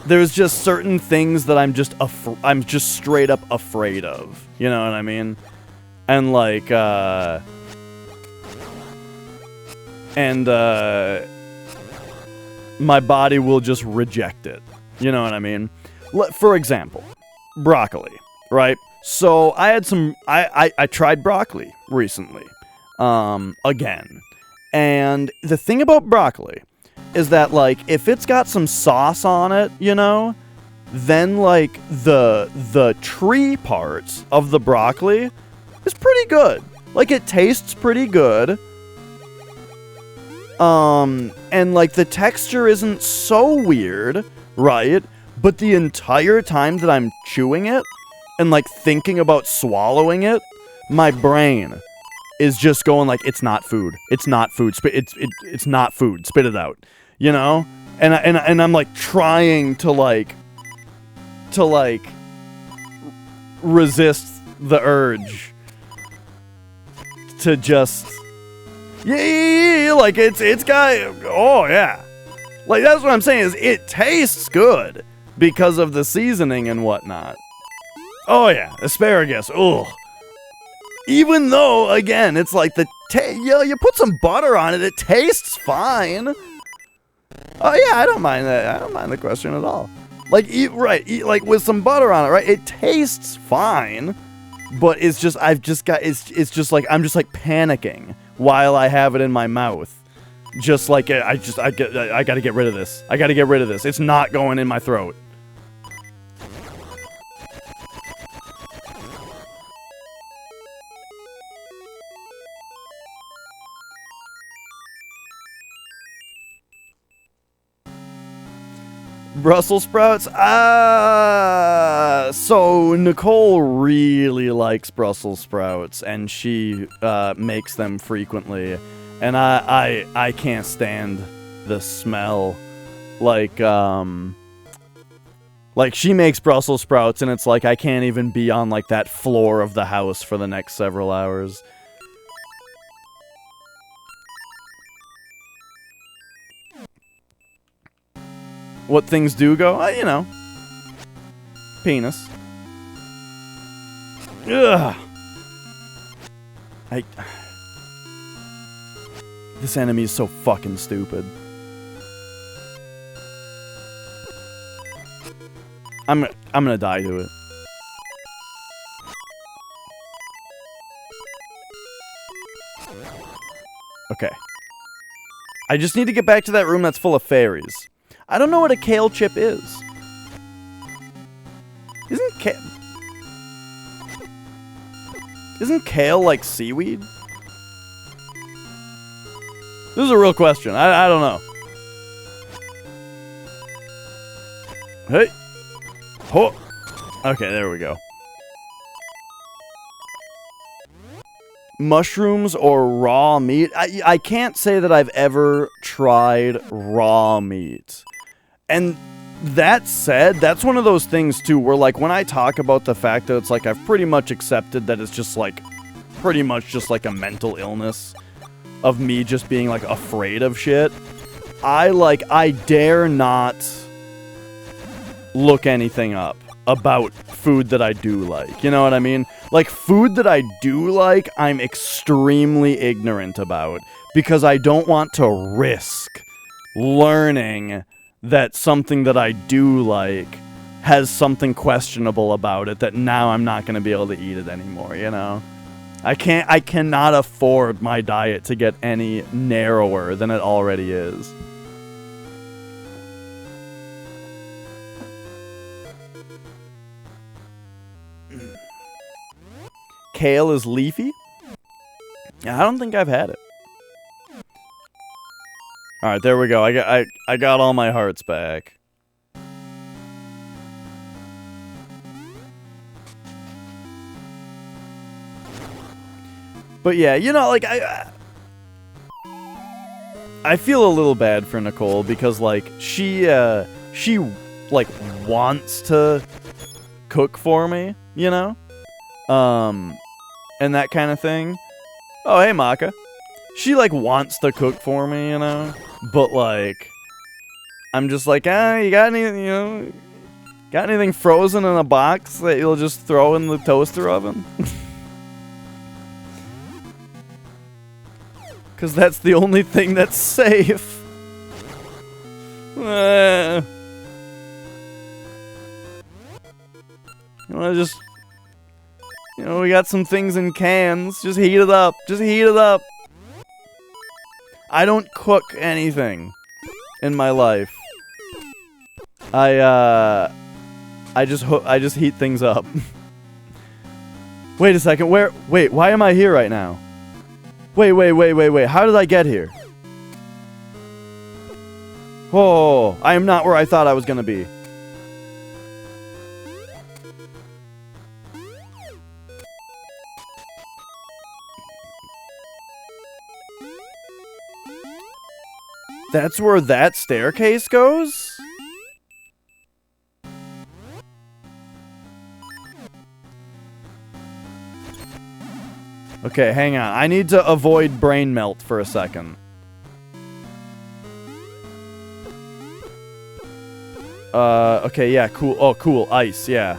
there's just certain things that I'm just straight up afraid of. You know what I mean? And like my body will just reject it. You know what I mean? For example, broccoli, right? So I had I tried broccoli recently, again. And the thing about broccoli is that, like, if it's got some sauce on it, you know, then, like, the tree parts of the broccoli is pretty good. Like, it tastes pretty good. And, like, the texture isn't so weird, right? But the entire time that I'm chewing it and, like, thinking about swallowing it, my brain is just going like, it's not food. It's not food. It's not food. Spit it out. You know? And I'm like trying to resist the urge to just... Yeah, like, it's got... Oh, yeah. Like, that's what I'm saying, is it tastes good because of the seasoning and whatnot. Oh, yeah. Asparagus. Ugh. Even though, again, it's like you put some butter on it, it tastes fine. Oh, yeah, I don't mind that. I don't mind the question at all. Like, eat like, with some butter on it, right? It tastes fine, but it's just, it's just like, I'm just, like, panicking while I have it in my mouth. Just like, I gotta get rid of this. I gotta get rid of this. It's not going in my throat. Brussels sprouts? So Nicole really likes Brussels sprouts, and she makes them frequently. And I can't stand the smell. Like she makes Brussels sprouts, and it's like I can't even be on like that floor of the house for the next several hours. What things do go? You know. Penis. Ugh. This enemy is so fucking stupid. I'm gonna die to it. Okay. I just need to get back to that room that's full of fairies. I don't know what a kale chip is. Isn't kale like seaweed? This is a real question. I don't know. Hey. Oh. Okay, there we go. Mushrooms or raw meat? I can't say that I've ever tried raw meat. And that said, that's one of those things too where like when I talk about the fact that it's like I've pretty much accepted that it's just like pretty much just like a mental illness of me just being like afraid of shit. I dare not look anything up about food that I do like. You know what I mean? Like food that I do like, I'm extremely ignorant about because I don't want to risk learning that something that I do like has something questionable about it that now I'm not going to be able to eat it anymore, you know? I cannot afford my diet to get any narrower than it already is. Kale is leafy? I don't think I've had it. Alright, there we go. I got all my hearts back. But yeah, you know, like, I feel a little bad for Nicole because, like, she, like, wants to cook for me, you know? And that kind of thing. Oh, hey, Maka. She, like, wants to cook for me, you know? But, like, I'm just like, you got any, you know, got anything frozen in a box that you'll just throw in the toaster oven? Because that's the only thing that's safe. You know, just, you know, we got some things in cans. Just heat it up. Just heat it up. I don't cook anything in my life. I just heat things up. Wait a second. Wait, why am I here right now? Wait. How did I get here? Oh, I am not where I thought I was gonna be. That's where that staircase goes? Okay, hang on. I need to avoid brain melt for a second. Okay, yeah, cool. Oh, cool. Ice, yeah.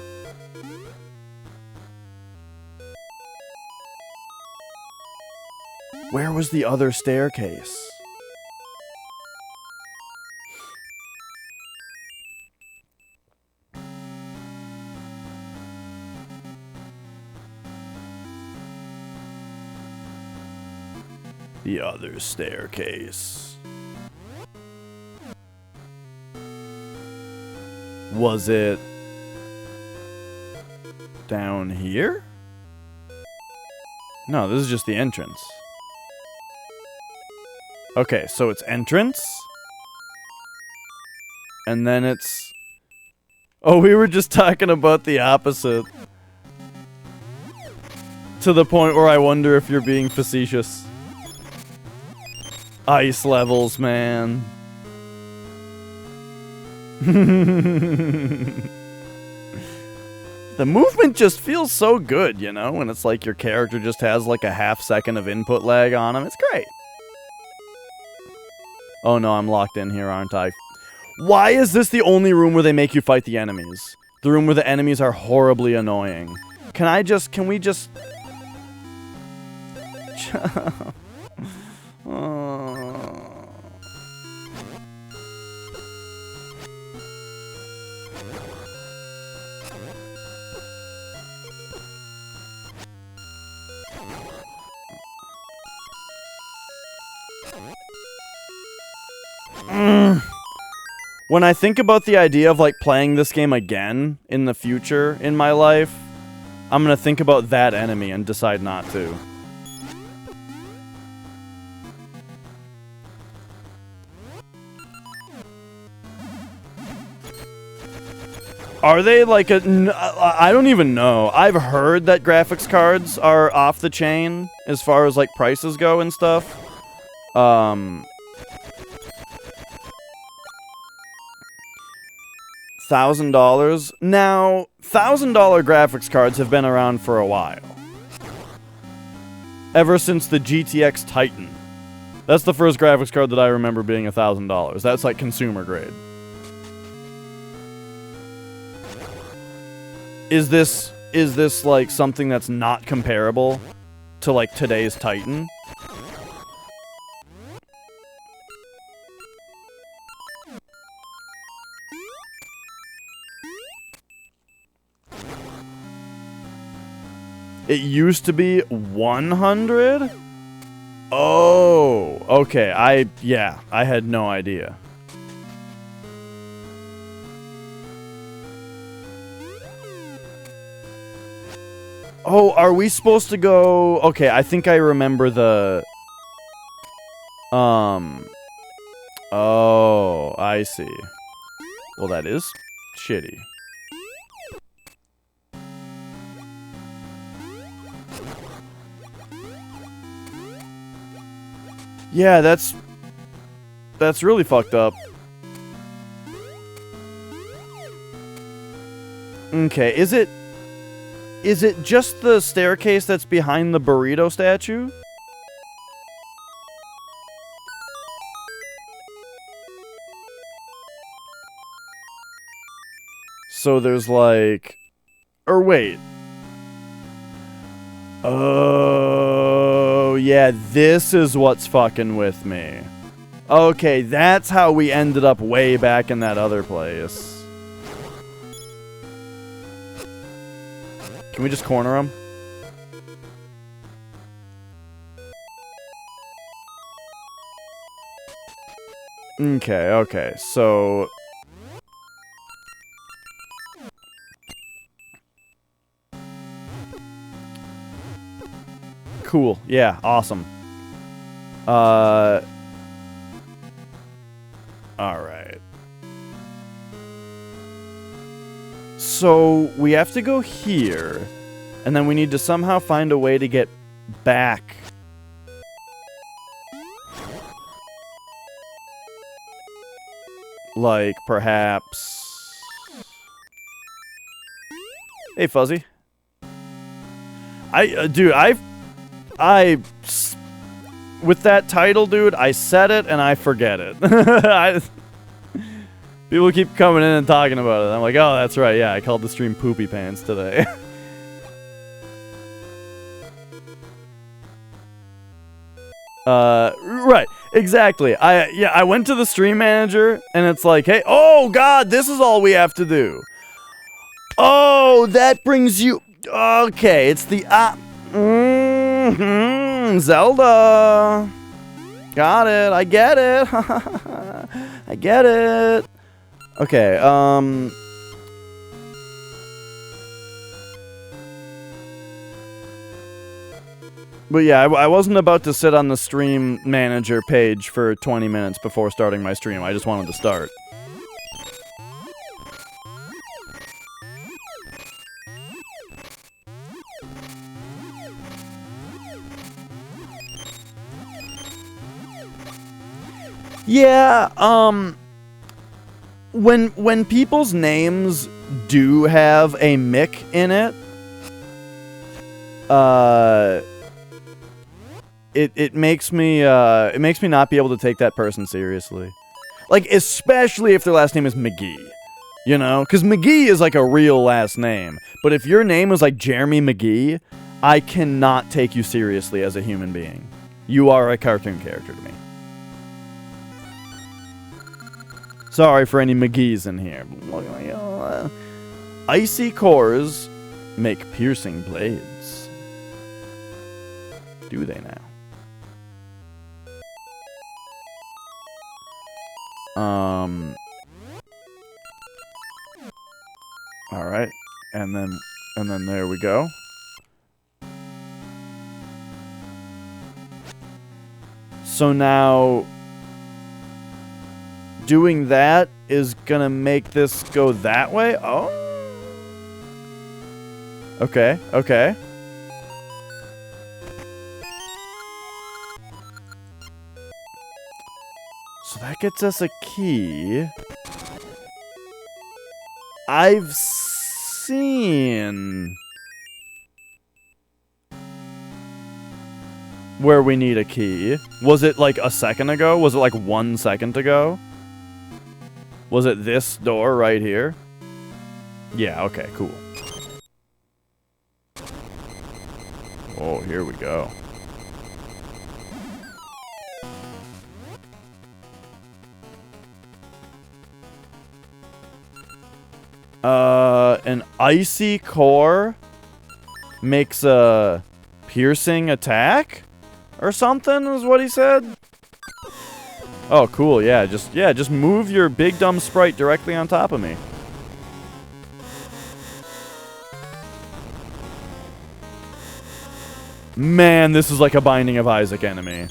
Where was the other staircase? The other staircase. Was it down here? No, this is just the entrance. Okay, so it's entrance. And then it's... Oh, we were just talking about the opposite. To the point where I wonder if you're being facetious. Ice levels, man. The movement just feels so good, you know? When it's like your character just has like a half second of input lag on him. It's great. Oh no, I'm locked in here, aren't I? Why is this the only room where they make you fight the enemies? The room where the enemies are horribly annoying. Can we just... When I think about the idea of like playing this game again in the future in my life, I'm gonna think about that enemy and decide not to. Are they like a... I don't even know. I've heard that graphics cards are off the chain as far as like prices go and stuff. $1,000. Now, $1,000 graphics cards have been around for a while. Ever since the GTX Titan. That's the first graphics card that I remember being $1,000. That's like consumer grade. Is this like something that's not comparable to like today's Titan? It used to be 100? Oh, okay. I had no idea. Oh, are we supposed to go... Okay, I think I remember the... Oh, I see. Well, that is shitty. Yeah, that's really fucked up. Okay, is it just the staircase that's behind the burrito statue? So there's like... Or wait. Oh, yeah, this is what's fucking with me. Okay, that's how we ended up way back in that other place. Can we just corner him? Okay, so... Cool, yeah, awesome. Alright. So, we have to go here, and then we need to somehow find a way to get back. Like, perhaps... Hey, Fuzzy. Dude, with that title, dude, I said it and I forget it. People keep coming in and talking about it. I'm like, oh, that's right. Yeah, I called the stream Poopy Pants today. Right, exactly. I went to the stream manager and it's like, hey, oh god, this is all we have to do. Oh, that brings you. Okay, it's the Zelda. Got it. I get it. I get it. Okay. But yeah, I wasn't about to sit on the stream manager page for 20 minutes before starting my stream. I just wanted to start. Yeah, when people's names do have a Mick in it, it makes me not be able to take that person seriously. Like, especially if their last name is McGee. You know? Because McGee is like a real last name. But if your name is like Jeremy McGee, I cannot take you seriously as a human being. You are a cartoon character to me. Sorry for any McGees in here. Icy cores make piercing blades. Do they now? All right, and then there we go. So now doing that is gonna make this go that way. Oh, okay, okay. So that gets us a key. I've seen where we need a key. Was it like a second ago? Was it like 1 second ago? Was it this door right here? Yeah, okay, cool. Oh, here we go. An icy core makes a piercing attack or something is what he said. Oh, cool. Yeah, just move your big dumb sprite directly on top of me. Man, this is like a Binding of Isaac enemy.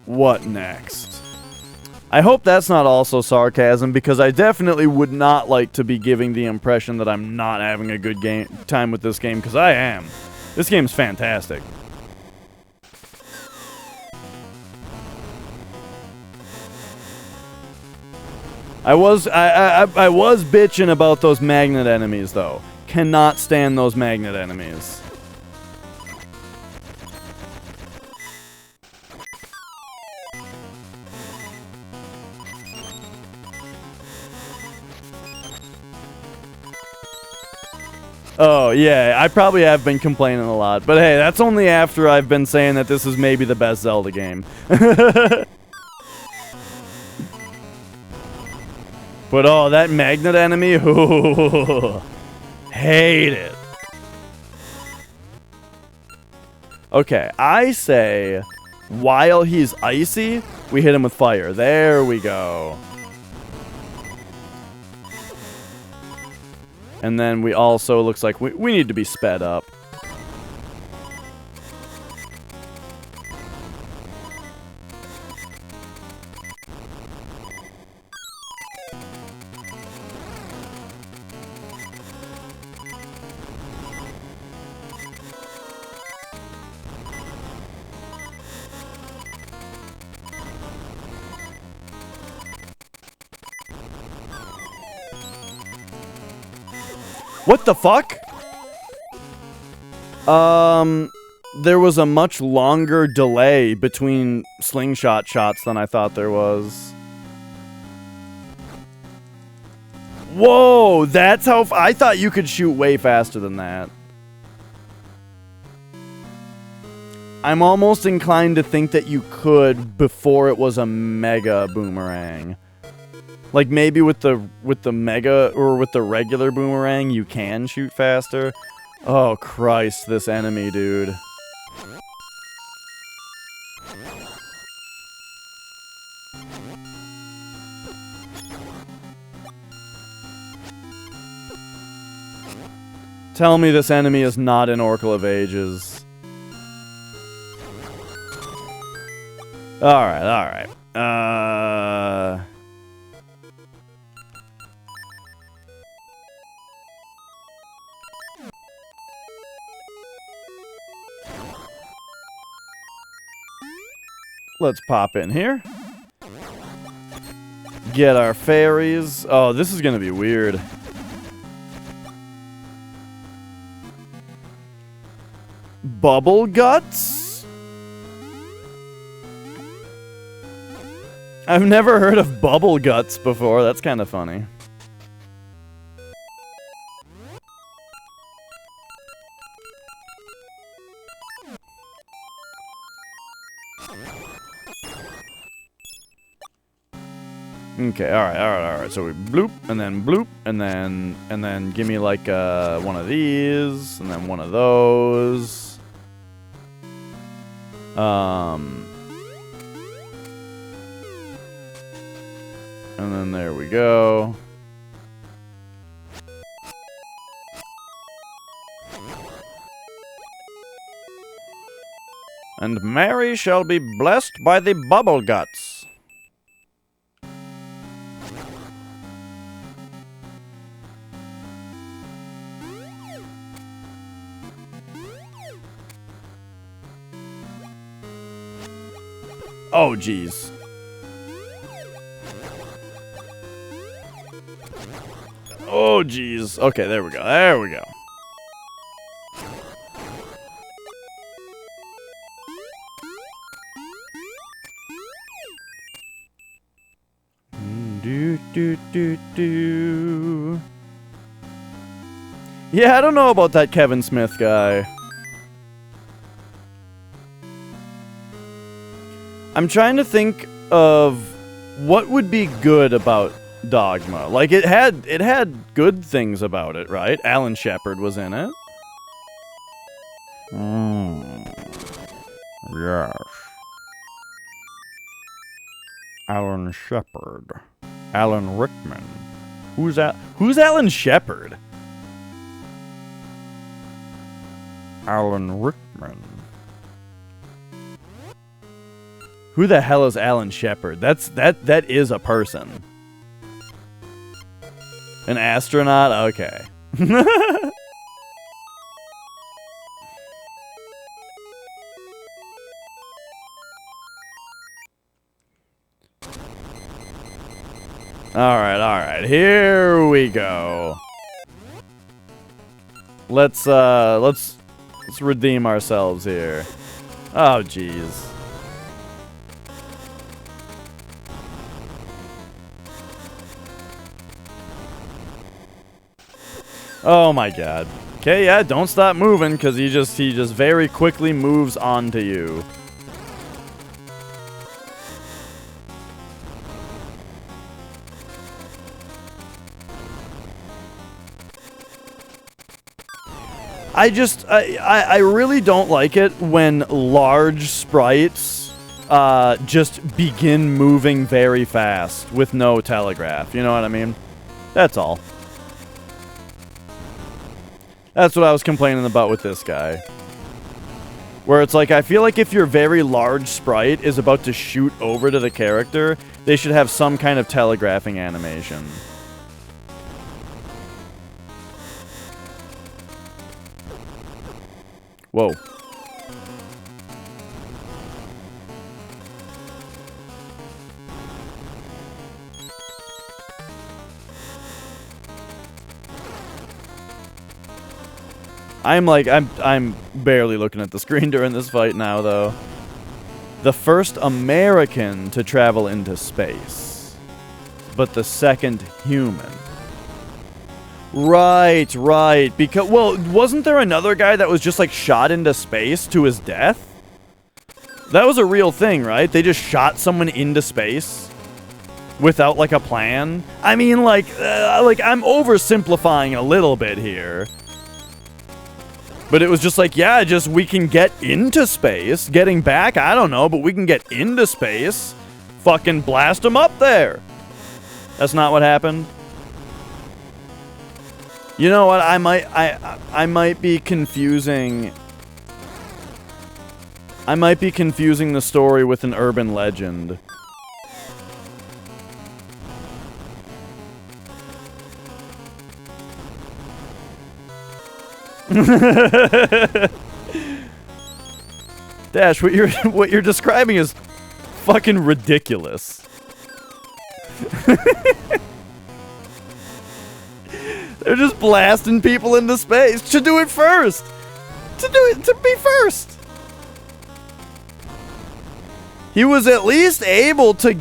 What next? I hope that's not also sarcasm, because I definitely would not like to be giving the impression that I'm not having a good time with this game, because I am. This game's fantastic. I was bitching about those magnet enemies, though. Cannot stand those magnet enemies. Oh, yeah, I probably have been complaining a lot. But hey, that's only after I've been saying that this is maybe the best Zelda game. But oh, that magnet enemy, ooh, hate it. Okay, I say, while he's icy, we hit him with fire. There we go. And then we also, looks like we need to be sped up. What the fuck? There was a much longer delay between slingshot shots than I thought there was. Whoa, that's how... I thought you could shoot way faster than that. I'm almost inclined to think that you could before it was a mega boomerang. Like maybe with the mega or with the regular boomerang you can shoot faster. Oh Christ, this enemy, dude. Tell me this enemy is not in Oracle of Ages. Alright. Let's pop in here. Get our fairies. Oh, this is gonna be weird. Bubble guts? I've never heard of bubble guts before. That's kind of funny. Okay, alright. So we bloop, and then bloop, and then give me like one of these, and then one of those. And then there we go. And Mary shall be blessed by the bubble guts. Oh, jeez. Oh, jeez. Okay, there we go. There we go. Do. Yeah, I don't know about that Kevin Smith guy. I'm trying to think of what would be good about Dogma. Like it had good things about it, right? Alan Shepard was in it. Yes. Alan Shepard. Alan Rickman. Who's that? Who's Alan Shepard? Alan Rickman. Who the hell is Alan Shepard? That is a person. An astronaut? Okay. Alright. Here we go. Let's redeem ourselves here. Oh jeez. Oh my god. Okay, yeah, don't stop moving, because he just very quickly moves on to you. I really don't like it when large sprites just begin moving very fast with no telegraph. You know what I mean? That's all. That's what I was complaining about with this guy. Where it's like, I feel like if your very large sprite is about to shoot over to the character, they should have some kind of telegraphing animation. Whoa. I'm barely looking at the screen during this fight now, though. The first American to travel into space, but the second human. Right. Because, well, wasn't there another guy that was just, like, shot into space to his death? That was a real thing, right? They just shot someone into space without, like, a plan. I mean, like I'm oversimplifying a little bit here. But it was just like, yeah, just we can get into space. Getting back, I don't know, but we can get into space. Fucking blast them up there. That's not what happened. You know what? I might be confusing. I might be confusing the story with an urban legend. Dash, what you're describing is fucking ridiculous. They're just blasting people into space to do it first. To be first. He was at least able to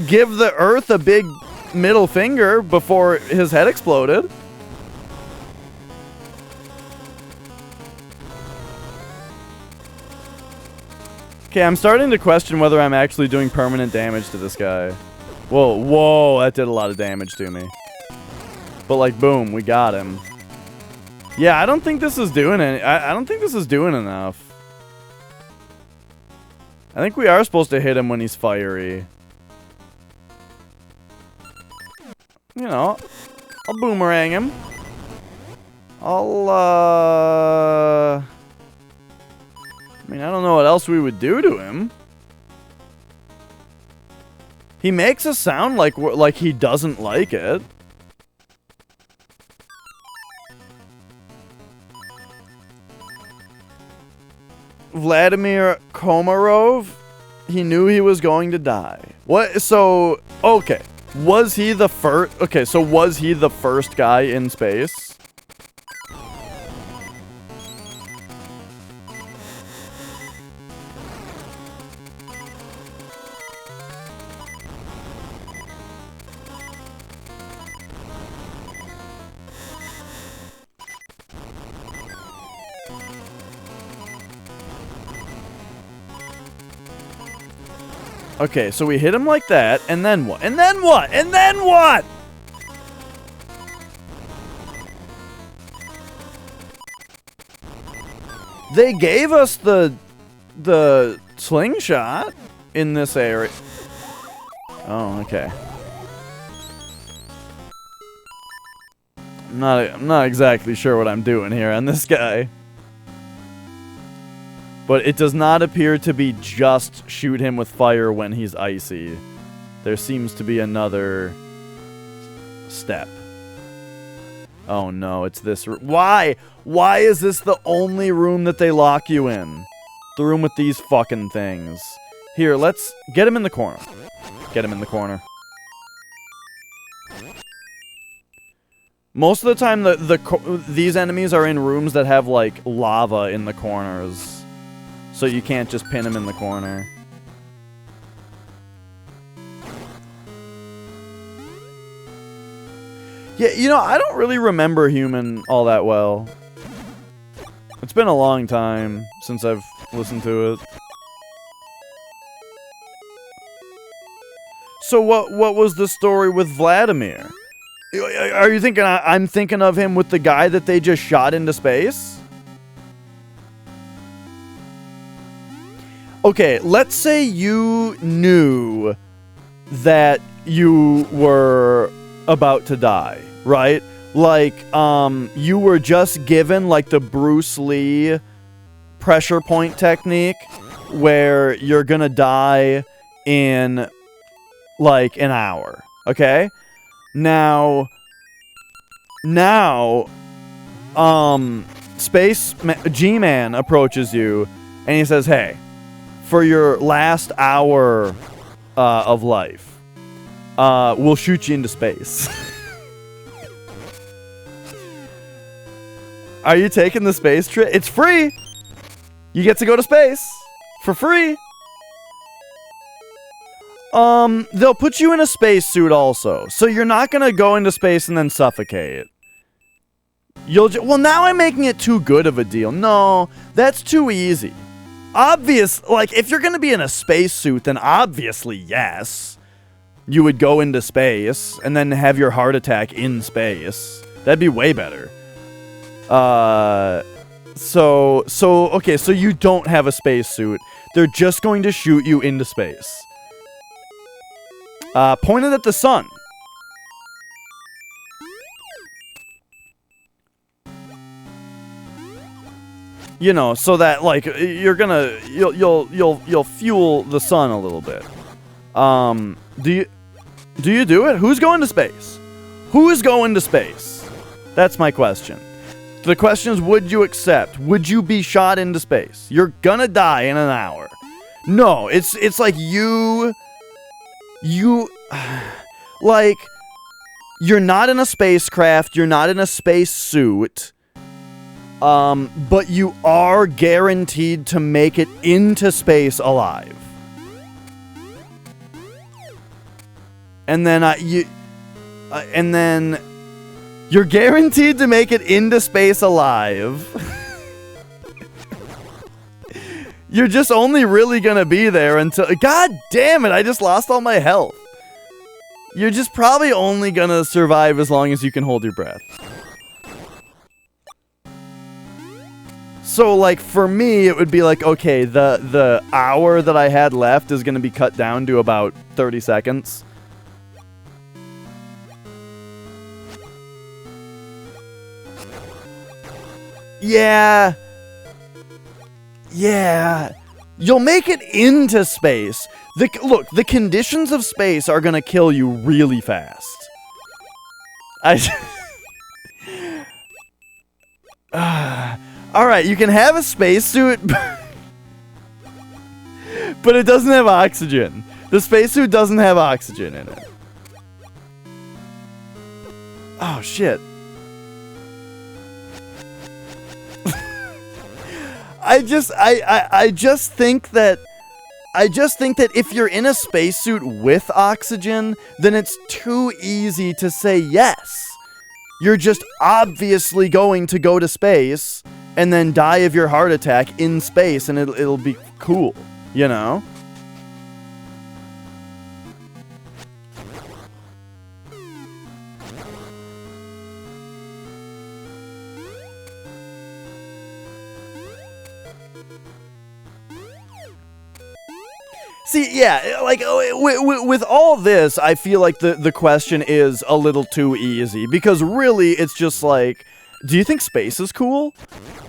give the Earth a big middle finger before his head exploded. Okay, I'm starting to question whether I'm actually doing permanent damage to this guy. Whoa, that did a lot of damage to me. But, like, boom, we got him. Yeah, I don't think this is doing it. I don't think this is doing enough. I think we are supposed to hit him when he's fiery. You know, I'll boomerang him. I mean, I don't know what else we would do to him. He makes us sound like he doesn't like it. Vladimir Komarov, he knew he was going to die. What? So, okay. Was he the first? Okay, so was he the first guy in space? Okay, so we hit him like that, and then what? And then what? And then what? They gave us the slingshot in this area. Oh, okay. I'm not exactly sure what I'm doing here on this guy. But it does not appear to be just shoot him with fire when he's icy. There seems to be another step. Oh no, it's this room. Why? Why is this the only room that they lock you in? The room with these fucking things. Here, let's get him in the corner. Get him in the corner. Most of the time, these enemies are in rooms that have, like, lava in the corners. So you can't just pin him in the corner. Yeah, you know, I don't really remember Human all that well. It's been a long time since I've listened to it. So what was the story with Vladimir? Are you thinking I'm thinking of him with the guy that they just shot into space? Okay, let's say you knew that you were about to die, right? Like, you were just given, like, the Bruce Lee pressure point technique where you're gonna die in, like, an hour, okay? Now, Space G-Man approaches you, and he says, hey, for your last hour of life, we'll shoot you into space. Are you taking the space trip? It's free. You get to go to space for free. They'll put you in a spacesuit also. So you're not going to go into space and then suffocate. Well, now I'm making it too good of a deal. No, that's too easy. Like, if you're going to be in a spacesuit, then obviously, yes. You would go into space and then have your heart attack in space. That'd be way better. Okay, so you don't have a spacesuit. They're just going to shoot you into space. Pointed at the sun. You know, so that like you'll fuel the sun a little bit. Do you do it? Who's going to space? Who's going to space? That's my question. The question is, would you accept? Would you be shot into space? You're gonna die in an hour. No, it's like you like you're not in a spacecraft, you're not in a space suit. But you are guaranteed to make it into space alive. And then you're guaranteed to make it into space alive. You're just only really gonna be there until... God damn it, I just lost all my health. You're just probably only gonna survive as long as you can hold your breath. So, like, for me, it would be like, okay, the hour that I had left is gonna be cut down to about 30 seconds. Yeah. You'll make it into space. Look, the conditions of space are gonna kill you really fast. Alright, you can have a spacesuit, but it doesn't have oxygen. The spacesuit doesn't have oxygen in it. Oh, shit. I just think that if you're in a spacesuit with oxygen, then it's too easy to say yes. You're just obviously going to go to space and then die of your heart attack in space, and it'll be cool, you know? See, yeah, like, with all this, I feel like the question is a little too easy, because really, it's just like, do you think space is cool?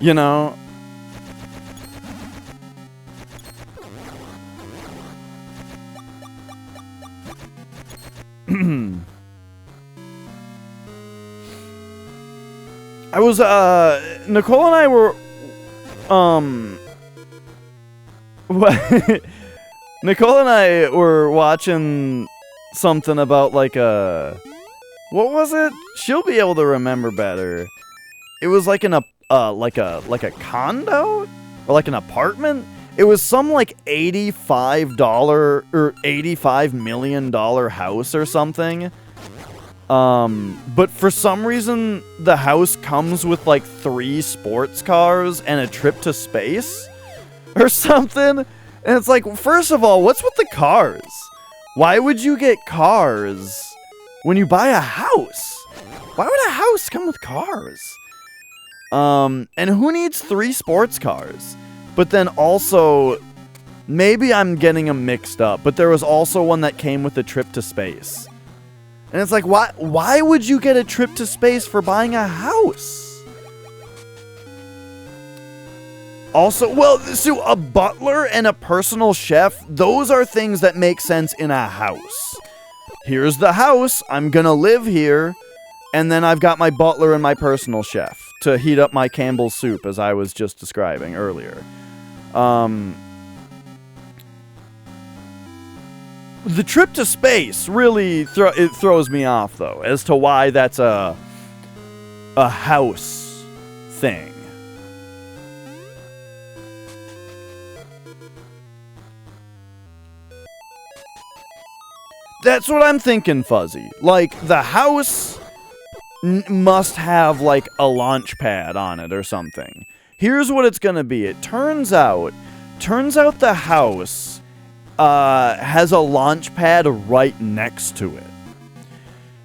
You know? I was, Nicole and I were, what? Nicole and I were watching something about like what was it? She'll be able to remember better. It was like like a condo or like an apartment. It was some like $85 or $85 million house or something. But for some reason the house comes with like 3 sports cars and a trip to space or something. And it's like, first of all, what's with the cars? Why would you get cars when you buy a house? Why would a house come with cars? And who needs 3 sports cars? But then also, maybe I'm getting them mixed up, but there was also one that came with a trip to space. And it's like, why would you get a trip to space for buying a house? Also, well, so a butler and a personal chef, those are things that make sense in a house. Here's the house, I'm gonna live here, and then I've got my butler and my personal chef to heat up my Campbell's soup, as I was just describing earlier. The trip to space really throws me off, though, as to why that's a house thing. That's what I'm thinking, Fuzzy. Like, the house must have, like, a launch pad on it or something. Here's what it's gonna be. It turns out the house has a launch pad right next to it.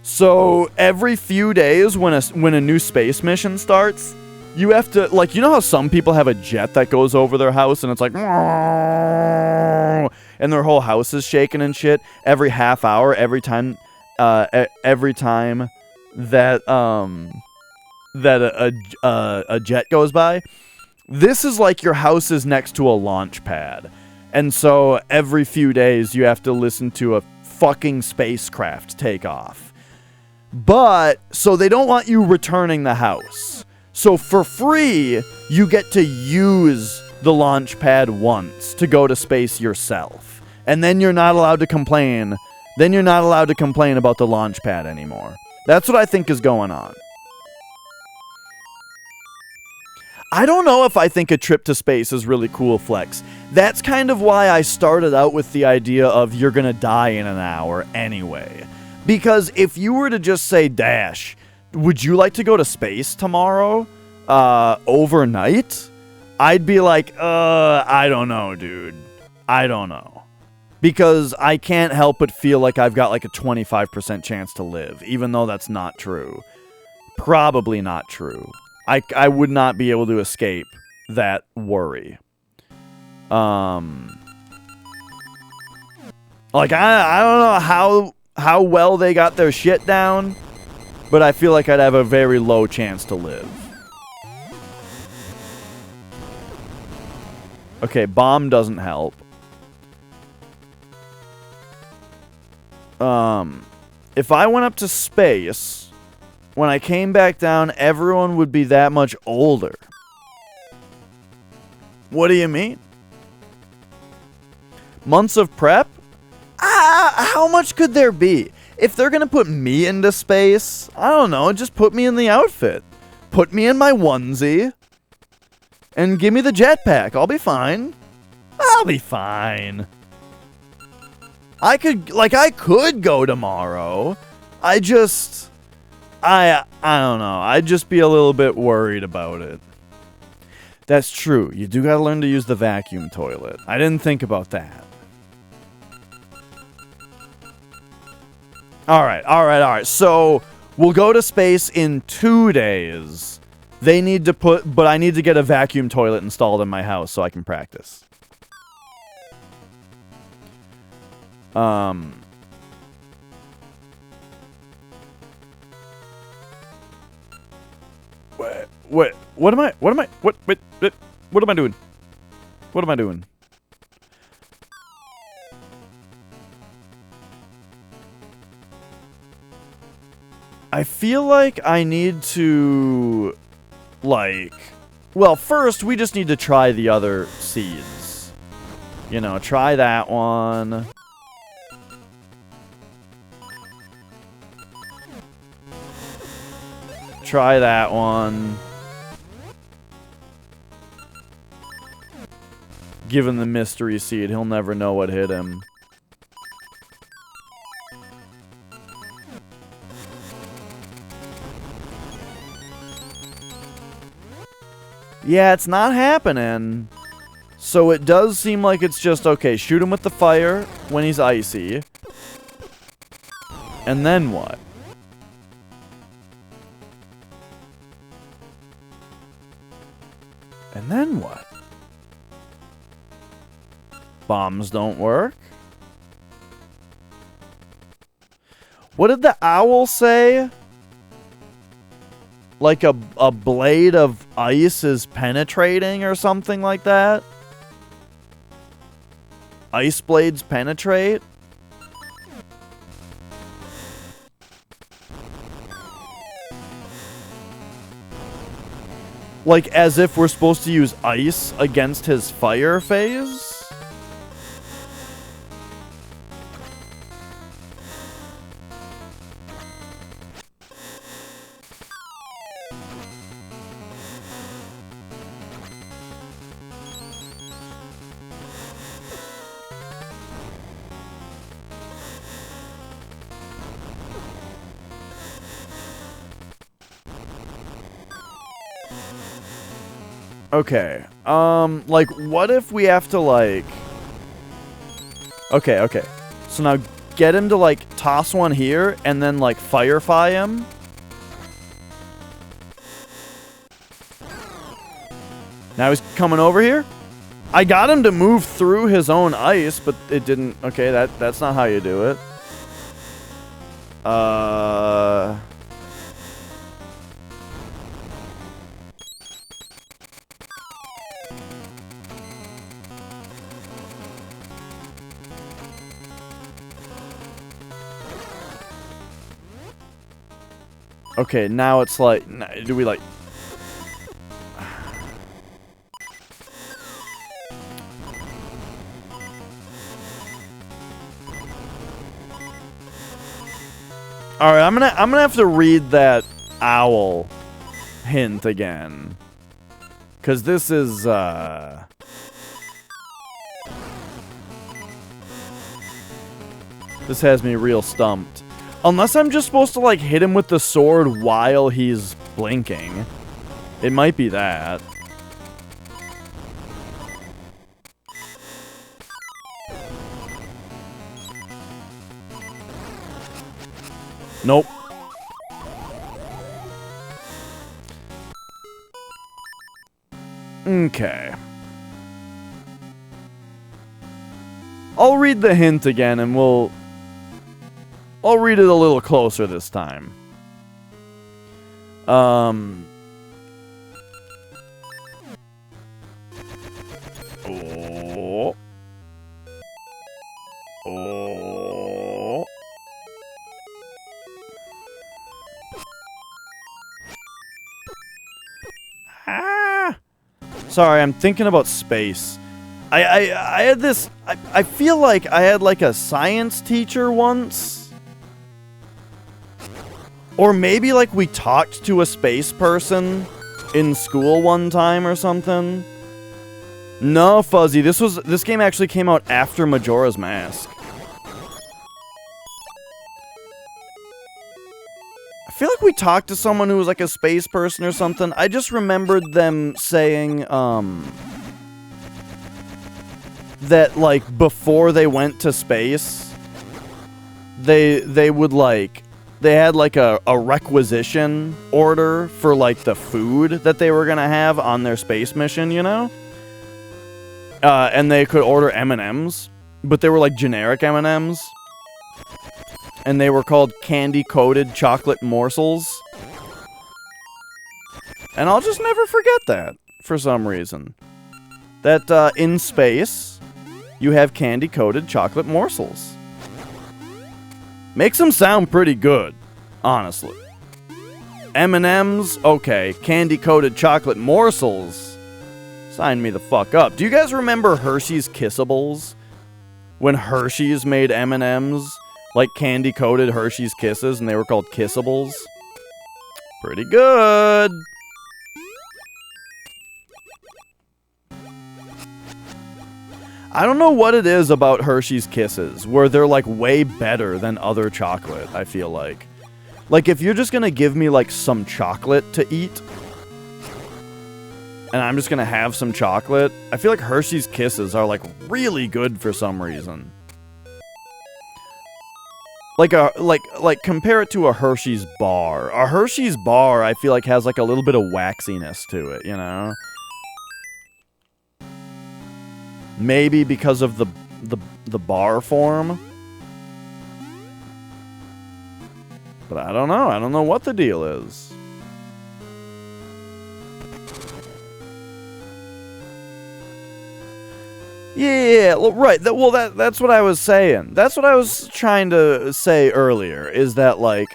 So every few days when a new space mission starts, you have to, like, you know how some people have a jet that goes over their house and it's like, and their whole house is shaking and shit every half hour, every time that a jet goes by. This is like your house is next to a launch pad. And so every few days you have to listen to a fucking spacecraft take off. But, so they don't want you returning the house. So for free, you get to use the launch pad once to go to space yourself. And then you're not allowed to complain. Then you're not allowed to complain about the launch pad anymore. That's what I think is going on. I don't know if I think a trip to space is really cool, Flex. That's kind of why I started out with the idea of you're gonna die in an hour anyway. Because if you were to just say, Dash, would you like to go to space tomorrow? Overnight? I'd be like, I don't know, dude. I don't know. Because I can't help but feel like I've got like a 25% chance to live, even though that's not true. Probably not true. I would not be able to escape that worry. Like, I don't know how well they got their shit down, but I feel like I'd have a very low chance to live. Okay, bomb doesn't help. If I went up to space, when I came back down, everyone would be that much older. What do you mean? Months of prep? How much could there be? If they're gonna put me into space, I don't know, just put me in the outfit. Put me in my onesie. And give me the jetpack. I'll be fine. I'll be fine. I could go tomorrow. I don't know. I'd just be a little bit worried about it. That's true. You do gotta learn to use the vacuum toilet. I didn't think about that. Alright. So, we'll go to space in 2 days. But I need to get a vacuum toilet installed in my house so I can practice. What am I doing? What am I doing? I feel like I need to, well, first we just need to try the other seeds. You know, try that one. Try that one. Give him the mystery seed. He'll never know what hit him. Yeah, it's not happening. So it does seem like it's just, okay, shoot him with the fire when he's icy. And then what? And then what? Bombs don't work? What did the owl say? Like a blade of ice is penetrating or something like that? Ice blades penetrate? Like, as if we're supposed to use ice against his fire phase? Okay. Like, what if we have to, like... Okay, okay. So now get him to, like, toss one here, and then, like, firefly him. Now he's coming over here. I got him to move through his own ice, but it didn't... Okay, that's not how you do it. Okay, now it's like... Do we, like... All right, I'm gonna have to read that owl hint again, cause this is this has me real stumped. Unless I'm just supposed to like hit him with the sword while he's blinking, it might be that. Nope. Okay. I'll read the hint again and I'll read it a little closer this time. Oh. Oh. Ah. Sorry, I'm thinking about space. I had this... I feel like I had like a science teacher once. Or maybe like we talked to a space person in school one time or something. No, Fuzzy, this game actually came out after Majora's Mask. I feel like we talked to someone who was like a space person or something. I just remembered them saying, that like before they went to space, they would like, they had like a requisition order for like the food that they were gonna have on their space mission, you know? And they could order M&Ms, but they were like generic M&Ms. And they were called candy-coated chocolate morsels. And I'll just never forget that, for some reason. That, in space, you have candy-coated chocolate morsels. Makes them sound pretty good, honestly. M&M's, okay. Candy-coated chocolate morsels. Sign me the fuck up. Do you guys remember Hershey's Kissables? When Hershey's made M&M's? Like candy-coated Hershey's Kisses, and they were called Kissables? Pretty good! I don't know what it is about Hershey's Kisses, where they're like way better than other chocolate, I feel like. Like if you're just gonna give me like some chocolate to eat, and I'm just gonna have some chocolate, I feel like Hershey's Kisses are like really good for some reason. Like compare it to a Hershey's bar. A Hershey's bar, I feel like has like a little bit of waxiness to it, you know? Maybe because of the bar form. But I don't know. I don't know what the deal is. Yeah, well, right. That's what I was saying. That's what I was trying to say earlier, is that, like,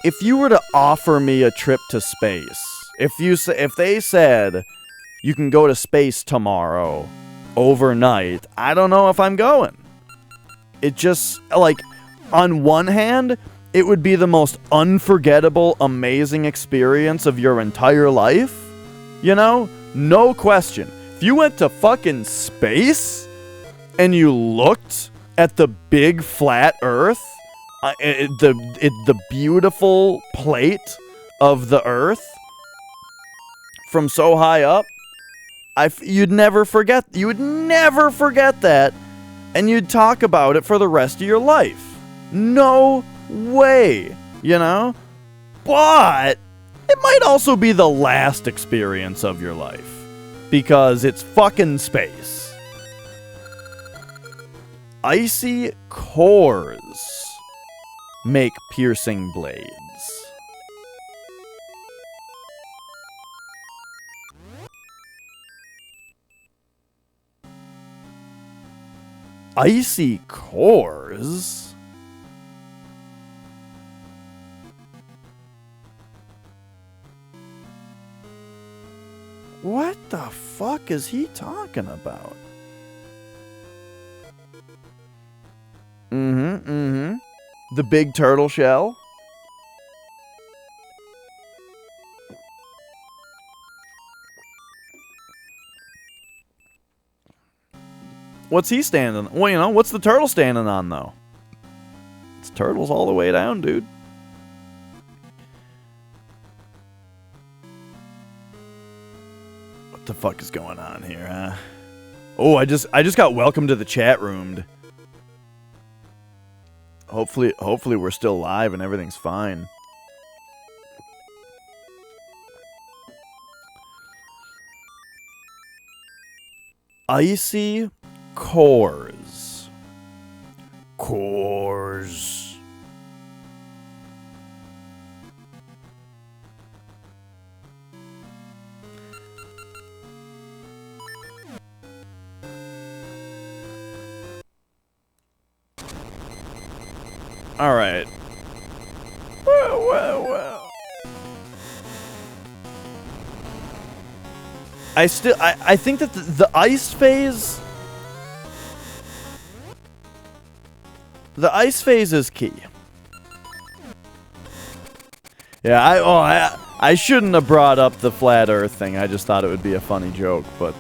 if you were to offer me a trip to space, if they said, you can go to space tomorrow, overnight, I don't know if I'm going. It just, like, on one hand, it would be the most unforgettable, amazing experience of your entire life, you know? No question. If you went to fucking space and you looked at the big flat Earth, the beautiful plate of the Earth from so high up, you'd never forget. You would never forget that, and you'd talk about it for the rest of your life. No way, you know? But it might also be the last experience of your life, because it's fucking space. Icy cores make piercing blades. Icy cores? What the fuck is he talking about? The big turtle shell? What's he standing? Well, you know, what's the turtle standing on, though? It's turtles all the way down, dude. What the fuck is going on here, huh? Oh, I just got welcome to the chat room. Hopefully we're still live and everything's fine. Icy cores. Cores. All right. Well. I think that the ice phase. The ice phase is key. Yeah, I shouldn't have brought up the flat Earth thing. I just thought it would be a funny joke, but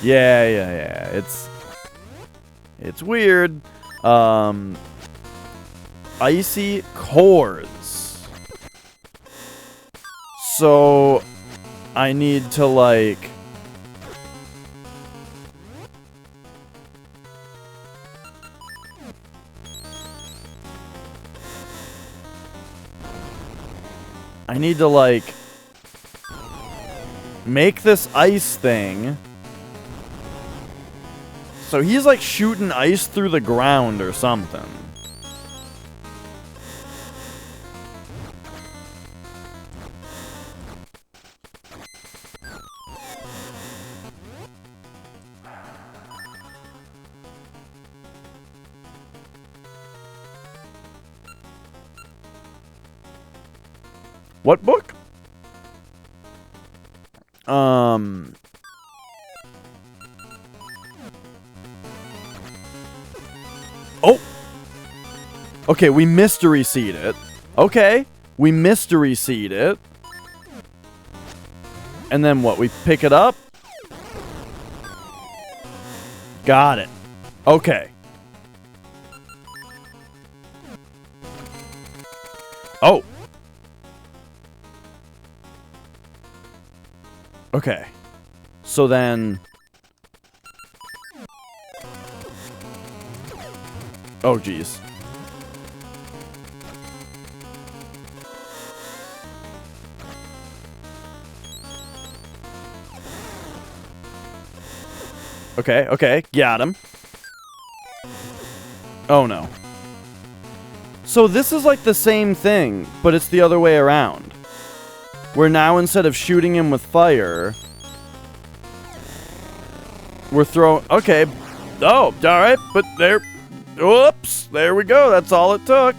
yeah. It's weird. Icy cores. So I need to like make this ice thing. So he's like shooting ice through the ground or something. What book? Oh! Okay, we mystery seed it. Okay, we mystery seed it. And then what? We pick it up? Got it. Okay. Oh! Okay. So then... Oh, geez. Okay. Got him. Oh, no. So this is like the same thing, but it's the other way around. Where now, instead of shooting him with fire, we're throwing... Okay. Oh, alright. But there... Oops. There we go. That's all it took.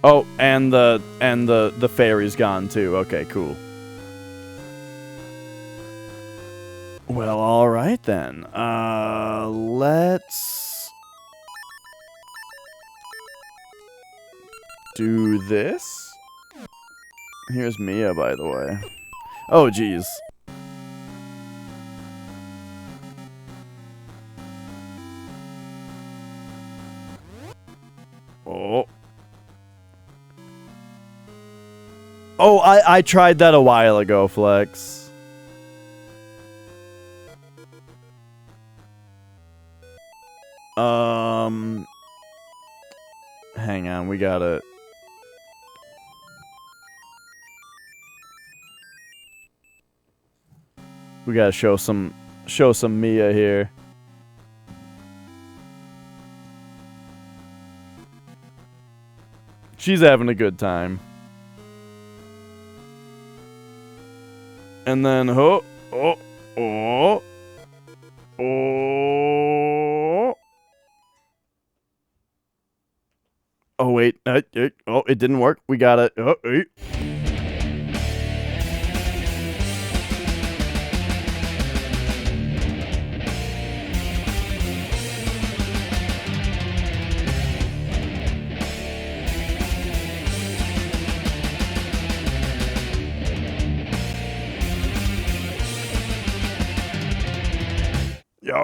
Oh, and the fairy's gone too. Okay, cool. Well, alright then. Let's... do this. Here's Mia, by the way. Oh, geez. Oh. Oh, I tried that a while ago, Flex. Hang on, we gotta... We gotta show some Mia here. She's having a good time. And then oh. Oh wait. Oh, it didn't work. We got it. Oh,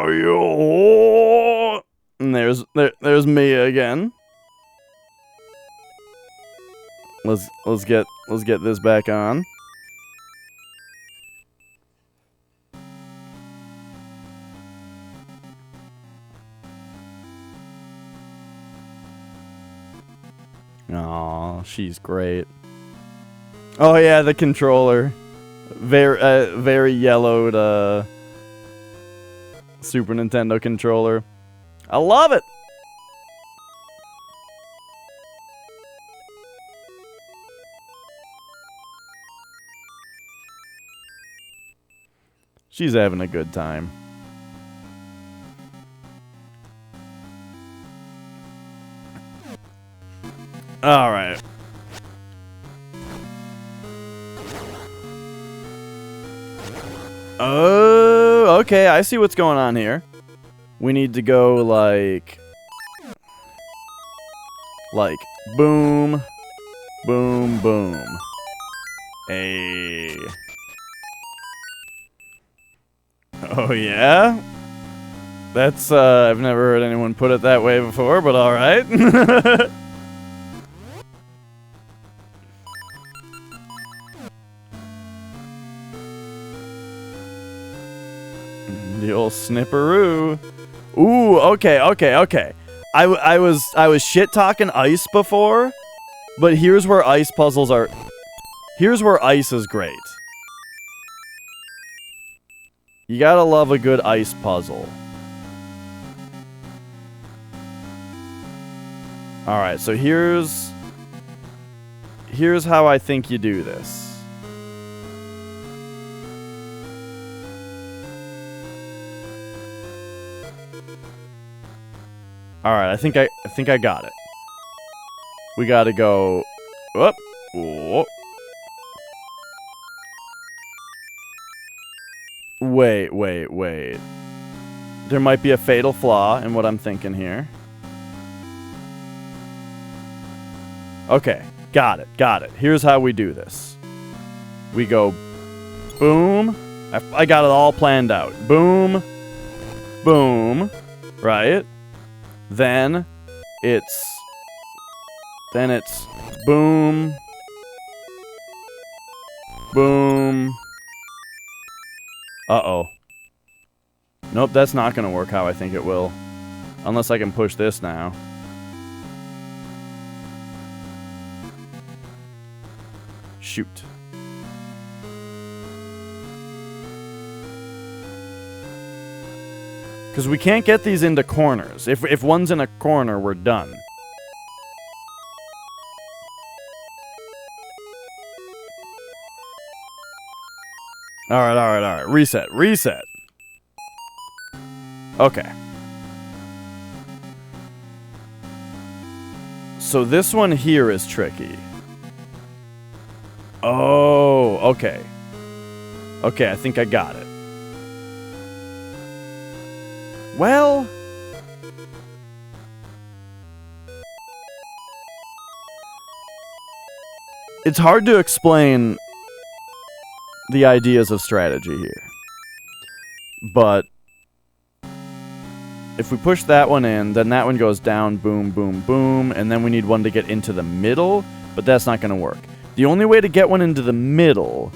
Yo. And there's Mia again. Let's get this back on. Aw, she's great. Oh yeah, the controller. Very yellowed Super Nintendo controller. I love it. She's having a good time. All right. Oh, okay. I see what's going on here. We need to go like boom, boom, boom. Hey. Oh yeah? That's I've never heard anyone put it that way before, but all right. The old snipperoo. Ooh, okay. I was shit talking ice before, but here's where ice puzzles are. Here's where ice is great. You gotta love a good ice puzzle. Alright, so here's how I think you do this. Alright, I think I got it. We gotta go up. Whoa. Wait. There might be a fatal flaw in what I'm thinking here. Okay, got it. Here's how we do this. We go boom. I got it all planned out. Boom. Boom. Right? Then it's boom. Boom. Uh-oh. Nope, that's not gonna work how I think it will. Unless I can push this now. Shoot. Because we can't get these into corners. If one's in a corner, we're done. Alright. Reset. Okay. So this one here is tricky. Oh, okay. Okay, I think I got it. Well... it's hard to explain the ideas of strategy here. But if we push that one in, then that one goes down, boom, boom, boom, and then we need one to get into the middle, but that's not going to work. The only way to get one into the middle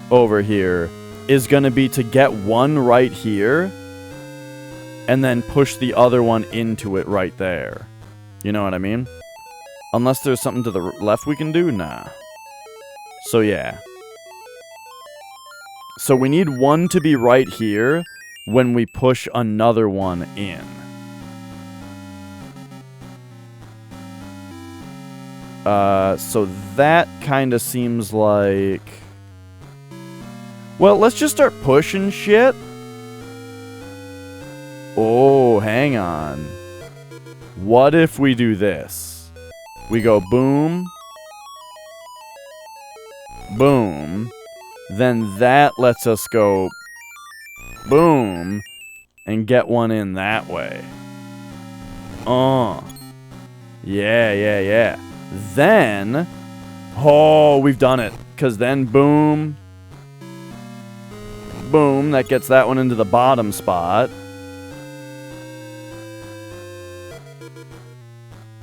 over here is going to be to get one right here and then push the other one into it right there. You know what I mean? Unless there's something to the left we can do? Nah. So yeah. So we need one to be right here when we push another one in. So that kind of seems like... Well, let's just start pushing shit. Oh, hang on. What if we do this? We go boom. Boom. Then that lets us go boom and get one in that way. Yeah. Then, oh, we've done it. Because then boom. Boom, that gets that one into the bottom spot.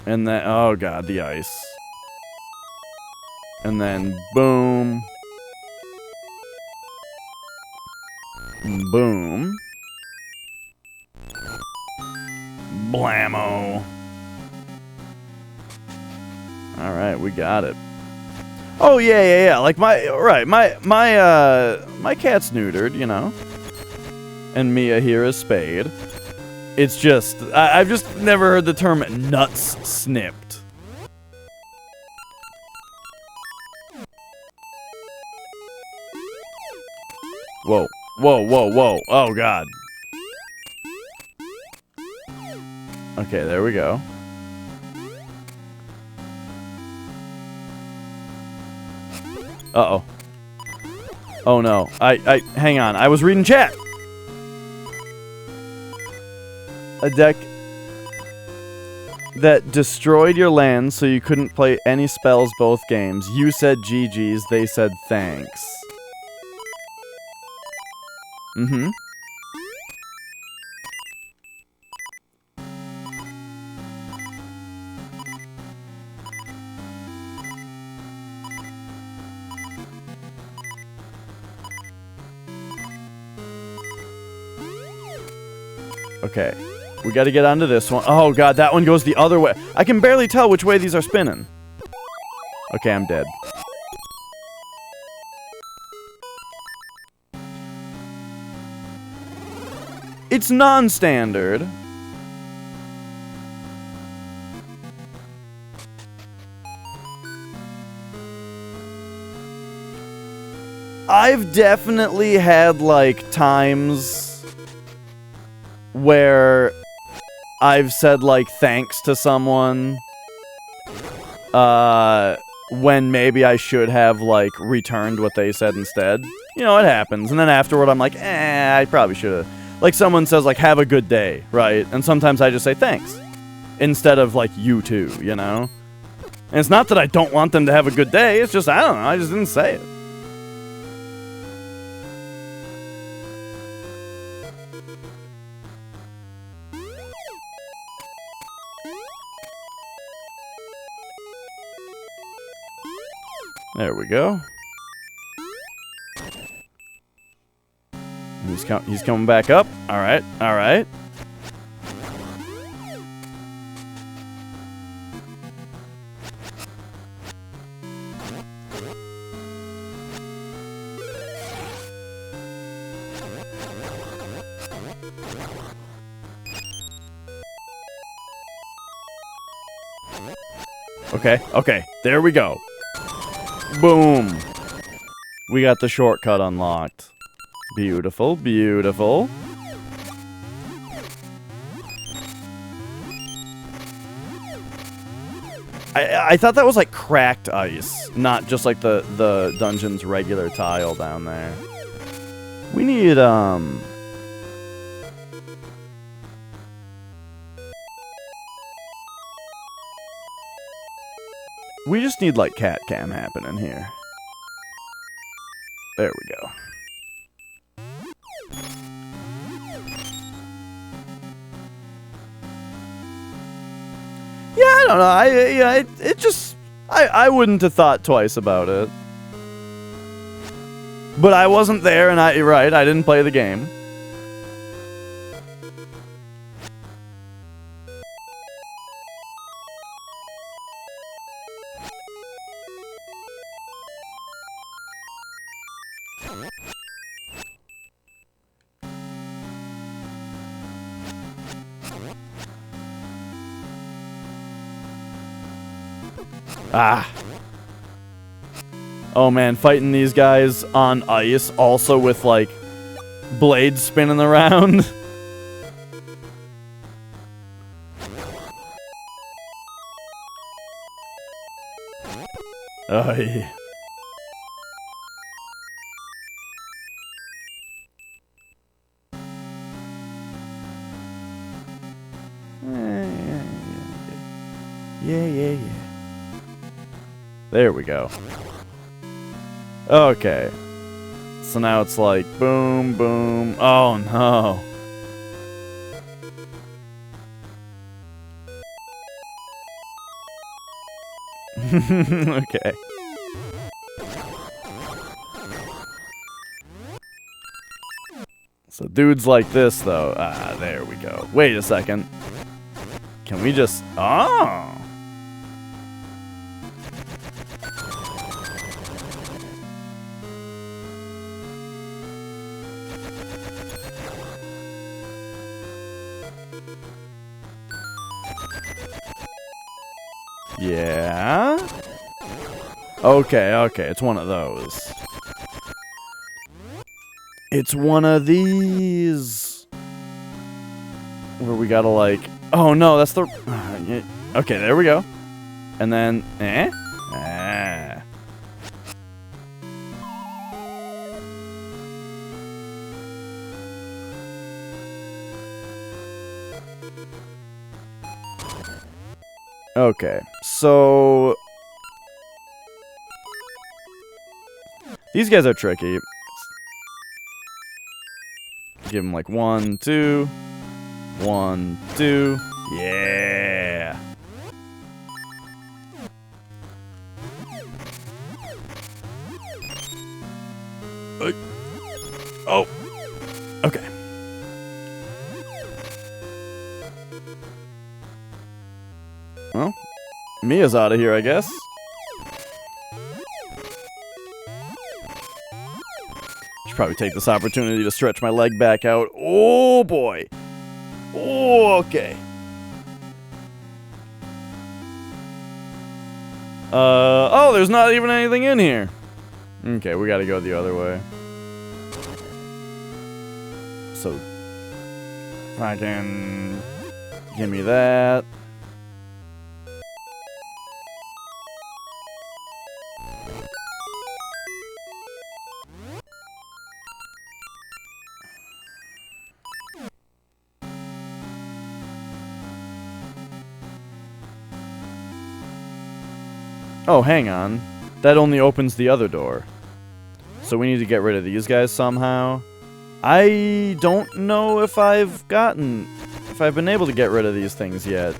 And then, oh god, the ice. And then boom. Boom. Blammo. Alright, we got it. Oh yeah. Like my cat's neutered, you know. And Mia here is spayed. It's just I've just never heard the term nuts snipped. Whoa. Oh god. Okay, there we go. Uh-oh. Oh no. Hang on. I was reading chat. A deck that destroyed your land so you couldn't play any spells both games. You said GG's, they said thanks. Mm-hmm. Okay. We gotta get onto this one. Oh god, that one goes the other way. I can barely tell which way these are spinning. Okay, I'm dead. It's non-standard. I've definitely had, like, times where I've said, like, thanks to someone, when maybe I should have, like, returned what they said instead. You know, it happens. And then afterward, I'm like, I probably should have. Like, someone says, like, have a good day, right? And sometimes I just say thanks, instead of, like, you too, you know? And it's not that I don't want them to have a good day, it's just, I don't know, I just didn't say it. There we go. He's coming back up. All right. Okay. There we go. Boom. We got the shortcut unlocked. Beautiful. I thought that was like cracked ice, not just like the dungeon's regular tile down there. We need we just need like cat cam happening here. There we go. Yeah, I don't know. It just I wouldn't have thought twice about it. But I wasn't there, and you're right, I didn't play the game. Ah. Oh man, fighting these guys on ice, also with like blades spinning around. Oh yeah. Yeah. There we go. Okay. So now it's like boom, boom. Oh no. Okay. So dudes like this though. Ah, there we go. Wait a second. Can we just... Oh! Yeah? Okay, it's one of those. It's one of these. Where we gotta like... Oh no, that's the... Okay, there we go. And then... Ah. Okay, so... These guys are tricky. Give them like 1, 2... 1, 2... Yeah! Oh! Okay. Well, Mia's out of here, I guess. Should probably take this opportunity to stretch my leg back out. Oh, boy! Oh, okay. Oh, there's not even anything in here. Okay, we gotta go the other way. So, if I can... Give me that. Oh, hang on. That only opens the other door. So we need to get rid of these guys somehow. I don't know if I've been able to get rid of these things yet.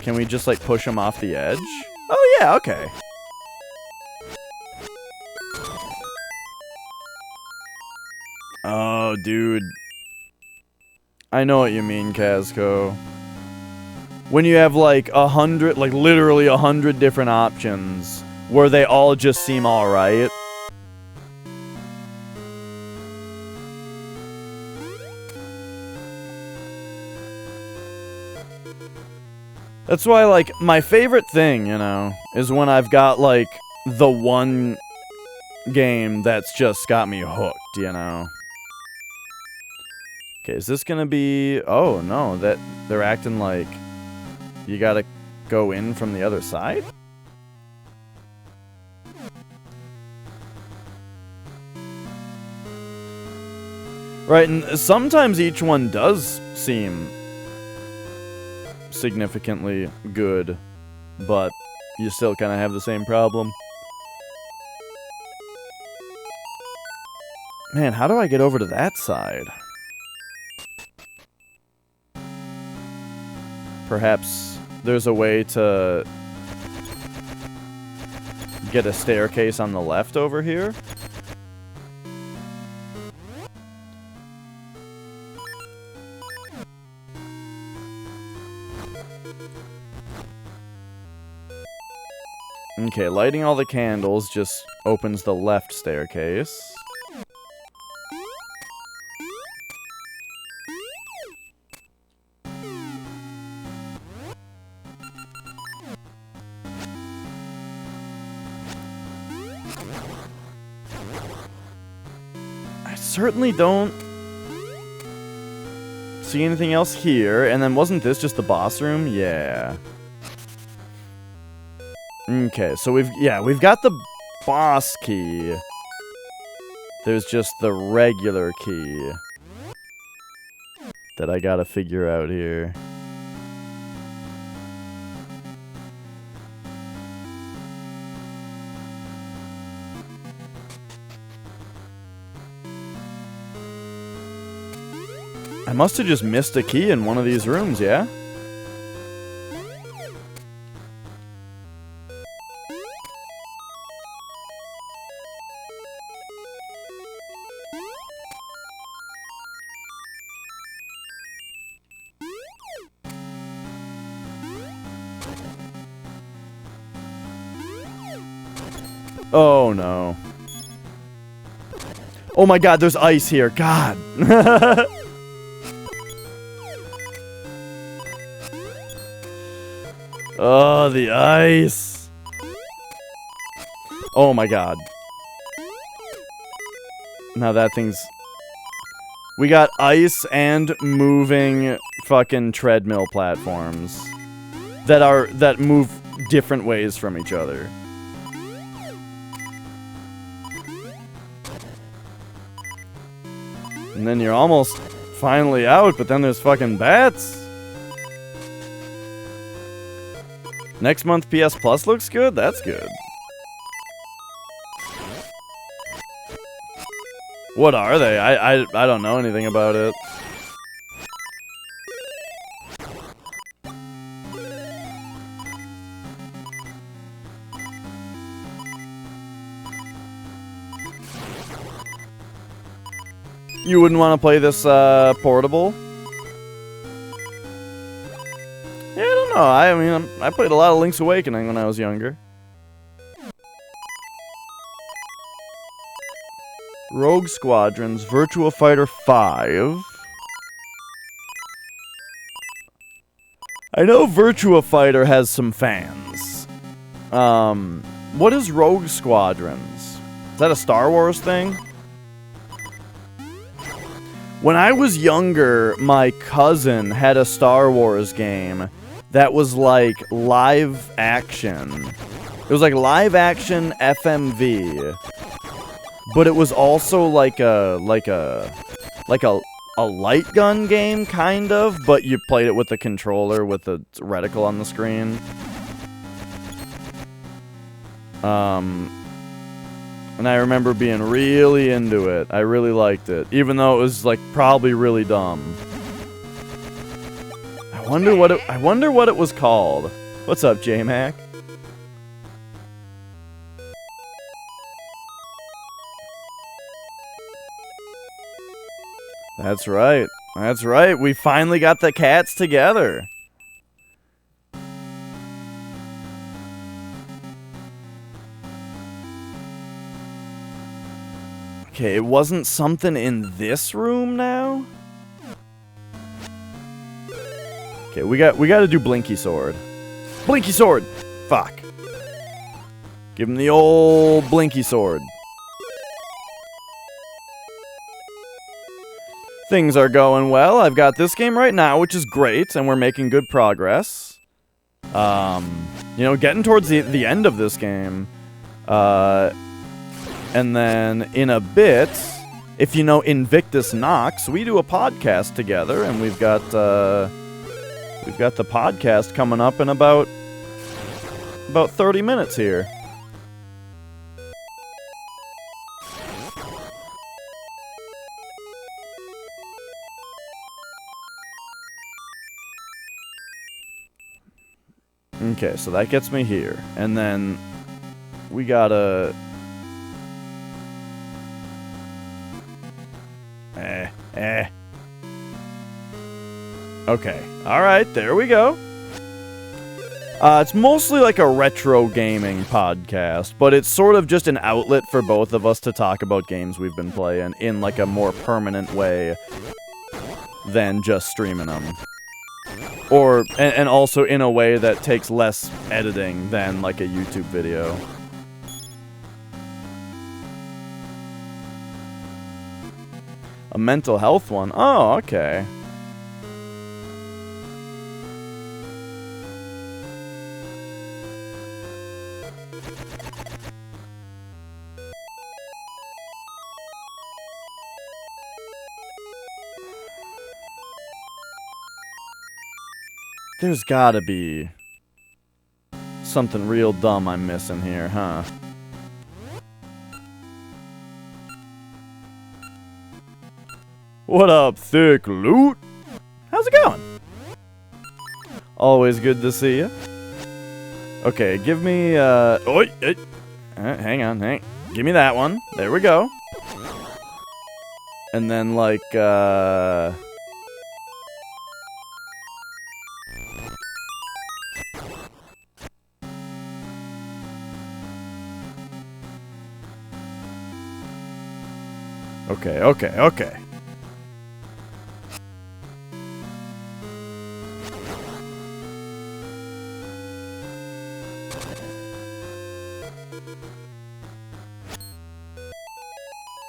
Can we just, like, push them off the edge? Oh, yeah, okay. Oh, dude. I know what you mean, Kazco. When you have, like, 100, like, literally 100 different options where they all just seem alright. That's why, like, my favorite thing, you know, is when I've got, like, the one game that's just got me hooked, you know. Okay, is this gonna be... Oh, no, that they're acting like you gotta go in from the other side? Right, and sometimes each one does seem significantly good, but you still kind of have the same problem. Man, how do I get over to that side? Perhaps there's a way to get a staircase on the left over here. Okay, lighting all the candles just opens the left staircase. I certainly don't see anything else here. And then wasn't this just the boss room? Yeah. Okay, so we've got the boss key. There's just the regular key that I gotta figure out here. I must have just missed a key in one of these rooms, yeah? Oh no. Oh my god, there's ice here. God. Oh, the ice. Oh my god. Now that thing's... We got ice and moving fucking treadmill platforms that move different ways from each other. And then you're almost finally out, but then there's fucking bats. Next month PS Plus looks good? That's good. What are they? I don't know anything about it. You wouldn't want to play this portable? Yeah, I don't know. I mean, I played a lot of Link's Awakening when I was younger. Rogue Squadrons, Virtua Fighter 5. I know Virtua Fighter has some fans. What is Rogue Squadrons? Is that a Star Wars thing? When I was younger, my cousin had a Star Wars game that was like live action. It was like live action FMV. But it was also like a light gun game, kind of, but you played it with the controller with the reticle on the screen. And I remember being really into it. I really liked it, even though it was like probably really dumb. I wonder what it was called. What's up, J-Mac? That's right. That's right. We finally got the cats together. Okay, it wasn't something in this room now? Okay, we got to do Blinky Sword. Blinky Sword! Fuck. Give him the old Blinky Sword. Things are going well. I've got this game right now, which is great, and we're making good progress. You know, getting towards the end of this game. And then in a bit, if you know Invictus Nox, we do a podcast together, and we've got the podcast coming up in about 30 minutes here. Okay, so that gets me here. And then we gotta... Okay. Alright, there we go. It's mostly like a retro gaming podcast, but it's sort of just an outlet for both of us to talk about games we've been playing in like a more permanent way than just streaming them. Or, and also in a way that takes less editing than like a YouTube video. A mental health one? Oh, okay. There's gotta be something real dumb I'm missing here, huh? What up, thick loot? How's it going? Always good to see you. Okay, give me, hang on. Give me that one. There we go. And then, like, Okay.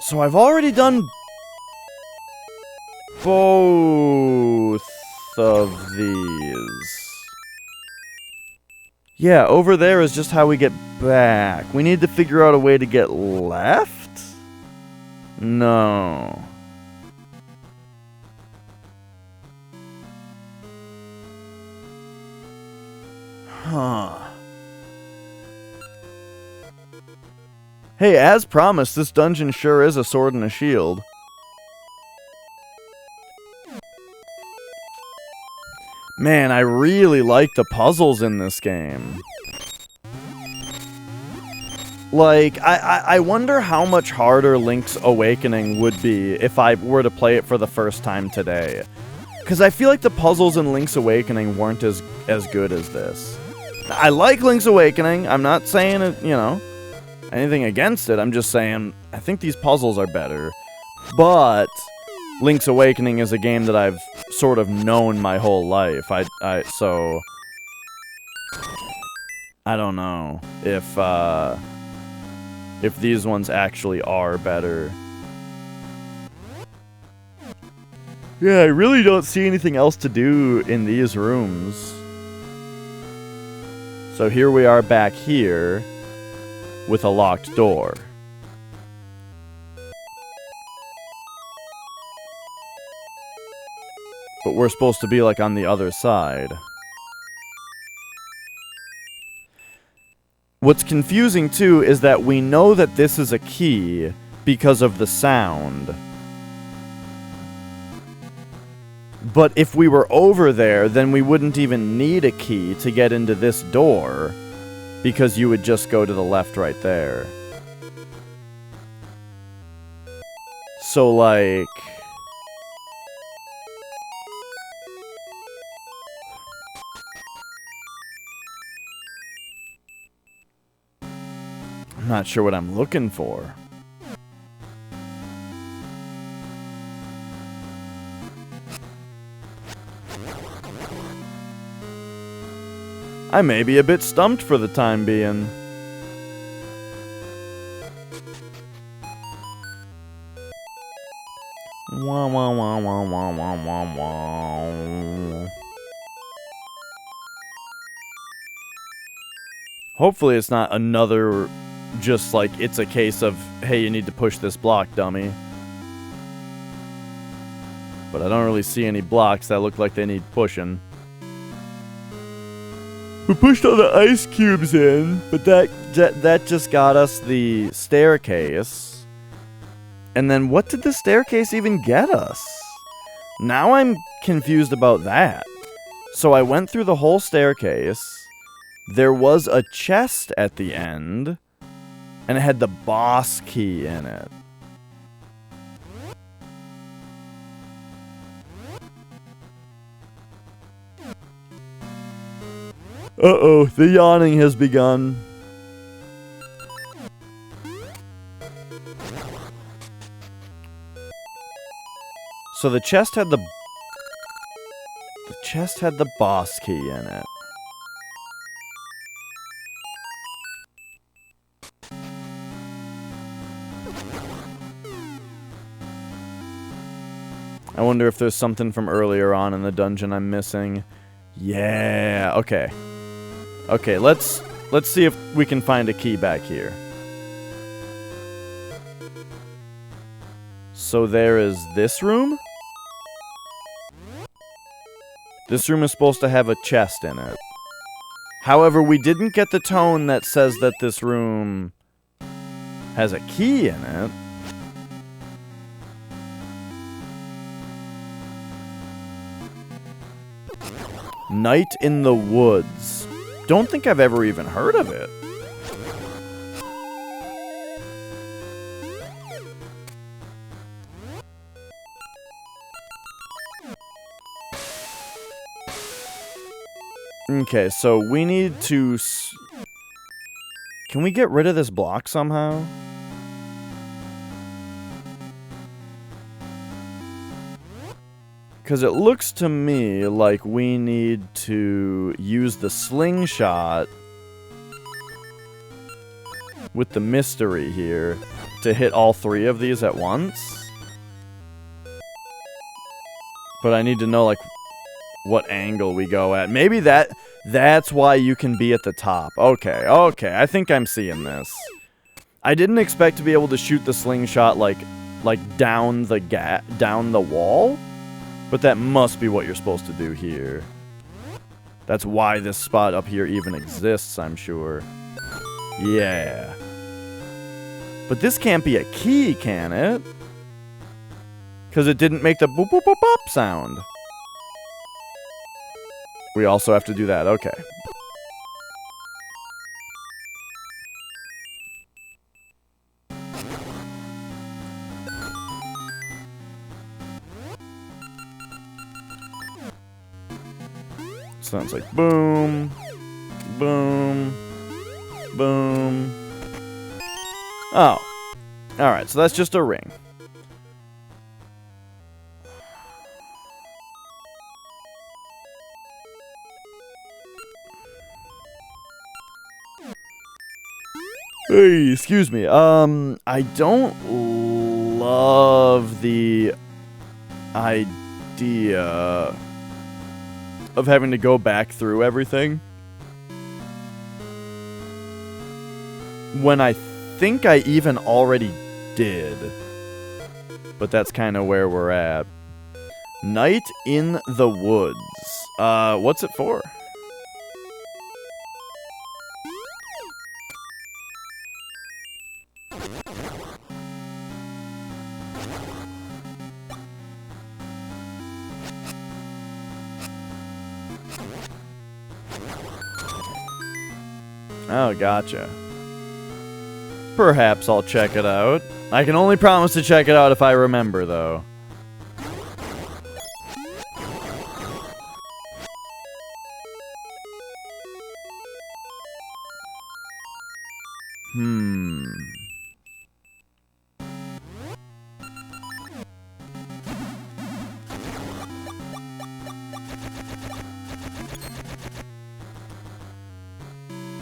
So I've already done both of these. Yeah, over there is just how we get back. We need to figure out a way to get left? No. Huh. Hey, as promised, this dungeon sure is a sword and a shield. Man, I really like the puzzles in this game. Like, I wonder how much harder Link's Awakening would be if I were to play it for the first time today. Because I feel like the puzzles in Link's Awakening weren't as good as this. I like Link's Awakening. I'm not saying it, anything against it. I'm just saying, I think these puzzles are better. But Link's Awakening is a game that I've sort of known my whole life. So I don't know if these ones actually are better. Yeah, I really don't see anything else to do in these rooms. So here we are back here with a locked door. But we're supposed to be like on the other side. What's confusing too is that we know that this is a key because of the sound. But if we were over there, then we wouldn't even need a key to get into this door, because you would just go to the left right there. So, like... I'm not sure what I'm looking for. I may be a bit stumped for the time being. Wah, wah, wah, wah, wah, wah, wah, wah. Hopefully it's not another, just like, it's a case of, hey, you need to push this block, dummy. But I don't really see any blocks that look like they need pushing. We pushed all the ice cubes in, but that just got us the staircase. And then what did the staircase even get us? Now I'm confused about that. So I went through the whole staircase. There was a chest at the end. And it had the boss key in it. Uh-oh, the yawning has begun. So the chest had the boss key in it. I wonder if there's something from earlier on in the dungeon I'm missing. Yeah, okay. Okay, let's see if we can find a key back here. So there is this room? This room is supposed to have a chest in it. However, we didn't get the tone that says that this room has a key in it. Night in the Woods. Don't think I've ever even heard of it. Okay, so we need to... Can we get rid of this block somehow? Because it looks to me like we need to use the slingshot with the mystery here to hit all three of these at once. But I need to know, like, what angle we go at. Maybe that's why you can be at the top. Okay, okay, I think I'm seeing this. I didn't expect to be able to shoot the slingshot like down the wall, but that must be what you're supposed to do here. That's why this spot up here even exists, I'm sure. Yeah. But this can't be a key, can it? Because it didn't make the boop boop boop bop sound. We also have to do that, okay. Sounds like boom, boom, boom. Oh. Alright, so that's just a ring. Hey, excuse me. I don't love the idea of having to go back through everything when I think I even already did. But that's kind of where we're at. Night in the Woods. What's it for? Oh, gotcha. Perhaps I'll check it out. I can only promise to check it out if I remember, though.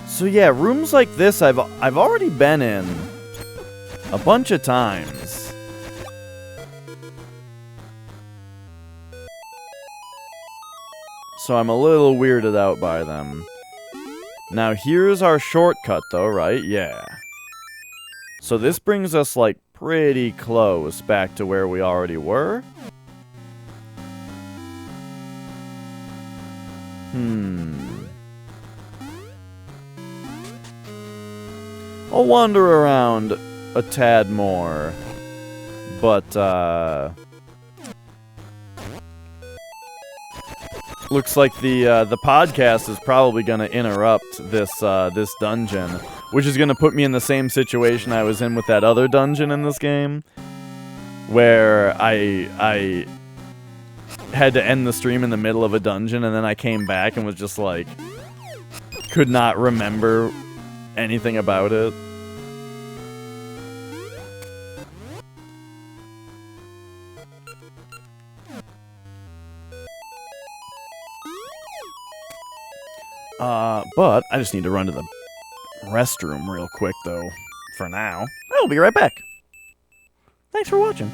So yeah, rooms like this I've already been in a bunch of times. So I'm a little weirded out by them. Now here's our shortcut though, right? Yeah. So this brings us like pretty close back to where we already were. I'll wander around a tad more, but looks like the podcast is probably gonna interrupt this this dungeon. which is going to put me in the same situation I was in with that other dungeon in this game, where I had to end the stream in the middle of a dungeon, and then I came back and was just like, could not remember anything about it. But I just need to run to the restroom real quick, though, for now. I'll be right back. Thanks for watching.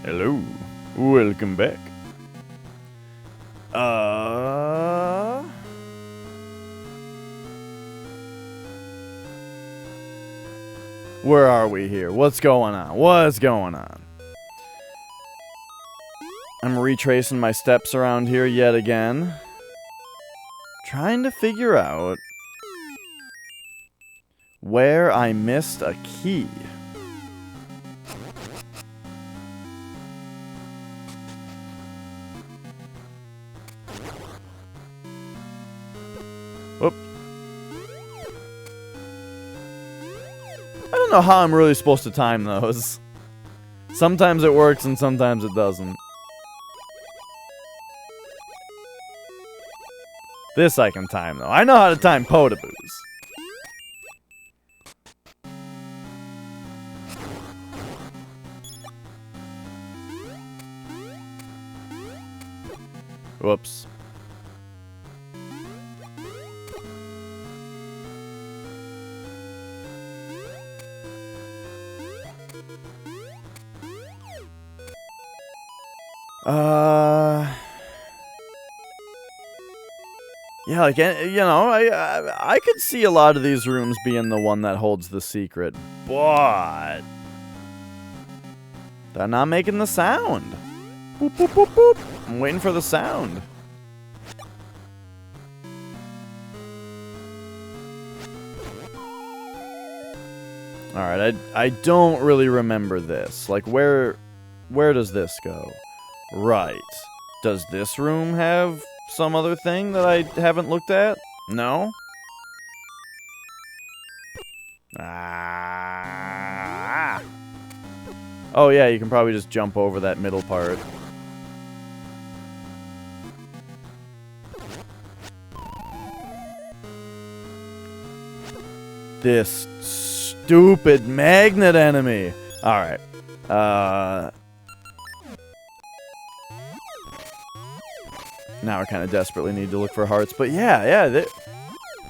Hello. Welcome back. Where are we here? What's going on? What's going on? I'm retracing my steps around here yet again. Trying to figure out where I missed a key. Whoop. I don't know how I'm really supposed to time those. Sometimes it works and sometimes it doesn't. This I can time, though. I know how to time Potaboos. Whoops. Yeah, like, you know, I could see a lot of these rooms being the one that holds the secret, but they're not making the sound. Boop, boop, boop, boop. I'm waiting for the sound. Alright, I don't really remember this. Like, where does this go? Right. Does this room have some other thing that I haven't looked at? No? Ah. Oh yeah, you can probably just jump over that middle part. This stupid magnet enemy. Alright. Now I kind of desperately need to look for hearts. But yeah,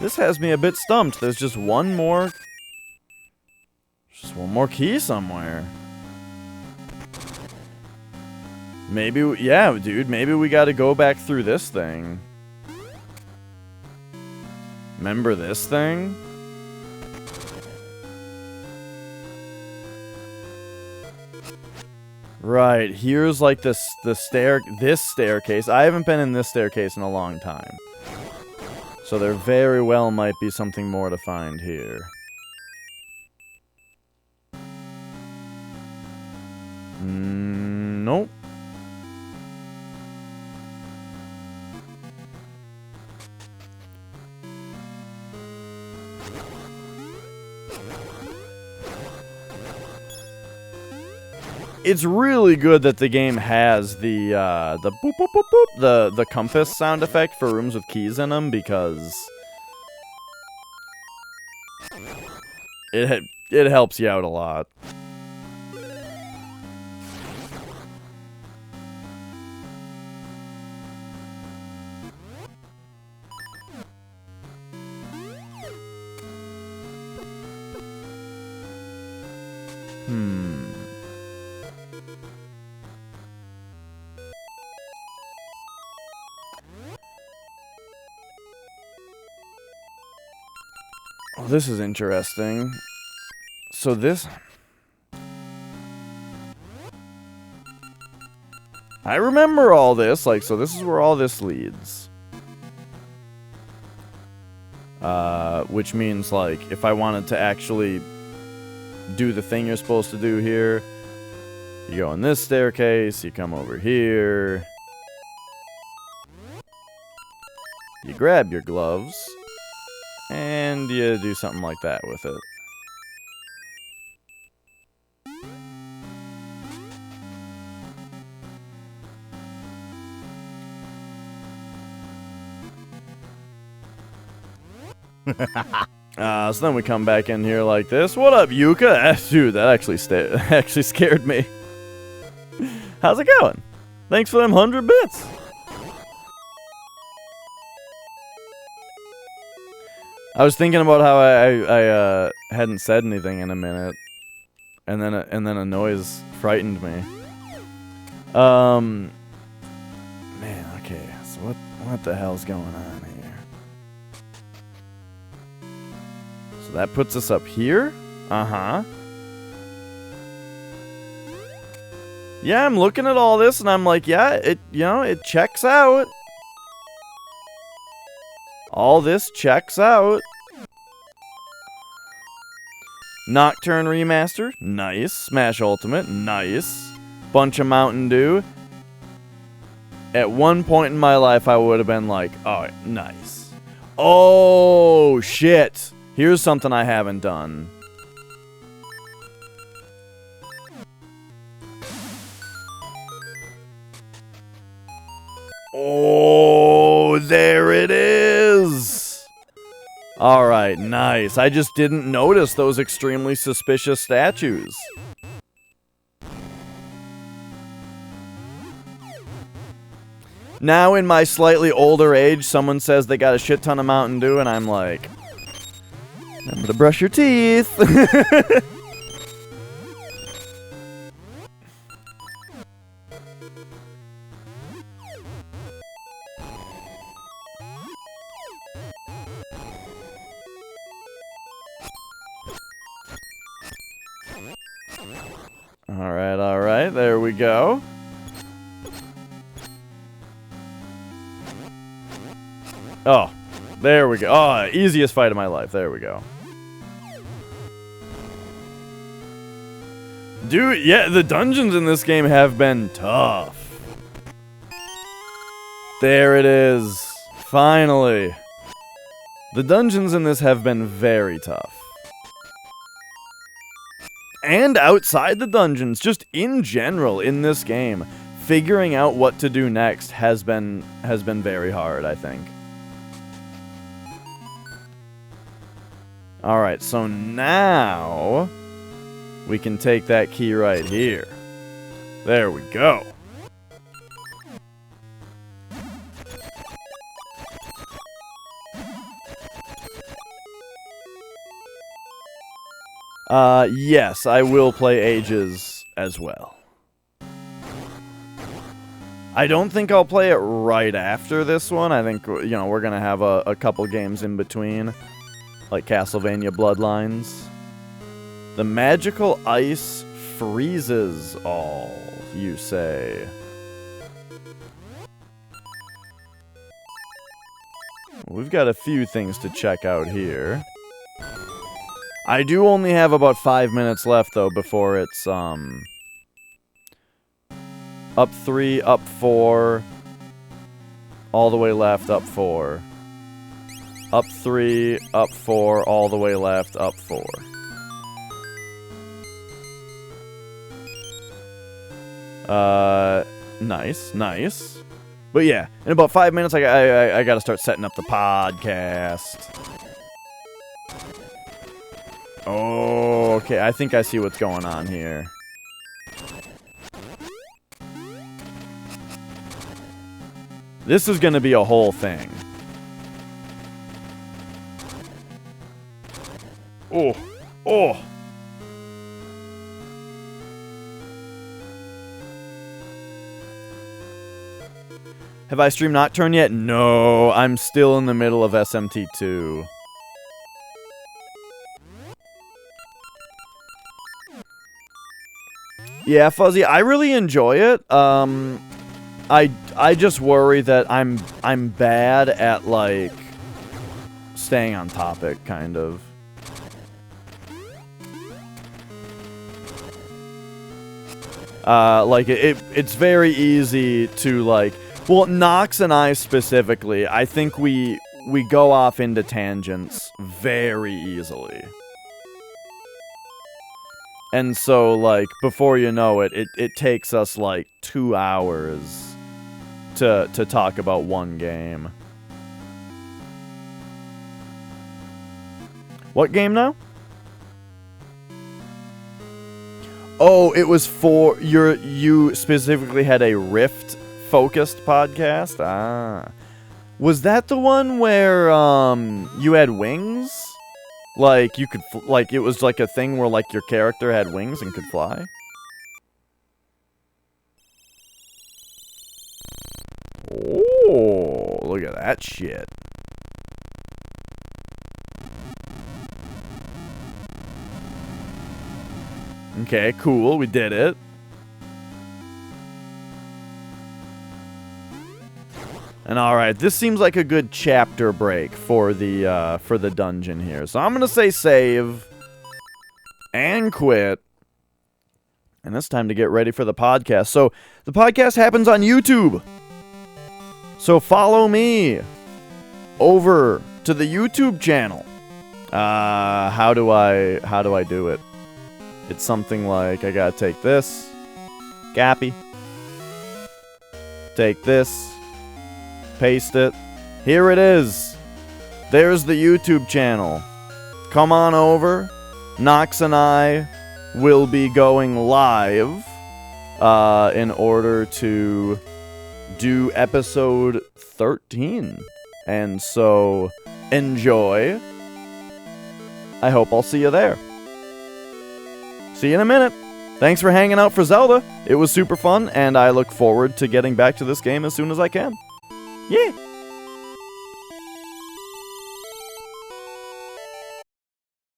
this has me a bit stumped. There's just one more key somewhere. Maybe, yeah, dude, maybe we gotta go back through this thing. Remember this thing? Right, here's like this staircase. I haven't been in this staircase in a long time. So there very well might be something more to find here. Nope. It's really good that the game has the boop boop boop boop, the compass sound effect for rooms with keys in them, because it helps you out a lot. Oh, this is interesting. So this... I remember all this, like, so this is where all this leads. Which means, like, if I wanted to actually do the thing you're supposed to do here, you go in this staircase, you come over here, you grab your gloves, and you do something like that with it. So then we come back in here like this. What up, Yuka? Dude, that actually scared me. How's it going? Thanks for them 100 bits. I was thinking about how I hadn't said anything in a minute, and then a noise frightened me. Man, okay. So what the hell's going on here? So that puts us up here? Uh-huh. Yeah, I'm looking at all this and I'm like, yeah, it checks out. All this checks out. Nocturne Remaster, nice. Smash Ultimate, nice. Bunch of Mountain Dew. At one point in my life, I would have been like, oh, nice. Oh, shit. Here's something I haven't done. Oh, there it is. Alright, nice. I just didn't notice those extremely suspicious statues. Now, in my slightly older age, someone says they got a shit ton of Mountain Dew, and I'm like, remember to brush your teeth. Alright, there we go. Oh, there we go. Oh, easiest fight of my life. There we go. Dude, yeah, the dungeons in this game have been tough. There it is. Finally. The dungeons in this have been very tough. And outside the dungeons, just in general in this game, figuring out what to do next has been very hard, I think. Alright, so now we can take that key right here. There we go. Yes, I will play Ages as well. I don't think I'll play it right after this one. I think, you know, we're gonna have a couple games in between. Like Castlevania Bloodlines. The magical ice freezes all, you say. We've got a few things to check out here. I do only have about 5 minutes left, though, before it's, up 3, up 4, all the way left, up 4. Up 3, up 4, all the way left, up 4. Nice, nice. But yeah, in about 5 minutes, I gotta start setting up the podcast. Oh, okay, I think I see what's going on here. This is gonna be a whole thing. Oh, oh. Have I streamed Nocturne yet? No, I'm still in the middle of SMT2. Yeah, Fuzzy, I really enjoy it. I just worry that I'm bad at, like, staying on topic, kind of. Like, it's very easy to, like... Well, Nox and I specifically, I think we go off into tangents very easily. And so, like, before you know it, it takes us, like, 2 hours to talk about one game. What game now? Oh, it was for... You specifically had a Rift-focused podcast? Ah. Was that the one where, you had wings? Like, you could, like, it was like a thing where, like, your character had wings and could fly? Oh, look at that shit. Okay, cool, we did it. And alright, this seems like a good chapter break for the dungeon here. So I'm gonna say save. And quit. And it's time to get ready for the podcast. So, the podcast happens on YouTube. So follow me over to the YouTube channel. How do I do it? It's something like, I gotta take this. Gappy. Take this. Paste it. Here it is. there's the YouTube channel. Come on over. Knox and I will be going live in order to do episode 13. And so, enjoy. I hope I'll see you there. See you in a minute. Thanks for hanging out for Zelda. It was super fun, and I look forward to getting back to this game as soon as I can. Yeah!